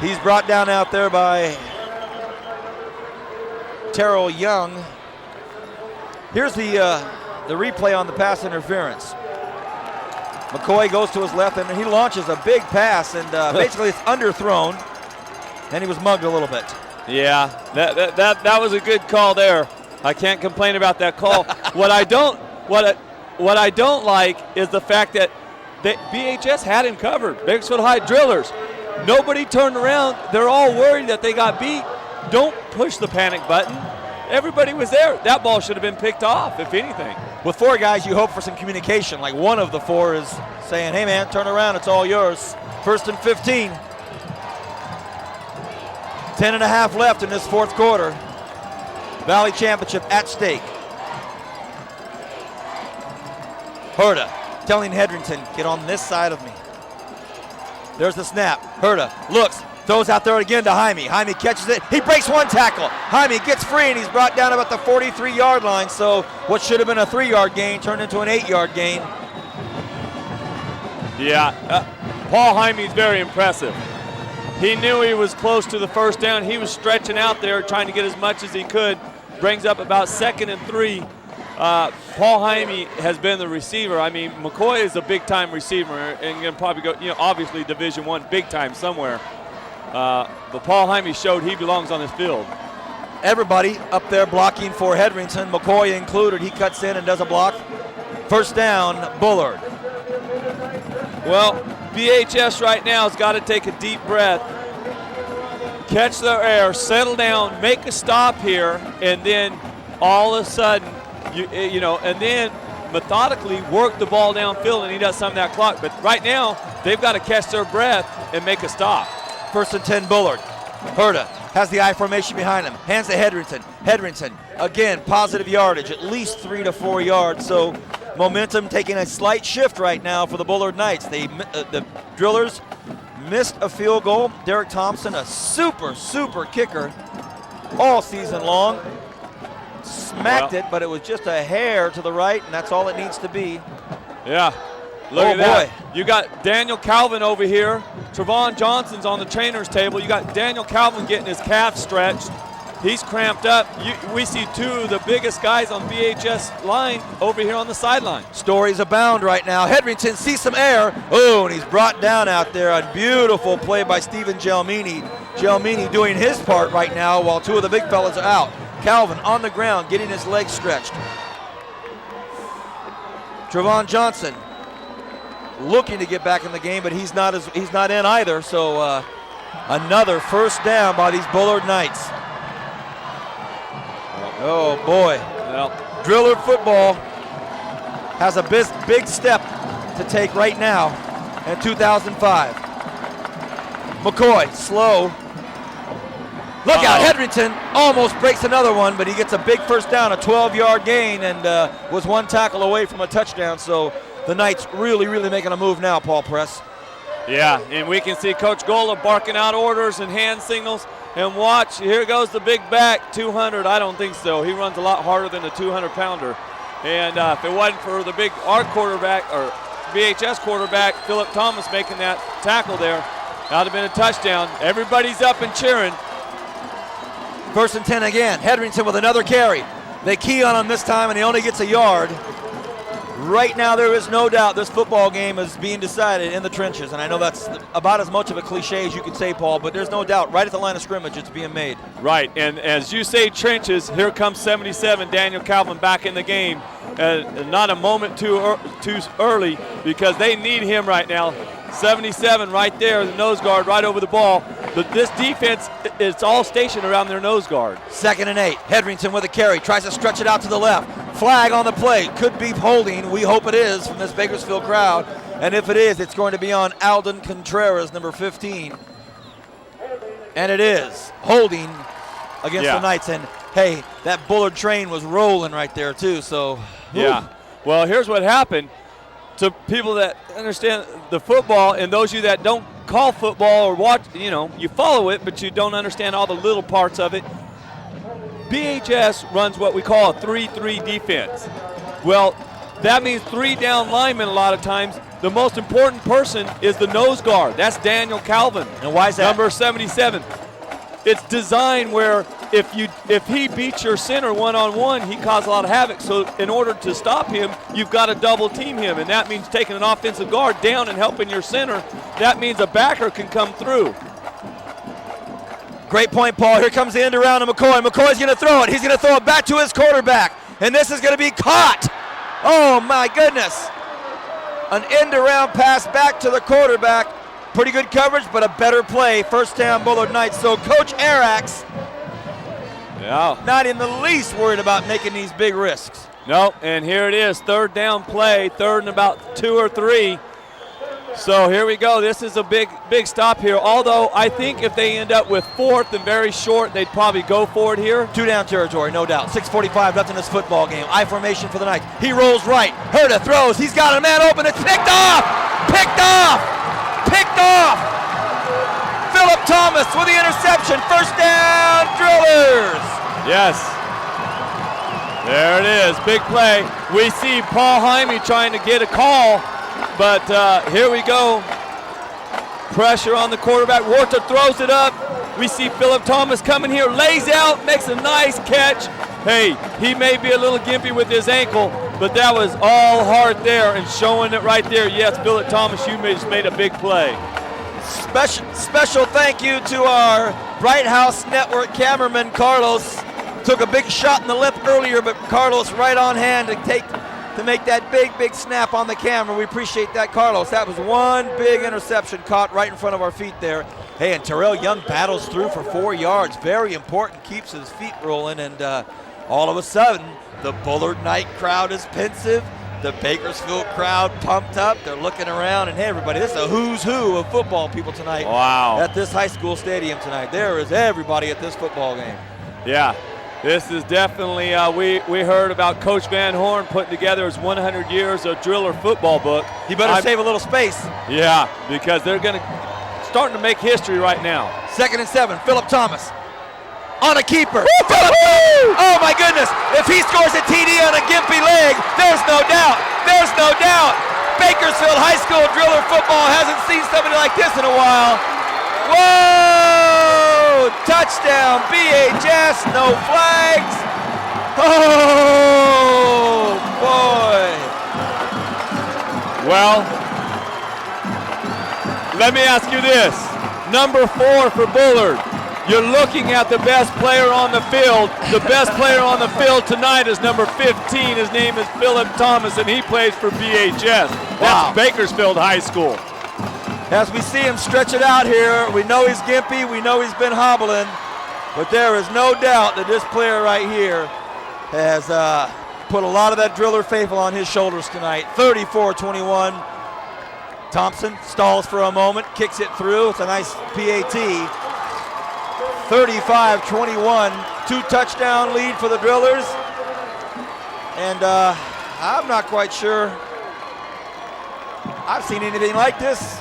He's brought down out there by Terrell Young. Here's the replay on the pass interference. McCoy goes to his left, and he launches a big pass, and basically it's underthrown, and he was mugged a little bit. Yeah, that was a good call there. I can't complain about that call. What I don't like is the fact that BHS had him covered. Bakersfield High Drillers. Nobody turned around. They're all worried that they got beat. Don't push the panic button. Everybody was there. That ball should have been picked off, if anything. With 4 guys, you hope for some communication. Like one of the 4 is saying, hey man, turn around, it's all yours. 1st and 15. 10.5 left in this 4th quarter. Valley Championship at stake. Herta telling Hedrington, get on this side of me. There's the snap. Herta looks, throws out there again to Jaime. Jaime catches it. He breaks 1 tackle. Jaime gets free, and he's brought down about the 43-yard line. So what should have been a 3-yard gain turned into an 8-yard gain. Yeah, Paul Jaime's very impressive. He knew he was close to the 1st down. He was stretching out there, trying to get as much as he could. Brings up about 2nd and 3. Paul Jaime has been the receiver. I mean, McCoy is a big-time receiver and going to probably go, obviously Division I big-time somewhere. But Paul Jaime showed he belongs on this field. Everybody up there blocking for Hedrington, McCoy included. He cuts in and does a block. 1st down, Bullard. Well, BHS right now has got to take a deep breath, catch their air, settle down, make a stop here, and then all of a sudden, and then methodically work the ball downfield and eat up some of that clock. But right now, they've got to catch their breath and make a stop. 1st and 10, Bullard. Herta has the I formation behind him. Hands to Hedrington. Hedrington, again, positive yardage, at least 3 to 4 yards. So momentum taking a slight shift right now for the Bullard Knights. The Drillers missed a field goal. Derek Thompson, a super kicker all season long. Smacked it, but it was just a hair to the right, and that's all it needs to be. Yeah. Look at that. You got Daniel Calvin over here. Trevon Johnson's on the trainer's table. You got Daniel Calvin getting his calf stretched. He's cramped up. We see 2 of the biggest guys on BHS line over here on the sideline. Stories abound right now. Hedrington sees some air. Oh, and he's brought down out there. A beautiful play by Stephen Gelmini. Gelmini doing his part right now while 2 of the big fellas are out. Calvin on the ground getting his legs stretched. Trevon Johnson looking to get back in the game, but he's not in either. So another 1st down by these Bullard Knights. Oh boy. Well, Driller football has a big step to take right now in 2005. McCoy, slow. Look out, Hedrington almost breaks another one, but he gets a big 1st down, a 12-yard gain, and was 1 tackle away from a touchdown. So the Knights really making a move now, Paul Press. Yeah, and we can see Coach Gola barking out orders and hand signals. And watch, here goes the big back, 200. I don't think so. He runs a lot harder than a 200-pounder. And if it wasn't for the our quarterback, or BHS quarterback, Philip Thomas making that tackle there, that would have been a touchdown. Everybody's up and cheering. 1st and 10 again. Hedrington with another carry. They key on him this time, and he only gets a yard. Right now, there is no doubt this football game is being decided in the trenches, and I know that's about as much of a cliche as you can say, Paul, but there's no doubt right at the line of scrimmage it's being made. Right, and as you say trenches, here comes 77, Daniel Calvin back in the game. Not a moment too early because they need him right now. 77 right there, the nose guard right over the ball. But this defense, it's all stationed around their nose guard. 2nd and 8. Hedrington with a carry. Tries to stretch it out to the left. Flag on the play. Could be holding. We hope it is from this Bakersfield crowd. And if it is, it's going to be on Alden Contreras, number 15. And it is holding against the Knights. And, hey, that Bullard train was rolling right there, too. So, yeah. Well, here's what happened. To people that understand the football and those of you that don't call football or watch, you follow it, but you don't understand all the little parts of it. BHS runs what we call a 3-3 defense. Well, that means 3 down linemen a lot of times. The most important person is the nose guard. That's Daniel Calvin. And why is that? Number 77. It's designed where if he beats your center one-on-one, he causes a lot of havoc. So in order to stop him, you've got to double team him, and that means taking an offensive guard down and helping your center. That means a backer can come through. Great point, Paul. Here comes the end around to McCoy. McCoy's going to throw it. He's going to throw it back to his quarterback, and this is going to be caught. Oh, my goodness. An end around pass back to the quarterback. Pretty good coverage, but a better play. First down, Bullard Knights. So Coach Arax, not in the least worried about making these big risks. No, and here it is, 3rd down play, 3rd and about 2 or 3. So here we go. This is a big stop here. Although I think if they end up with 4th and very short, they'd probably go for it here. 2 down territory, no doubt. 6:45 left in this football game. I formation for the Knights. He rolls right. Herta throws. He's got a man open. It's picked off. Picked off. Picked off. Philip Thomas with the interception. First down, Drillers. Yes. There it is. Big play. We see Paul Jaime trying to get a call, but here we go. Pressure on the quarterback. Warta throws it up. We see Philip Thomas coming here, lays out, makes a nice catch. Hey, he may be a little gimpy with his ankle, but that was all heart there and showing it right there. Yes, Philip Thomas, you just made a big play. Special thank you to our Bright House Network cameraman, Carlos. Took a big shot in the lip earlier, but Carlos right on hand to make that big snap on the camera. We appreciate that, Carlos. That was one big interception caught right in front of our feet there. Hey, and Terrell Young battles through for 4 yards. Very important, keeps his feet rolling, and all of a sudden, the Bullard Knight crowd is pensive. The Bakersfield crowd pumped up. They're looking around, and hey, everybody, this is a who's who of football people tonight. Wow. At this high school stadium tonight. There is everybody at this football game. Yeah. This is definitely, we heard about Coach Van Horn putting together his 100 years of Driller football book. He better save a little space. Yeah, because they're starting to make history right now. 2nd and 7, Philip Thomas on a keeper. Oh my goodness, if he scores a TD on a gimpy leg, there's no doubt. Bakersfield High School Driller football hasn't seen somebody like this in a while. Whoa! Touchdown, BHS, no flags. Oh, boy. Well, let me ask you this. Number 4 for Bullard. You're looking at the best player on the field. The best player on the field tonight is number 15. His name is Philip Thomas, and he plays for BHS. That's Bakersfield High School. As we see him stretch it out here, we know he's gimpy, we know he's been hobbling, but there is no doubt that this player right here has put a lot of that Driller faithful on his shoulders tonight. 34-21. Thompson stalls for a moment, kicks it through. It's a nice PAT. 35-21, 2-touchdown lead for the Drillers. And I'm not quite sure I've seen anything like this,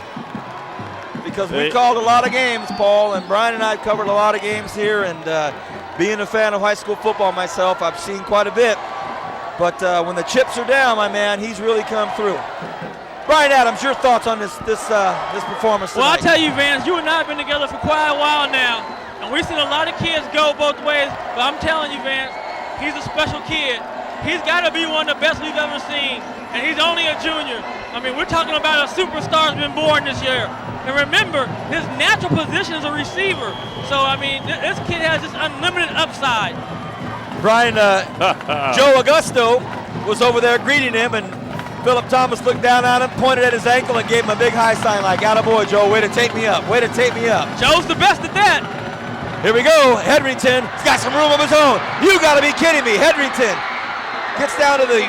because we called a lot of games, Paul, and Brian and I have covered a lot of games here, and being a fan of high school football myself, I've seen quite a bit. But when the chips are down, my man, he's really come through. Brian Adams, your thoughts on this performance tonight? Well, I'll tell you, Vance, you and I have been together for quite a while now, and we've seen a lot of kids go both ways, but I'm telling you, Vance, he's a special kid. He's got to be one of the best we've ever seen, and he's only a junior. I mean, we're talking about a superstar that's been born this year. And remember, his natural position is a receiver. So, I mean, this kid has this unlimited upside. Brian, Joe Augusto was over there greeting him, and Philip Thomas looked down at him, pointed at his ankle, and gave him a big high sign like, "Attaboy, Joe, way to take me up, way to take me up." Joe's the best at that. Here we go, Hedrington, he's got some room of his own. You gotta be kidding me. Hedrington gets down to the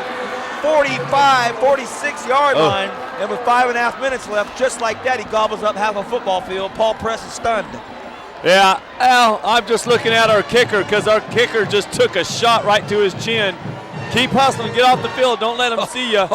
45, 46-yard line, and with 5.5 minutes left, just like that, he gobbles up half a football field. Paul Press is stunned. Yeah, Al, I'm just looking at our kicker because our kicker just took a shot right to his chin. Keep hustling, get off the field, don't let him see you.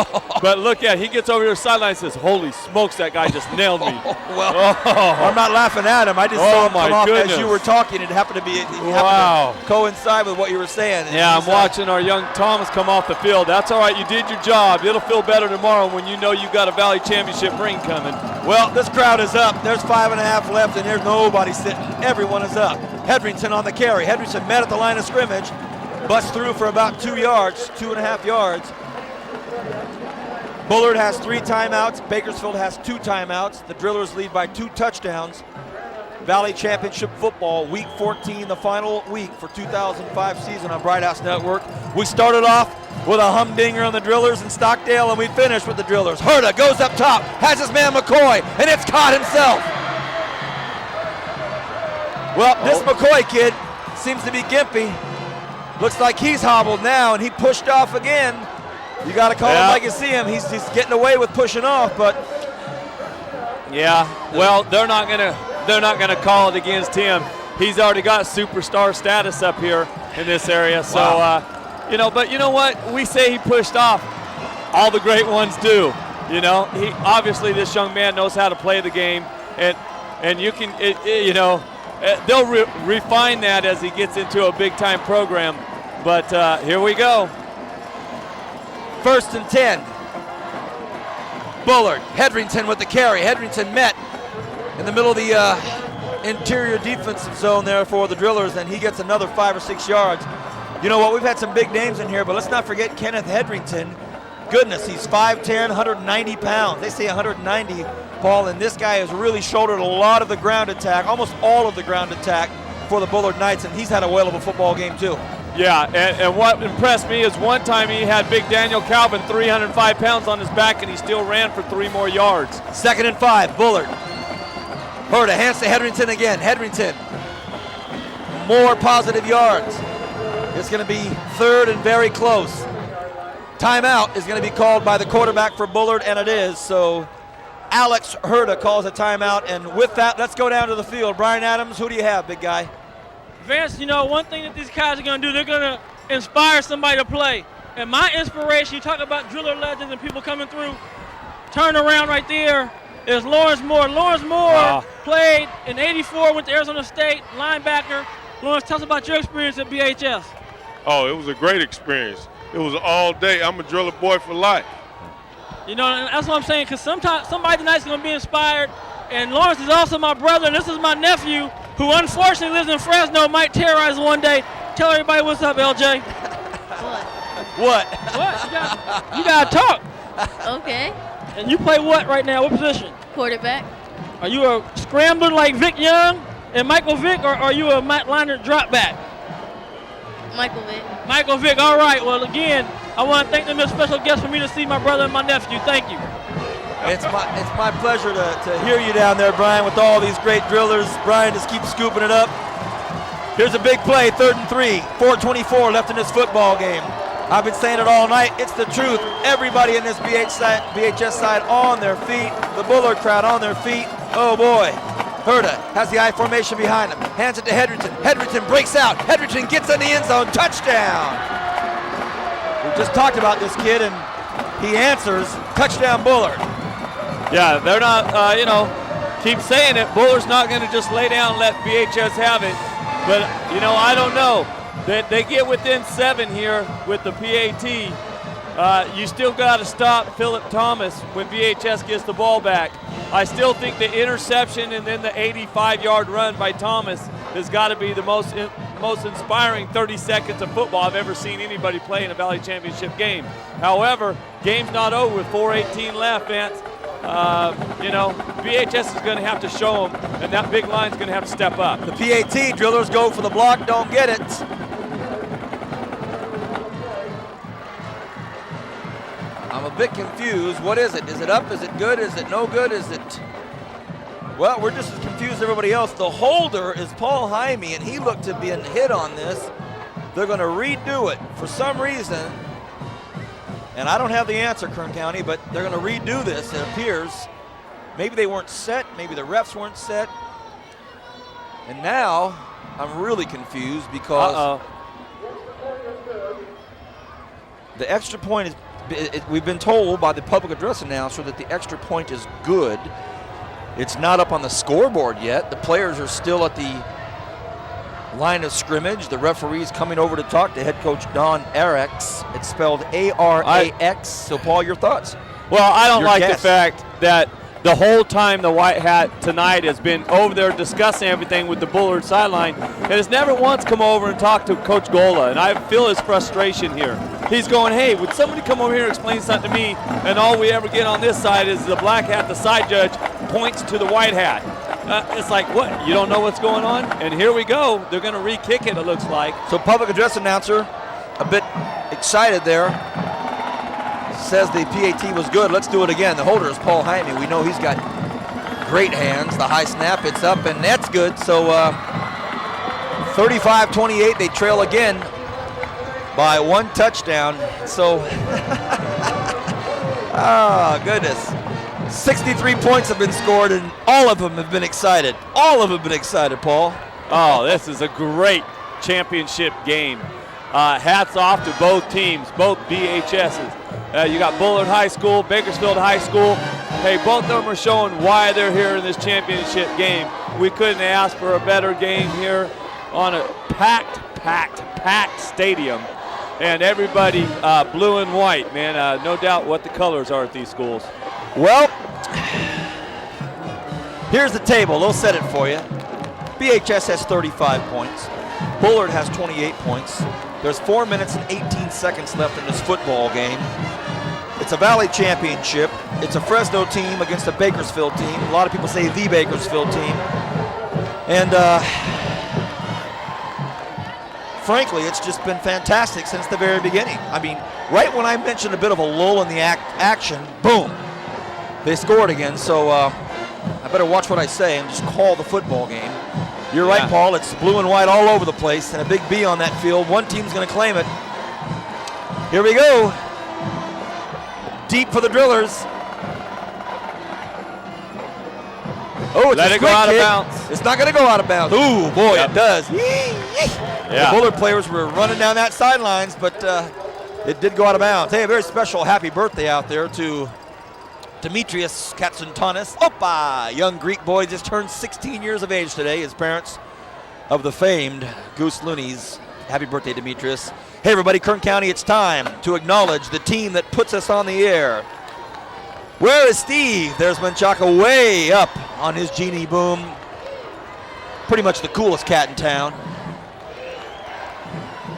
But look at, he gets over to the sideline and says, "Holy smokes, that guy just nailed me." Well, I'm not laughing at him. I just saw him come off as you were talking. It happened to be, to coincide with what you were saying. Yeah, I'm watching our young Thomas come off the field. That's all right, you did your job. It'll feel better tomorrow when you know you've got a Valley Championship ring coming. Well, this crowd is up. There's 5.5 left, and there's nobody sitting. Everyone is up. Hedrington on the carry. Hedrington met at the line of scrimmage. Busts through for about 2 yards, 2.5 yards. Bullard has 3 timeouts. Bakersfield has 2 timeouts. The Drillers lead by 2 touchdowns. Valley Championship football, week 14, the final week for 2005 season on Bright House Network. We started off with a humdinger on the Drillers in Stockdale, and we finished with the Drillers. Herta goes up top, has his man McCoy, and it's caught himself. Well, this McCoy kid seems to be gimpy. Looks like he's hobbled now, and he pushed off again. You got to call him like you see him. He's getting away with pushing off, but yeah. Well, they're not gonna call it against him. He's already got superstar status up here in this area. So, but you know what? We say he pushed off. All the great ones do. You know, he obviously this young man knows how to play the game, and you can, they'll refine that as he gets into a big-time program. But here we go. 1st and 10. Bullard, Hedrington with the carry. Hedrington met in the middle of the interior defensive zone there for the Drillers, and he gets another 5 or 6 yards. You know what? We've had some big names in here, but let's not forget Kenneth Hedrington. Goodness, he's 5'10", 190 pounds. They say 190, Paul, and this guy has really shouldered a lot of the ground attack, almost all of the ground attack for the Bullard Knights, and he's had a whale of a football game too. Yeah, and what impressed me is one time he had big Daniel Calvin, 305 pounds on his back, and he still ran for 3 more yards. 2nd and 5, Bullard. Herta hands to Hedrington again. Hedrington, more positive yards. It's going to be 3rd and very close. Timeout is going to be called by the quarterback for Bullard, and it is. So Alex Herta calls a timeout, and with that, let's go down to the field. Brian Adams, who do you have, big guy? Vance, one thing that these guys are going to do, they're going to inspire somebody to play. And my inspiration, you talk about Driller legends and people coming through, turn around right there, is Lawrence Moore. Lawrence Moore played in '84, went to Arizona State, linebacker. Lawrence, tell us about your experience at BHS. Oh, it was a great experience. It was all day. I'm a Driller boy for life. And that's what I'm saying, because sometimes somebody tonight's going to be inspired. And Lawrence is also my brother, and this is my nephew, who unfortunately lives in Fresno, might terrorize one day. Tell everybody what's up, LJ. What? You got to talk. Okay. And you play what right now? What position? Quarterback. Are you a scrambler like Vic Young and Michael Vick, or are you a Matt Leinart drop back? Michael Vick. Michael Vick, all right. Well, again, I want to thank them as special guests for me to see my brother and my nephew. Thank you. It's my pleasure to hear you down there, Brian, with all these great Drillers. Brian just keeps scooping it up. Here's a big play, 3rd and 3, 4:24 left in this football game. I've been saying it all night. It's the truth. Everybody in this BHS side on their feet. The Bullard crowd on their feet. Oh, boy. Herta has the I formation behind him. Hands it to Hedrington. Hedrington breaks out. Hedrington gets in the end zone. Touchdown. We just talked about this kid, and he answers. Touchdown, Bullard. Yeah, they're not, keep saying it. Bullard's not going to just lay down and let BHS have it. But, I don't know. They get within 7 here with the PAT. You still got to stop Philip Thomas when BHS gets the ball back. I still think the interception and then the 85-yard run by Thomas has got to be the most inspiring 30 seconds of football I've ever seen anybody play in a Valley Championship game. However, game's not over with 4:18 left, Vance. BHS is going to have to show them, and that big line's going to have to step up. The PAT Drillers go for the block, don't get it. I'm a bit confused. What is it? Is it up? Is it good? Is it no good? Is it... Well, we're just as confused as everybody else. The holder is Paul Jaime, and he looked to be hit on this. They're going to redo it for some reason. And I don't have the answer, Kern County, but they're going to redo this, it appears. Maybe they weren't set. Maybe the refs weren't set. And now I'm really confused because the extra point is, we've been told by the public address announcer that the extra point is good. It's not up on the scoreboard yet. The players are still at the line of scrimmage. The referee's coming over to talk to head coach Don Arax. It's spelled A-R-A-X. So, Paul, your thoughts? Well, I don't Your like guess. the fact that the whole time the White Hat tonight has been over there discussing everything with the Bullard sideline and has never once come over and talked to Coach Gola, and I feel his frustration here. He's going, hey, would somebody come over here and explain something to me, and all we ever get on this side is the black hat, the side judge, points to the white hat. It's like, what, you don't know what's going on? And here we go. They're going to re-kick it, it looks like. So public address announcer, a bit excited there, says the PAT was good. Let's do it again. The holder is Paul Jaime. We know he's got great hands. The high snap, it's up, and that's good. So 35-28, they trail again by 1 touchdown. So, oh, goodness. 63 points have been scored, and all of them have been excited. All of them have been excited, Paul. Oh, this is a great championship game. Hats off to both teams, both BHSs. You got Bullard High School, Bakersfield High School. Hey, both of them are showing why they're here in this championship game. We couldn't ask for a better game here on a packed stadium. And everybody blue and white, man. No doubt what the colors are at these schools. Well, here's the table. They'll set it for you. BHS has 35 points. Bullard has 28 points. There's 4 minutes and 18 seconds left in this football game. It's a Valley Championship. It's a Fresno team against a Bakersfield team. A lot of people say the Bakersfield team. And frankly, it's just been fantastic since the very beginning. I mean, right when I mentioned a bit of a lull in the action, boom, they scored again. So I better watch what I say and just call the football game. You're right, Paul. It's blue and white all over the place, and a big B on that field. One team's going to claim it. Here we go. Deep for the Drillers. Oh, it's Let it go out of bounds. It's not going to go out of bounds. Ooh, boy, it does. The Bullard players were running down that sidelines, but it did go out of bounds. Hey, a very special happy birthday out there to Demetrius Katsantonis. Opa! Young Greek boy just turned 16 years of age today. His parents of the famed Goose Loonies. Happy birthday, Demetrius. Hey, everybody, Kern County, it's time to acknowledge the team that puts us on the air. Where is Steve? There's Menchaca way up on his Genie Boom. Pretty much the coolest cat in town.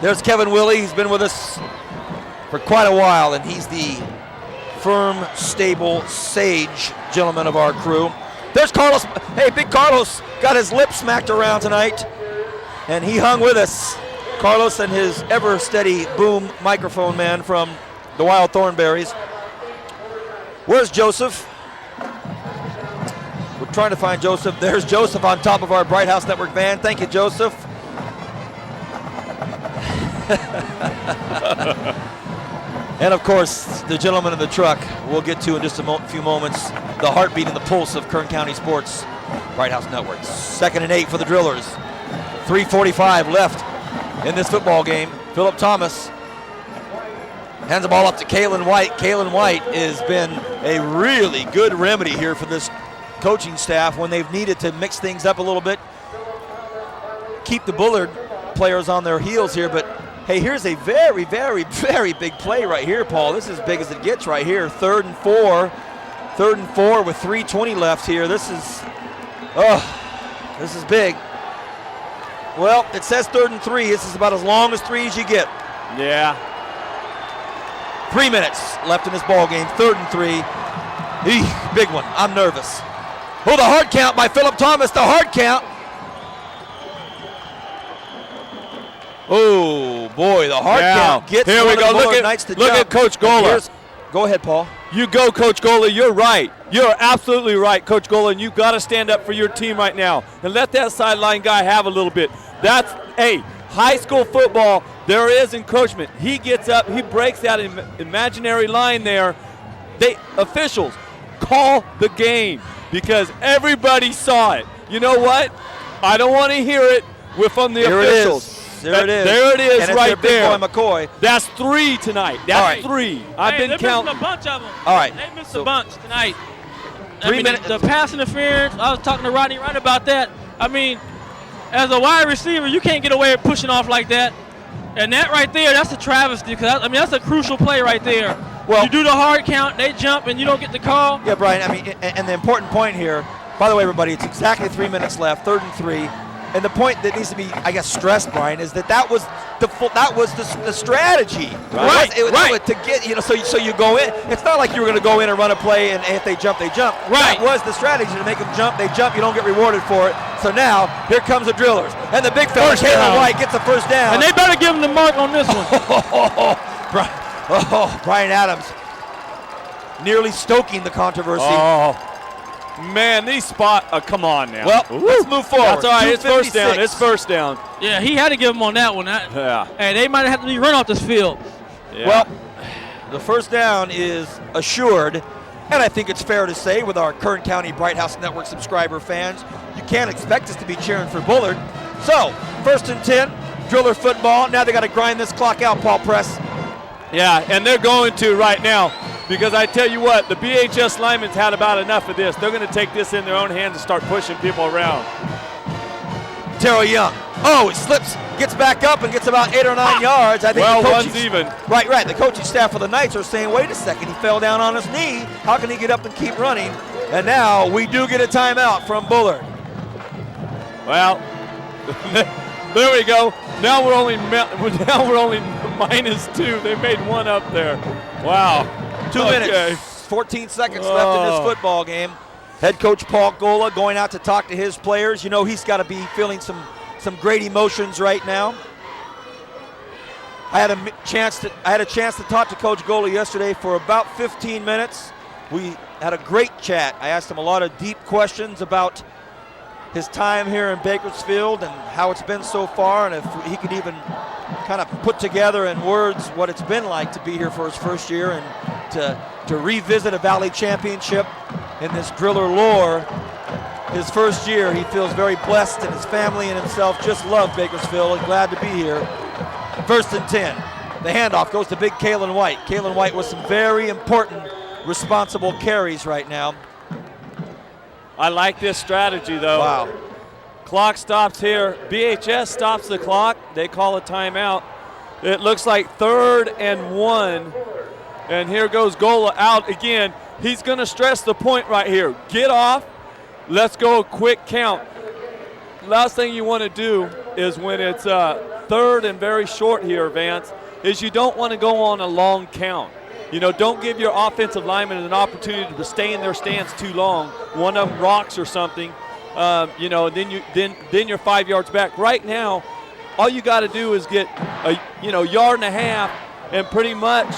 There's Kevin Willie. He's been with us for quite a while, and he's the firm, stable, sage gentleman of our crew. There's Carlos. Hey, Big Carlos got his lips smacked around tonight, and he hung with us. Carlos and his ever steady boom microphone man from the Wild Thornberries. Where's Joseph? We're trying to find Joseph. There's Joseph on top of our Bright House Network van. Thank you, Joseph. And of course, the gentleman in the truck we'll get to in just a few moments. The heartbeat and the pulse of Kern County sports. Bright House Network. 2nd and 8 for the Drillers. 3:45 left in this football game. Philip Thomas hands the ball up to Kalen White. Kalen White has been a really good remedy here for this coaching staff when they've needed to mix things up a little bit. Keep the Bullard players on their heels here, but hey, here's a very, very, very big play right here, Paul. This is as big as it gets right here. 3rd and 4. 3rd and 4 with 3:20 left here. This is big. Well, it says 3rd and 3. This is about as long as 3 as you get. Yeah. 3 minutes left in this ball game. 3rd and 3. Big one. I'm nervous. Oh, the hard count by Philip Thomas. The hard count. Oh boy, the hard count gets Here we go. Look at Coach Gola. Go ahead, Paul. You go, Coach Gola. You're right. You're absolutely right, Coach Gola, and you've got to stand up for your team right now and let that sideline guy have a little bit. That's, hey, high school football, there is encroachment. He gets up, he breaks that imaginary line there. Officials, call the game because everybody saw it. You know what? I don't want to hear it from the officials. There it is. There it is, and right there. Big boy McCoy. That's 3 tonight. That's 3. I've been counting. Missing a bunch of them. All right. They missed a bunch tonight. 3 minutes. The pass interference, I was talking to Rodney Wright about that. I mean, as a wide receiver, you can't get away with pushing off like that. And that right there, that's a travesty. Because that's a crucial play right there. Well, you do the hard count, they jump, and you don't get the call. Yeah, Brian, I mean, and the important point here, by the way, everybody, it's exactly 3 minutes left, 3rd and 3. And the point that needs to be, I guess, stressed, Brian, is that was the strategy. Right. Right. To get, so you go in. It's not like you were going to go in and run a play, and if they jump, they jump. Right. That was the strategy, to make them jump. They jump, you don't get rewarded for it. So now, here comes the Drillers. And the big fella, Caleb White, gets the first down. And they better give him the mark on this one. Brian Adams nearly stoking the controversy. Oh, man, these come on now. Well, let's move forward. That's all right. It's first down. It's first down. Yeah, he had to give him on that one. Yeah. Hey, they might have to be run off this field. Yeah. Well, the first down is assured, and I think it's fair to say, with our Kern County Bright House Network subscriber fans, you can't expect us to be cheering for Bullard. So, 1st and 10, Driller football. Now they got to grind this clock out, Paul Press. Yeah, and they're going to right now. Because I tell you what, the BHS linemen's had about enough of this. They're going to take this in their own hands and start pushing people around. Terrell Young. Oh, he slips, gets back up, and gets about 8 or 9 yards. I think one's even. Right. The coaching staff for the Knights are saying, wait a second, he fell down on his knee. How can he get up and keep running? And now we do get a timeout from Bullard. Well, there we go. Now we're only -2. They made 1 up there. Wow. 2 minutes, 14 seconds left in this football game. Head coach Paul Gola going out to talk to his players. You know he's got to be feeling some great emotions right now. I had a chance to talk to Coach Gola yesterday for about 15 minutes. We had a great chat. I asked him a lot of deep questions about his time here in Bakersfield and how it's been so far, and if he could even kind of put together in words what it's been like to be here for his first year and to revisit a Valley Championship in this Driller lore. His first year, he feels very blessed, and his family and himself just love Bakersfield and glad to be here. 1st and 10. The handoff goes to big Kalen White. Kalen White with some very important, responsible carries right now. I like this strategy, though. Wow. Clock stops here. BHS stops the clock. They call a timeout. It looks like 3rd and 1. And here goes Gola out again. He's going to stress the point right here. Get off. Let's go a quick count. Last thing you want to do is when it's 3rd and very short here, Vance, is you don't want to go on a long count. You know, don't give your offensive linemen an opportunity to stay in their stance too long. One of them rocks or something, then you're 5 yards back. Right now, all you got to do is get a yard and a half and pretty much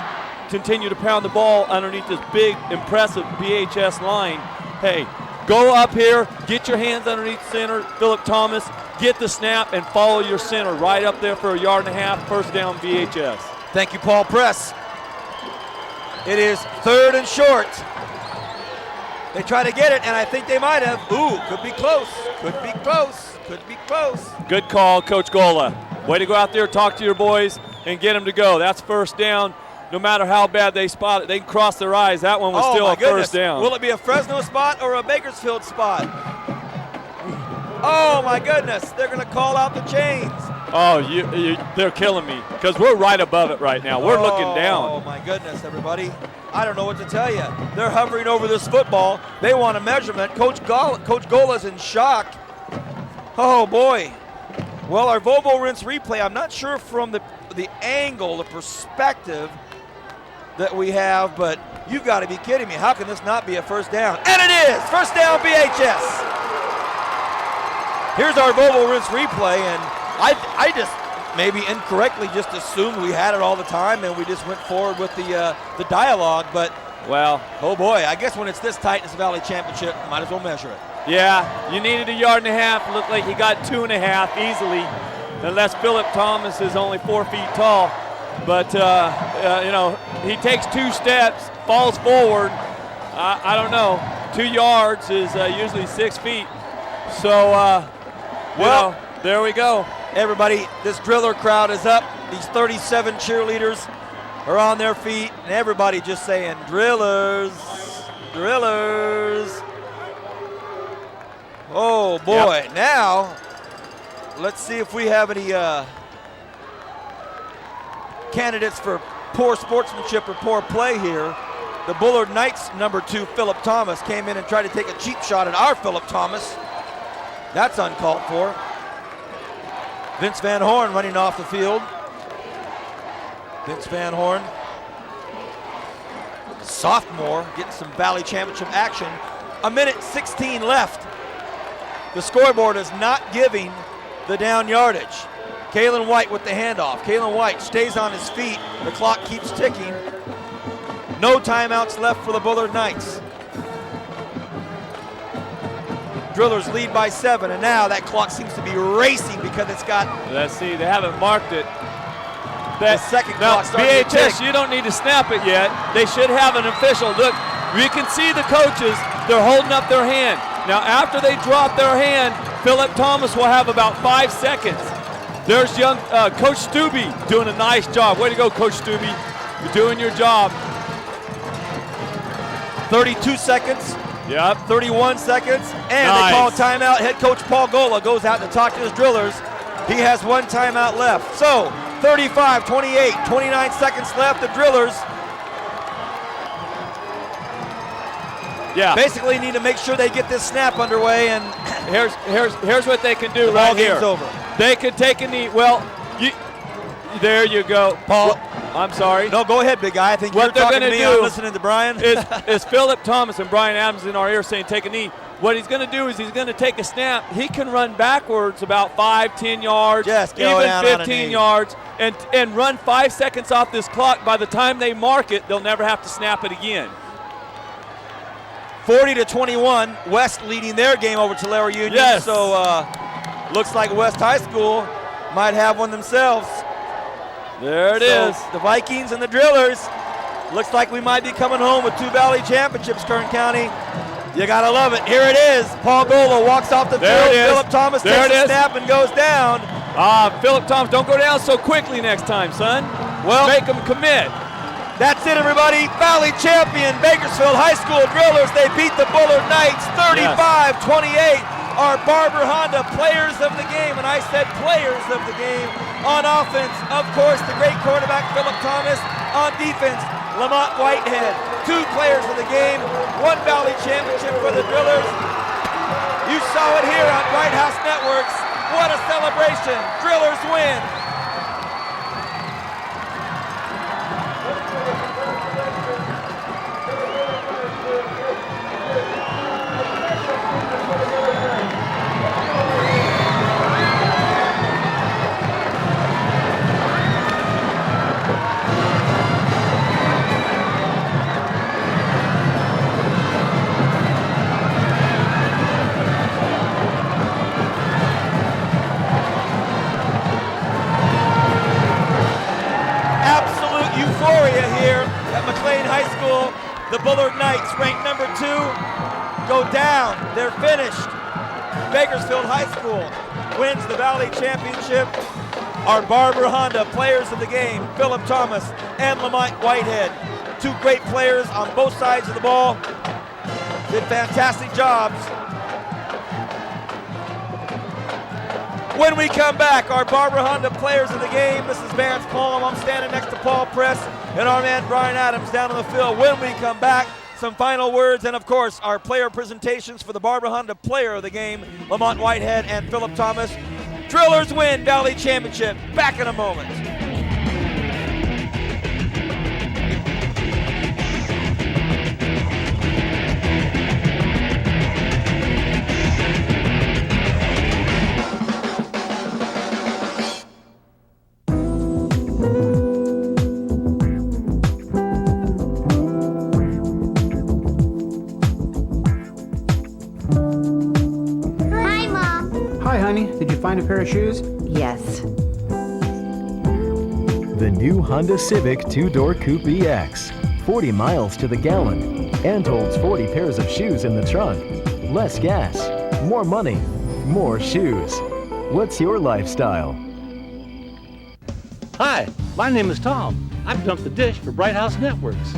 continue to pound the ball underneath this big, impressive BHS line. Hey, go up here, get your hands underneath center, Philip Thomas, get the snap, and follow your center right up there for a yard and a half, first down BHS. Thank you, Paul Press. It is 3rd and short. They try to get it, and I think they might have. Ooh, could be close, could be close, could be close. Good call, Coach Gola. Way to go out there, talk to your boys, and get them to go. That's first down. No matter how bad they spot it, they can cross their eyes. That one was still a first down. Will it be a Fresno spot or a Bakersfield spot? Oh, my goodness. They're going to call out the chains. Oh, they're killing me because we're right above it right now. We're looking down. Oh, my goodness, everybody. I don't know what to tell you. They're hovering over this football. They want a measurement. Coach Gola's in shock. Oh, boy. Well, our Volvo Rinse replay, I'm not sure from the angle, the perspective that we have, but you've got to be kidding me. How can this not be a first down? And it is! First down, BHS. Here's our Volvo Rinse replay, and maybe incorrectly just assumed we had it all the time and we just went forward with the dialogue. But, well, oh boy, I guess when it's this tight in this Valley Championship, might as well measure it. Yeah, you needed 1.5 yards. Looked like he got 2.5 easily, unless Philip Thomas is only 4 feet tall. But, you know, he takes 2 steps, falls forward. I don't know. 2 yards is usually 6 feet. So, well, there we go. Everybody, this Driller crowd is up. These 37 cheerleaders are on their feet, and everybody just saying, Drillers, Drillers. Oh, boy. Yep. Now, let's see if we have any candidates for poor sportsmanship or poor play here. The Bullard Knights number 2, Philip Thomas, came in and tried to take a cheap shot at our Philip Thomas. That's uncalled for. Vince Van Horn running off the field. Vince Van Horn, sophomore, getting some Valley Championship action. 1:16 left. The scoreboard is not giving the down yardage. Kalen White with the handoff. Kalen White stays on his feet. The clock keeps ticking. No timeouts left for the Bullard Knights. Drillers lead by 7, and now that clock seems to be racing because it's got... Let's see, they haven't marked it. The second clock starting to BHS, tick. you don't need to snap it yet. They should have an official. Look, you can see the coaches, they're holding up their hand. Now, after they drop their hand, Philip Thomas will have about 5 seconds. There's young Coach Stubbe doing a nice job. Way to go, Coach Stubbe. You're doing your job. 32 seconds. Yep. 31 seconds. And nice. They call a timeout. Head coach Paul Gola goes out to talk to his Drillers. He has 1 timeout left. So, 35, 28, 29 seconds left. The Drillers basically need to make sure they get this snap underway. And here's what they can do the right ball here. game's over. They can take a knee. Well, there you go. Paul. I'm sorry. No, go ahead, big guy. I think what you're talking to me. I'm do listening to Brian. is Philip Thomas and Brian Adams in our ear saying take a knee. What he's going to do is he's going to take a snap. He can run backwards about 5, 10 yards, even 15 yards, and run 5 seconds off this clock. By the time they mark it, they'll never have to snap it again. 40-21, West leading their game over Tulare Union. Yes. So looks like West High School might have one themselves. There it is. The Vikings and the Drillers. Looks like we might be coming home with 2 Valley Championships, Kern County. You gotta love it. Here it is. Paul Gola walks off the field. Philip Thomas takes a snap and goes down. Philip Thomas, don't go down so quickly next time, son. Well, make them commit. That's it, everybody. Valley champion, Bakersfield High School Drillers. They beat the Bullard Knights 35-28. Our Barber Honda players of the game, and I said players of the game. On offense, of course, the great quarterback Philip Thomas. On defense, Lamont Whitehead. 2 players of the game, 1 Valley championship for the Drillers. You saw it here on Bright House Networks. What a celebration. Drillers win. High School. The Bullard Knights, ranked number 2, go down. They're finished. Bakersfield High School wins the Valley Championship. Our Barber Honda players of the game, Philip Thomas and Lamont Whitehead. 2 great players on both sides of the ball. Did fantastic jobs. When we come back, our Barber Honda players of the game, this is Vance Palm. I'm standing next to Paul Press and our man Brian Adams down on the field. When we come back, some final words and, of course, our player presentations for the Barber Honda player of the game, Lamont Whitehead and Philip Thomas. Drillers win Valley Championship. Back in a moment. pair of shoes? Yes. The new Honda Civic 2-door Coupe EX. 40 miles to the gallon and holds 40 pairs of shoes in the trunk. Less gas, more money, more shoes. What's your lifestyle? Hi, my name is Tom. I've dumped the dish for Bright House Networks.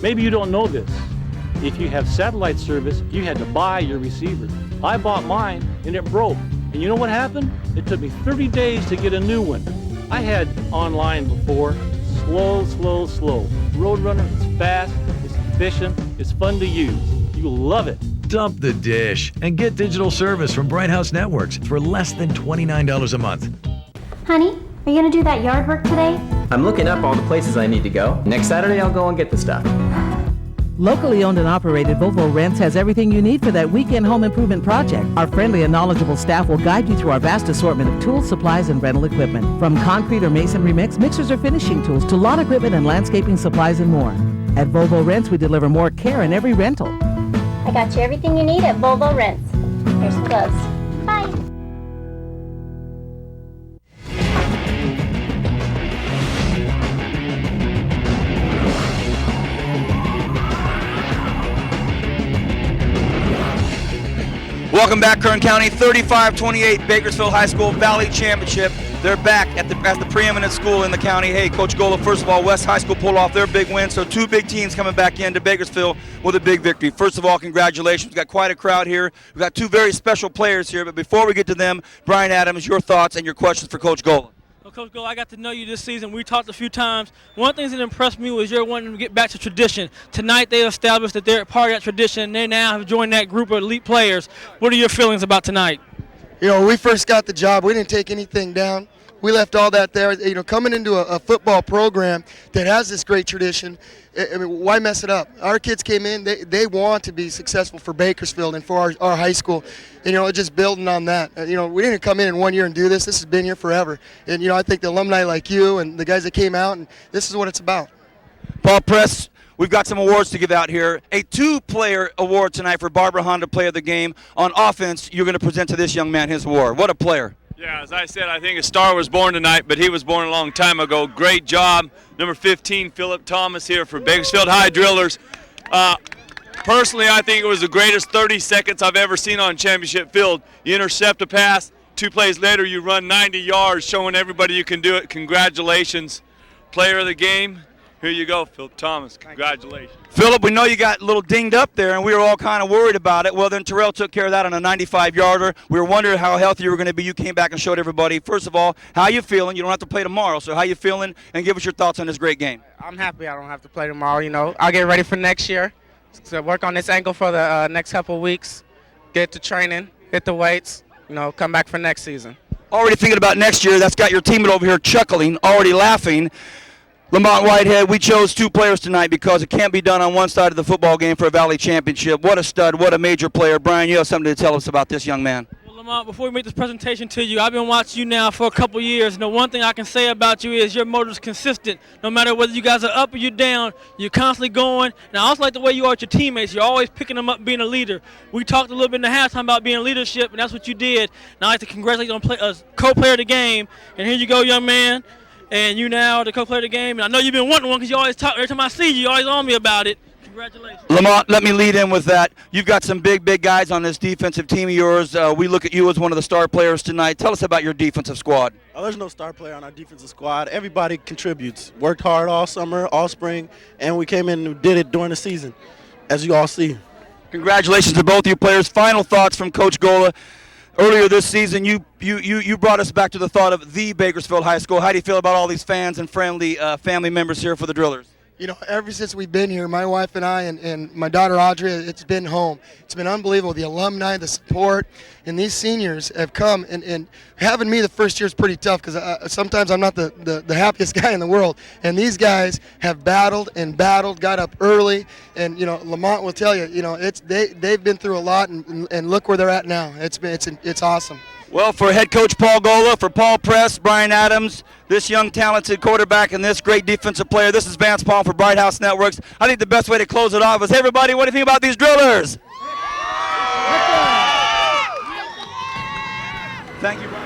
Maybe you don't know this. If you have satellite service, you had to buy your receiver. I bought mine and it broke. And you know what happened? It took me 30 days to get a new one. I had online before. Slow, slow, slow. Roadrunner is fast, it's efficient, it's fun to use. You'll love it. Dump the dish and get digital service from Bright House Networks for less than $29 a month. Honey, are you gonna do that yard work today? I'm looking up all the places I need to go. Next Saturday, I'll go and get the stuff. Locally owned and operated, Volvo Rents has everything you need for that weekend home improvement project. Our friendly and knowledgeable staff will guide you through our vast assortment of tools, supplies, and rental equipment. From concrete or masonry mix, mixers or finishing tools, to lawn equipment and landscaping supplies and more. At Volvo Rents, we deliver more care in every rental. I got you everything you need at Volvo Rents. Here's some gloves. Bye. Welcome back, Kern County. 35-28 Bakersfield High School Valley Championship. They're back as the preeminent school in the county. Hey, Coach Gola, first of all, West High School pulled off their big win, so two big teams coming back into Bakersfield with a big victory. First of all, congratulations. We've got quite a crowd here. We've got two very special players here, but before we get to them, Brian Adams, your thoughts and your questions for Coach Gola. Well, Coach Gola, I got to know you this season. We talked a few times. One of the things that impressed me was you're wanting to get back to tradition. Tonight they established that they're part of that tradition. They now have joined that group of elite players. What are your feelings about tonight? You know, when we first got the job, we didn't take anything down. We left all that there. You know, coming into a football program that has this great tradition, I mean, why mess it up? Our kids came in, they want to be successful for Bakersfield and for our high school. And, you know, just building on that. You know, we didn't come in 1 year and do this. This has been here forever. And, you know, I think the alumni like you and the guys that came out, and this is what it's about. Paul Press, we've got some awards to give out here. A two-player award tonight for Barbara Honda, Player of the Game. On offense, you're going to present to this young man his award. What a player. Yeah, as I said, I think a star was born tonight, but he was born a long time ago. Great job. Number 15, Philip Thomas here for Bakersfield High Drillers. Personally, I think it was the greatest 30 seconds I've ever seen on championship field. You intercept a pass, 2 plays later you run 90 yards, showing everybody you can do it. Congratulations. Player of the game. Here you go, Philip Thomas. Congratulations. Philip, we know you got a little dinged up there, and we were all kind of worried about it. Well, then Terrell took care of that on a 95-yarder. We were wondering how healthy you were going to be. You came back and showed everybody. First of all, how you feeling? You don't have to play tomorrow, so how you feeling? And give us your thoughts on this great game. I'm happy I don't have to play tomorrow. You know, I'll get ready for next year. So work on this ankle for the next couple of weeks. Get to training, hit the weights. You know, come back for next season. Already thinking about next year. That's got your teammate over here chuckling, already laughing. Lamont Whitehead, we chose 2 players tonight because it can't be done on one side of the football game for a Valley Championship. What a stud, what a major player. Brian, you have something to tell us about this young man. Well, Lamont, before we make this presentation to you, I've been watching you now for a couple years, and the one thing I can say about you is your motor's consistent. No matter whether you guys are up or you're down, you're constantly going. And I also like the way you are with your teammates. You're always picking them up being a leader. We talked a little bit in the halftime about being leadership, and that's what you did. And I'd like to congratulate you on co-player of the game. And here you go, young man. And you now are the co-player of the game. And I know you've been wanting one because you always talk. Every time I see you, you're always on me about it. Congratulations. Lamont, let me lead in with that. You've got some big guys on this defensive team of yours. We look at you as one of the star players tonight. Tell us about your defensive squad. Oh, there's no star player on our defensive squad. Everybody contributes. Worked hard all summer, all spring, and we came in and did it during the season, as you all see. Congratulations to both you players. Final thoughts from Coach Gola. Earlier this season, you brought us back to the thought of the Bakersfield High School. How do you feel about all these fans and friendly family members here for the Drillers? You know, ever since we've been here, my wife and I and my daughter Audrey, it's been home. It's been unbelievable. The alumni, the support, and these seniors have come. And having me the first year is pretty tough because sometimes I'm not the happiest guy in the world. And these guys have battled, got up early. And, you know, Lamont will tell you, you know, they've been through a lot, and look where they're at now. It's awesome. Well, for head coach Paul Gola, for Paul Press, Brian Adams, this young talented quarterback, and this great defensive player, this is Vance Palm for Bright House Networks. I think the best way to close it off is, hey, everybody, what do you think about these Drillers? Thank you, Brian.